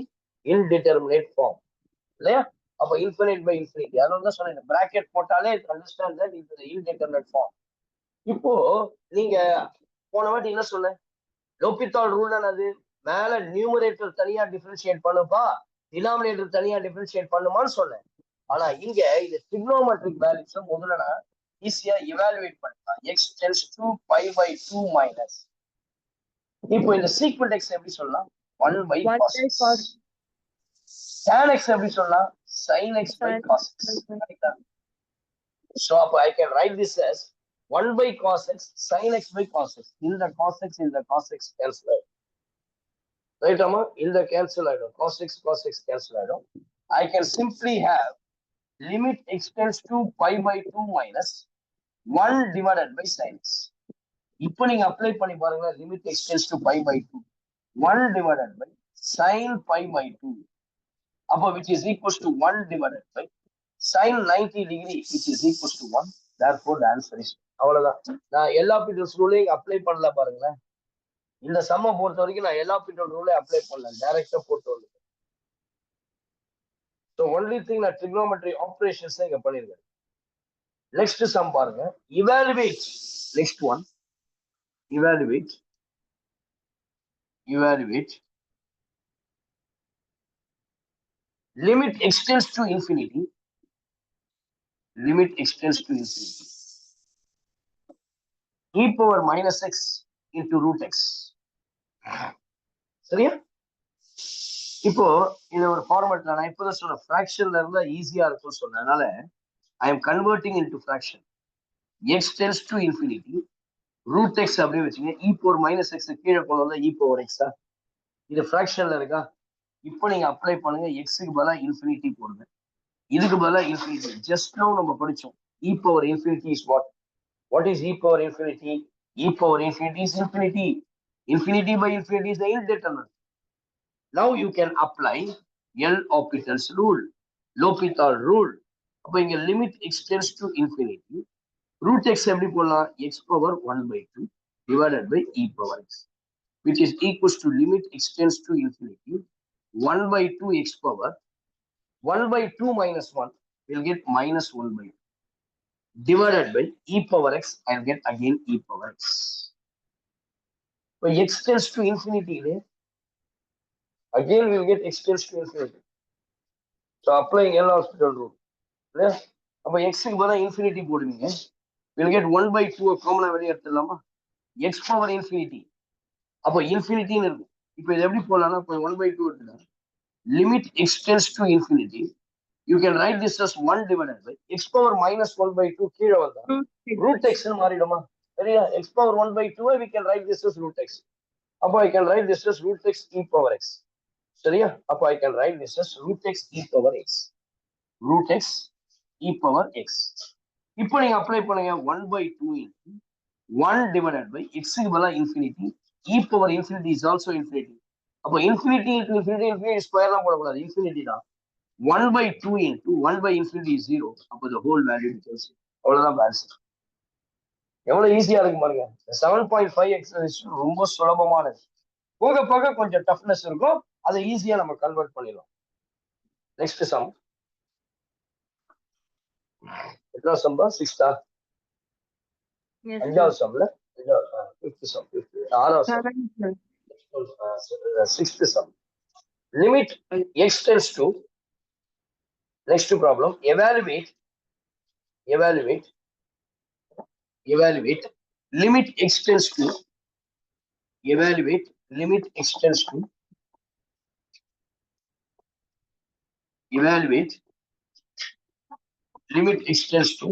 indeterminate form. இல்லையா? அப்ப infinite by infinity. அதனால தான் சொன்னேன், bracket போட்டாலே understand that it is the indeterminate form. இப்போ நீங்க போன வாட்டி என்ன சொன்னேன்? L'Hopital rule என்னது? மேல நியூமரேட்டர் தனியா டிஃபரன்ஷியேட் பண்ணுப்பா, டினாமினேட்டர் தனியா டிஃபரன்ஷியேட் பண்ணுமான்னு சொன்னேன். ஆனா இங்க இது trigonometric values முதல்ல நான் ஈஸியா evaluate பண்ணலாம். x tends to pi by 2 minus. இப்போ இந்த secant x எப்படி சொல்லலாம்? 1 by cos x. tan x எப்படி சொல்லலாம்? sin x by cos x. So I can write this as 1 by cos x sin x by cos x. In the cos x cancel ஆயிடும். Right, Amma? In the cancel ஆயிடும். cos x cancel ஆயிடும். I can simply have limit x tends to pi by 2 minus 1 divided by sin x. இப்போ நீங்க apply பண்ணி பாருங்க, limit x tends to pi by 2 1 divided by sin pi by 2, அப்போ which is equals to 1 divided by sin 90 degree, which is equals to 1. Therefore the answer is அவ்வளவுதான். நான் எல்லா Peter's ரூலையும் apply பண்ணல பாருங்களேன். இந்த சம்ம பொறுத்த வரைக்கும் நான் எல்லா பின்னோட ரூலே அப்ளை பண்ணல, டைரக்டா போட்டு வந்து. ஸோ ஒன்லி திங் நான் ட்ரிக்னோமெட்ரி ஆப்ரேஷன்ஸ் இங்க பண்ணிருக்கேன். நெக்ஸ்ட் சம் பாருங்க, evaluate. Next one, evaluate limit extends to infinity, e power minus x into root x. சரியா? இப்போ இது ஒரு ஃபார்மேட்ல நான் இப்போதான் சொன்ன ஃபிராக்ஷன்ல இருந்தா ஈஸியா இருக்கும்னு சொன்னதுனால I am converting into fraction. x tends to infinity, root x அப்படியே வச்சுங்க, e power minus x கீழே கொண்டு வந்தா e power x தான். இது ஃபிராக்ஷன்ல இருக்கா? இப்போ நீங்க அப்ளை பண்ணுங்க, எக்ஸுக்கு பதிலா இன்ஃபினிட்டி போடுங்க, இதுக்கு பதிலா இன்ஃபினிட்டி. ஜஸ்ட் நவ நம்ம படிச்சோம் e power infinity is what is e power infinity? E power infinity is infinity. Infinity by infinity is the indeterminate. Now you can apply L'Hopital's rule, L'Hopital rule. அப்போ இங்க limit extends to infinity, root x எப்படி போடலாம்? x power 1/2 divided by e power x, which is equals to limit extends to infinity 1/2 x power 1/2 minus 1 will get minus 1/2 divided by e power x. I'll get again e power x. So x tends to infinity, again we'll get x tends to infinity. So applying L'Hopital rule, அப்ப x க்கு பதிலா infinity போடுவீங்க, we'll get 1/2 காமனா வெளியே எடுத்துடலாமா? x power infinity, அப்போ இன்ஃபினிட்டின்னு இருக்கும். இப்போ இது எப்படி போடலாம்னா 1/2 எடுத்துக்கலாம். limit extends to infinity, you can write this as 1 divided by x power minus 1/2 கீழே வந்தா root x ன்னு மாறிடுமா? சரியா? x power 1/2 we can write this as root x. அப்போ I can write this as root x e power x. சரியா? அப்போ I can write this as root x e power x. root x e power x. இப்போ நீங்க apply பண்ணுங்க 1/2 into 1 divided by x க்கு பதிலா infinity, e power infinity is also infinity. அப்போ infinity into infinity, infinity square தான் போடக்கூடாது, infinity தான். 1/2 into 1/infinity is 0. அப்போ the whole value becomes 0. அவ்வளவுதான் ஆன்சர். எவ்வளவு ஈஸியா இருக்கு பாருங்க. 7.5 எக்ஸசைஸ் ரொம்ப சுலபமானது. போக போக கொஞ்சம் டஃப்னஸ் இருக்கும், அதை ஈஸியா நம்ம கன்வெர்ட் பண்ணிடலாம். Next sum. எத்தனாவது சம்பா? 6ஆ? Yes, அஞ்சாவது சம்ல 5th சம், 6வது some, 6th sum. Limit x tends to, next problem, evaluate limit x tends to, limit x tends to, limit x tends to,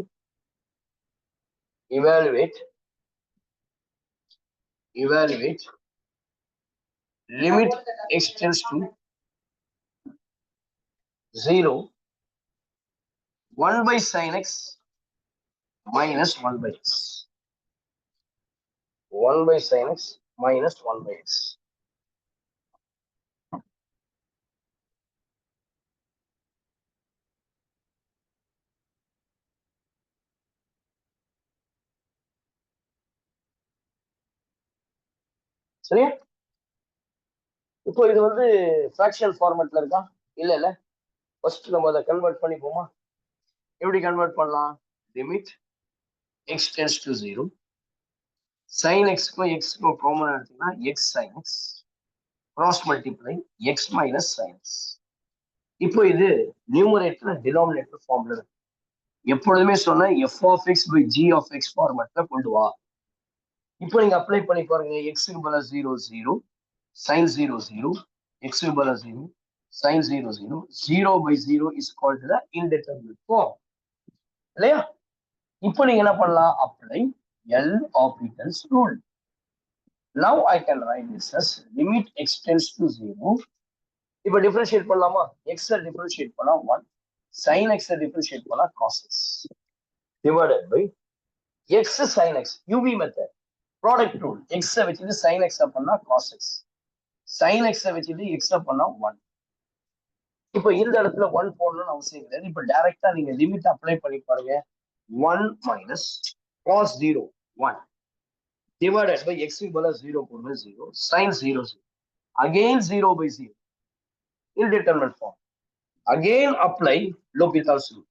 limit x tends to 0, 1/sin x minus 1/x, 1/sin x minus 1/x. சரியா? இப்போ இது வந்து fraction ஃபார்மேட்ல இருக்கா? இல்ல. First நம்ம அதை convert பண்ணிப்போமா? எப்படி convert பண்ணலாம்? Limit x tends to 0, sin x க்கும் x க்கும் காமனா எடுத்தீங்கன்னா x sin x cross multiply x minus sin x. இப்போ இது நியூமரேட்டர் டினாமினேட்டர் ஃபார்ம்ல இருக்கு. எப்பொழுதுமே சொன்ன f of x by g of x ஃபார்மேட்ல கொண்டு வா. இப்போ நீங்க அப்ளை பண்ணி பாருங்க, x க்கு பதிலா 0 0, sin 0 0, x க்கு பதிலா 0, sin 0 0, 0/0 is called the indeterminate form. இல்லையா? இப்போ நீங்க என்ன பண்ணலாம்? Apply L'Hopital's rule. Now I can write this as limit x tends to 0. இப்போ டிஃபரன்ஷியேட் பண்ணலாமா? x டிஃபரன்ஷியேட் பண்ணா 1, sin x டிஃபரன்ஷியேட் பண்ணா cos x divided by x sin x, UV method, product rule. x வச்சுட்டு sin x பண்ணா cos x, sin x வச்சுட்டு x பண்ணா 1. இப்போ இந்த இடத்துல 1 போடணும்னு அவசியம் கிடையாது. இப்போ டைரக்டா நீங்க லிமிட் அப்ளை பண்ணி பாருங்க. 1 minus cos 0 1 divided by x equal to 0 போடுங்க 0 sin 0 0 again 0 by 0 indeterminate form again apply L'Hopital's rule.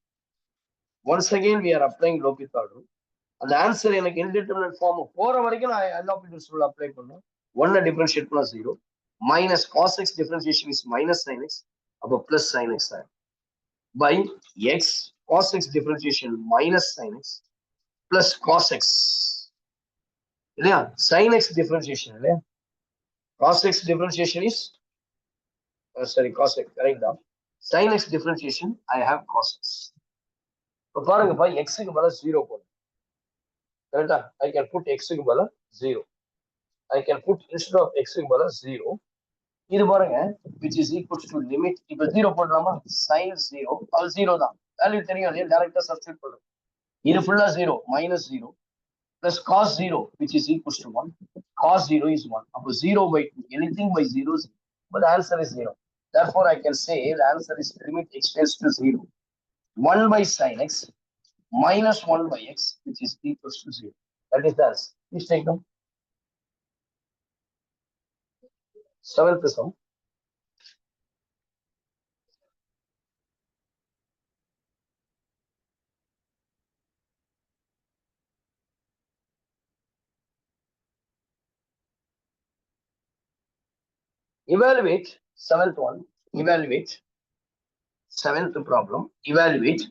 Once again we are applying L'Hopital rule. அந்த ஆன்சர் எனக்கு indeterminate form போற வரைக்கும் நான் L'Hopital's rule அப்ளை பண்ணும் 1 differentiate பண்ணா 0 minus cos x differentiation is minus sin x அப்ப plus sin x by x cos x differentiation minus sin x plus cos x இல்லையா sin x differentiation இல்லையா cos x differentiation is sorry cos x correct தான் sin x differentiation I have cos x இப்ப பாருங்கப்பா x க்கு பதிலா 0 போடுங்க கரெக்ட்டா I can put x க்கு பதிலா 0 I can put instead of x க்கு பதிலா 0 இது பாருங்க which is equals to limit இப்ப 0 போடலாமா sin 0 அது 0 தான் வேல்யூ தெரியும் அதே டைரக்டா சப்ஸ்டிட்யூட் பண்றோம் இது ஃபுல்லா 0 minus 0 plus cos 0 which is equals to 1 cos 0 is 1 அப்ப 0 by 2 anything by 0 is 0 but the answer is 0 therefore I can say the answer is limit x tends to 0 1 by sin x minus 1 by x which is equals to 0 that is the answer please take them 7th sum evaluate 7th one evaluate 7th problem evaluate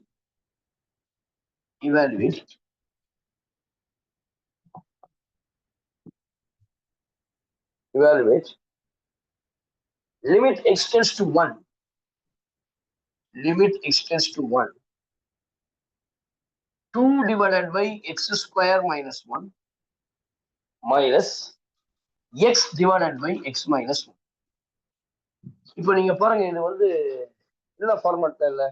limit x tends to 1 limit x tends to 1 2 divided by x square minus 1 minus x divided by x minus 1 இப்போ நீங்க பாருங்க இது வந்து என்ன ஃபார்மட்ல இல்ல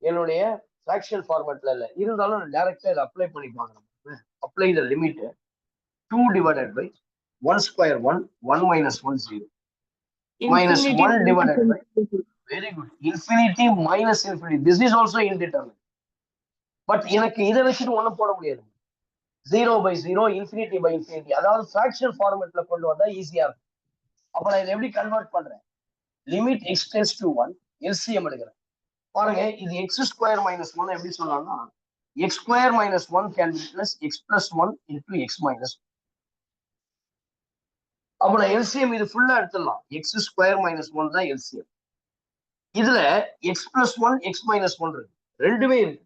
என்னுடைய fraction ஃபார்மட்ல இல்ல இருந்தாலும் டைரக்டா இத அப்ளை பண்ணி பார்க்கணும் apply the limit 2 divided by 1 square 1 1 minus 1 0 minus 1 divided by very good infinity minus infinity this is also indeterminate but எனக்கு இத வச்சிட்டு ஒண்ணும் போட முடியாது 0 by 0 infinity by infinity அதாவது ஃபிராக்ஷன் ஃபார்மட்ல கொண்டு வந்தா ஈஸியா இருக்கும் அப்ப நான் இத எப்படி கன்வர்ட் பண்றேன் limit x tends to 1 LCM எடுக்கிறேன் பாருங்க இது x square minus 1 எப்படி சொல்லலாம்னா x square minus 1 can be plus x plus 1 into x minus 1 அப்ப நான் LCM இது ஃபுல்லா எடுத்துடலாம் x square minus 1 தான் LCM இதுல x plus 1 x minus 1 இருக்கு ரெண்டுமே இருக்கு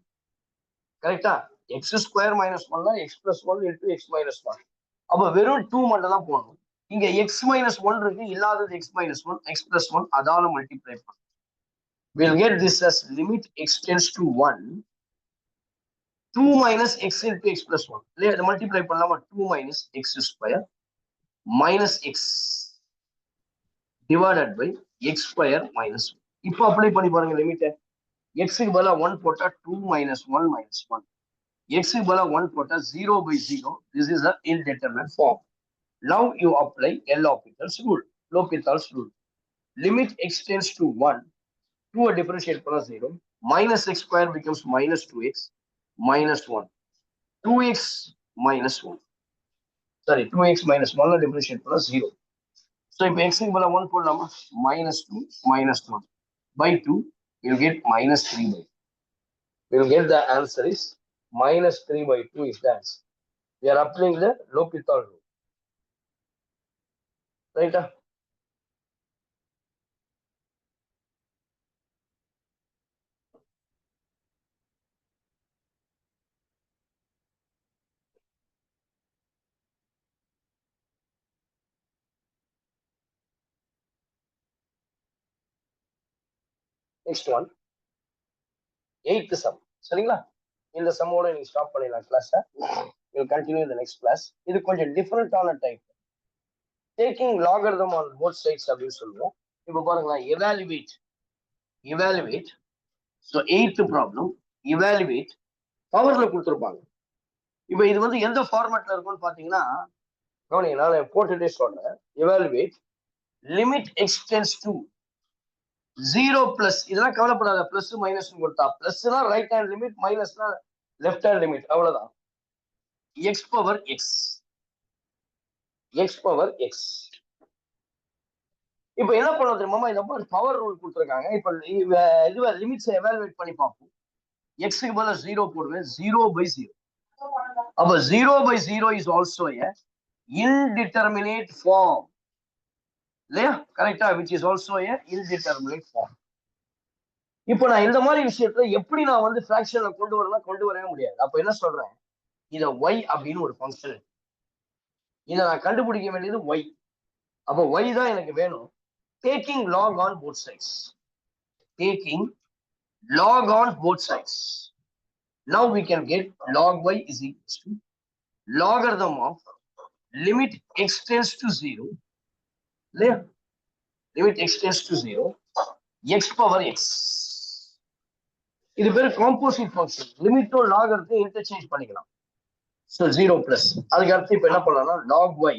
கரெக்ட்டா x square minus 1 தான் x plus 1 into x minus 1 அப்ப வெறும் 2 மட்டும் தான் போடணும் இங்க x minus 1 இருக்கு இல்லாதது x minus 1 x plus 1 அதால மல்டிப்ளை பண்ணணும் we'll get this as limit x tends to 1 2 minus x into x plus 1 இல்லையா இத மல்டிப்ளை பண்ணலாமா 2 minus x square minus x divided by x square minus 1 இப்போ apply பண்ணி பாருங்க லிமிட் x க்கு பதிலா 1 போட்டா 2 minus 1 minus 1 x க்கு பதிலா 1 போட்டா 0 by 0 this is an indeterminate form now you apply L'Hopital's rule limit x tends to 1 2 differentiate பண்ணா 0 minus x square becomes minus 2x minus 1 2x minus 1 sorry 2x minus 1 differentiate பண்ணா 0 so if x க்கு பதிலா 1 போடலாமா minus 2 minus 1 by 2 you'll get minus 3 by 2 we'll get the answer is minus 3 by 2 is the answer we are applying the L'Hopital rule right next one 8th sum சரிங்களா இந்த சம்மோட நீங்க stop பண்ணிடலாம் class we'll continue in the next class இது கொஞ்சம் டிஃபரண்டான type taking logarithm on both sides அப்படின்னு சொல்லுவோம் இப்போ பாருங்களா evaluate so 8th problem evaluate பவர்ல கொடுத்துருப்பாங்க இப்போ இது வந்து எந்த ஃபார்மட்ல இருக்கும்னு பாத்தீங்கன்னா கவனிங்க நான் போட்டுட்டே சொல்றேன் evaluate limit x tends to 0 plus இதெல்லாம் கவலைப்படாத பிளஸ் மைனஸ் கொடுத்தா பிளஸ்னா ரைட் ஹேண்ட் லிமிட் மைனஸ்னா லெஃப்ட் ஹேண்ட் லிமிட் அவ்வளவுதான் x power x x power x. இப்ப என்ன பண்ண தெரியுமா, இந்த மாதிரி பவர் ரூல் கொடுத்துருக்காங்க. இப்ப இதுவா லிமிட்ஸ் எவாலுவேட் பண்ணி பார்ப்போம். எக்ஸுக்கு பதிலா 0 போடுவேன், 0/0. அப்ப 0/0 is also a indeterminate form இல்லையா, கரெக்டா, which is also a indeterminate form. இப்போ நான் இந்த மாதிரி விஷயத்துல எப்படி நான் வந்து ஃபிராக்ஷன்ல கொண்டு வரவே முடியாது. அப்ப என்ன சொல்றேன், இத y அப்படின்னு ஒரு ஃபங்க்ஷன், இதை நான் கண்டுபிடிக்க வேண்டியது y. அப்ப y தான் எனக்கு வேணும். Taking log on both sides, taking log on both sides. Now we can get log y is equals to logarithm of limit x tends to 0, limit x tends to 0, x power x. இது பேரு composite function. லிமிட்டும் லாகரத்தையும் interchange பண்ணிக்கலாம். So 0 plus. அதுக்கு அடுத்து இப்ப என்ன பண்ணலாம்னா log y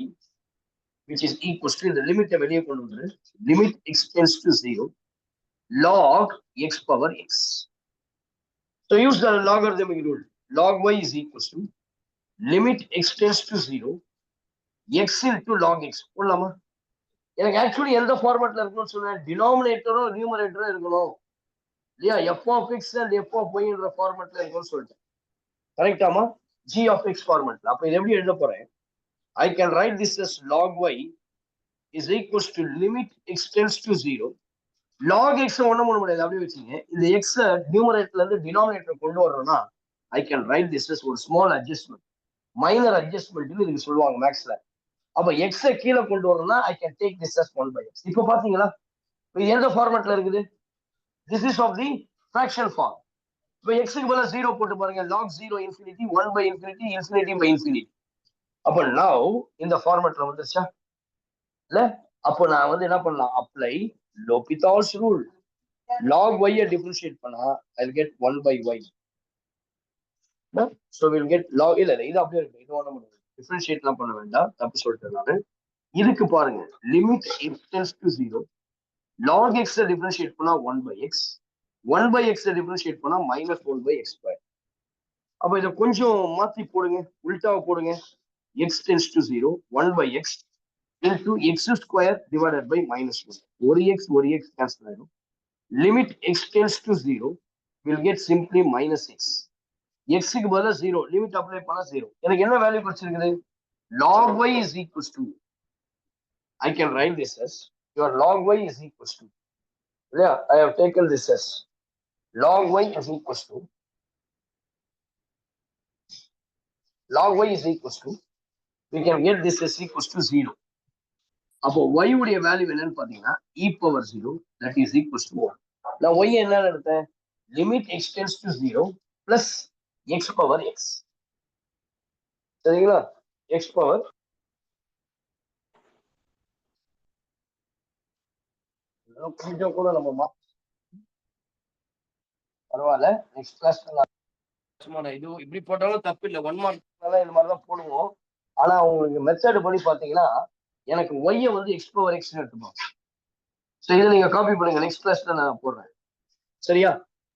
which is equals to இந்த லிமிட்டை வெளியே கொண்டு வந்து limit x tends to 0 log x power x. So use the logarithmic rule. Log y is equals to limit x tends to 0 x into log x. போடலாமா? எனக்கு actually எந்த ஃபார்மேட்ல இருக்கணும்னு சொல்றேன், டினாமினேட்டரும் நியூமரேட்டரும் இருக்கணும் இல்லையா, f of x and f of y என்ற ஃபார்மேட்ல இருக்கணும்னு சொல்லிட்டேன். கரெக்டாமா? g of x ஃபார்மேட்ல. அப்ப இது எப்படி எழுத போறேன், I can write this as log y is equals to limit x tends to 0 log x ஒண்ணும் பண்ண முடியாது, அப்படியே வச்சுங்க. இந்த x நியூமரேட்டர்ல இருந்து டினாமினேட்டர் கொண்டு வர்றோம்னா I can write this as ஒரு ஸ்மால் அட்ஜஸ்ட்மெண்ட், மைனர் அட்ஜஸ்ட்மெண்ட் இதுக்கு சொல்லுவாங்க மேக்ஸ்ல. அப்ப x கீழே கொண்டு வரணும்னா I can take this as 1/x. இப்போ பாத்தீங்களா இது எந்த ஃபார்மேட்ல இருக்குது, this is of the fraction form. இப்போ x க்கு பதிலா 0 போட்டு பாருங்க, log 0 infinity 1/infinity infinity/infinity. அப்ப now இந்த ஃபார்மேட்ல வந்துருச்சா இல்ல. அப்போ நான் வந்து என்ன பண்ணலாம், apply L'Hopital's rule. log y differentiate பண்ணா I'll get 1/y. So we'll get log இல்ல இது அப்படியே இருக்கு, இது ஒண்ணு முடியாது, டிஃபரன்ஷியேட்லாம் பண்ண வேண்டாம், தப்பு சொல்லிட்டேன் நானு. இதுக்கு பாருங்க limit x tends to 0 log x differentiate பண்ணா 1/x 1/x டிஃபரன்ஷியேட் பண்ணா -1/x². அப்ப இதை கொஞ்சம் மாத்தி போடுங்க, உல்டாவை போடுங்க. x tends to 0 1/x into x² divided by -1. ஒரு x cancel ஆயிடும். Limit x tends to 0 will get simply -x. x க்கு பதிலா 0, லிமிட் அப்ளை பண்ணா 0. எனக்கு என்ன வேல்யூ கிடைச்சிருக்குது, log y is equals to, I can write this as your log y is equals to, yeah, I have taken this as log y is equals to we can get this as equals to 0. அப்போ y உடைய value என்னன்னு பாத்தீங்கன்னா e⁻0 that is equals to 1. நான் y என்ன எடுத்தேன், limit x tends to 0 plus x power x. சரிங்களா, x power கொஞ்சம் கூட நம்ம பரவாயில்ல, நெக்ஸ்ட் கிளாஸ் இது இப்படி போட்டாலும் தப்பு இல்லை, 1 மார்க் இந்த மாதிரிதான் போடுவோம். ஆனா உங்களுக்கு மெத்தட் படி பாத்தீங்கன்னா எனக்கு y வந்து x⁻x எடுத்துப்போம். ஸோ இதை நீங்க காப்பி பண்ணுங்க, நெக்ஸ்ட் கிளாஸ்ல நான் போடுறேன். சரியா?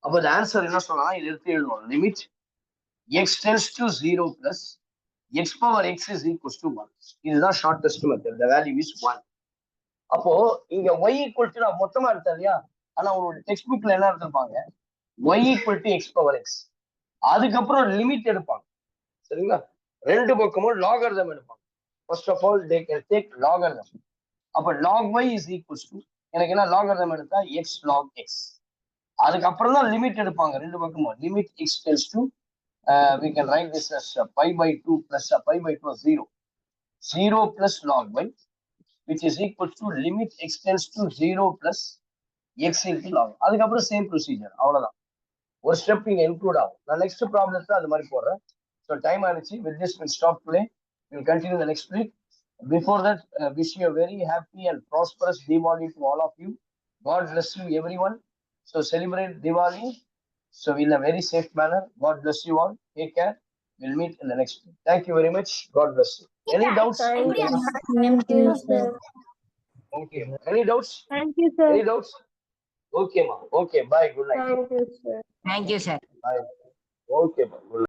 அப்போ இந்த ஆன்சர் என்ன சொல்லலாம், இது எடுத்து எழுதணும். Limit x tends to 0 plus x⁻x is equals to 1. இதுதான் shortest method. the value is 1. அப்போ இங்க y equal to நான் மொத்தமா எடுத்தேன் இல்லையா, ஆனா உங்களோட டெக்ஸ்ட் புக்ல என்ன எடுத்திருப்பாங்க, y equal to x⁻x, அதுக்கப்புறம் லிமிட் எடுப்பாங்க. சரிங்களா, ரெண்டு பக்கமும் லாகரிதம் எடுப்பாங்க. First of all, they can take logarithm. அப்ப log y is equals to, எனக்கு என்ன லாகரிதம் எடுத்தா x log x, அதுக்கப்புறம் தான் லிமிட் எடுப்பாங்க ரெண்டு பக்கமும். Limit x tends to we can write this as pi/2 plus pi/2 0 0 plus log y which is equals to limit x tends to 0 plus x into log. அதுக்கப்புறம் same procedure, அவ்வளவுதான். ஒரு step இங்க include ஆகும். நான் next problems அது மாதிரி போடுறேன். So time ஆயிடுச்சு. with this we'll stop today. We'll continue the next week. Before that, wish you a very happy and prosperous Diwali to all of you. God bless you everyone. So celebrate Diwali so in a very safe manner. God bless you all. Take care. We'll meet in the next week. Thank you very much. God bless you. Any doubts? Thank you, sir. Okay. Any doubts? Thank you, sir. Any doubts? Okay, ma. Okay. Bye. Good night. Thank you, sir. Thank you sir. Bye. Okay, ma. Good night.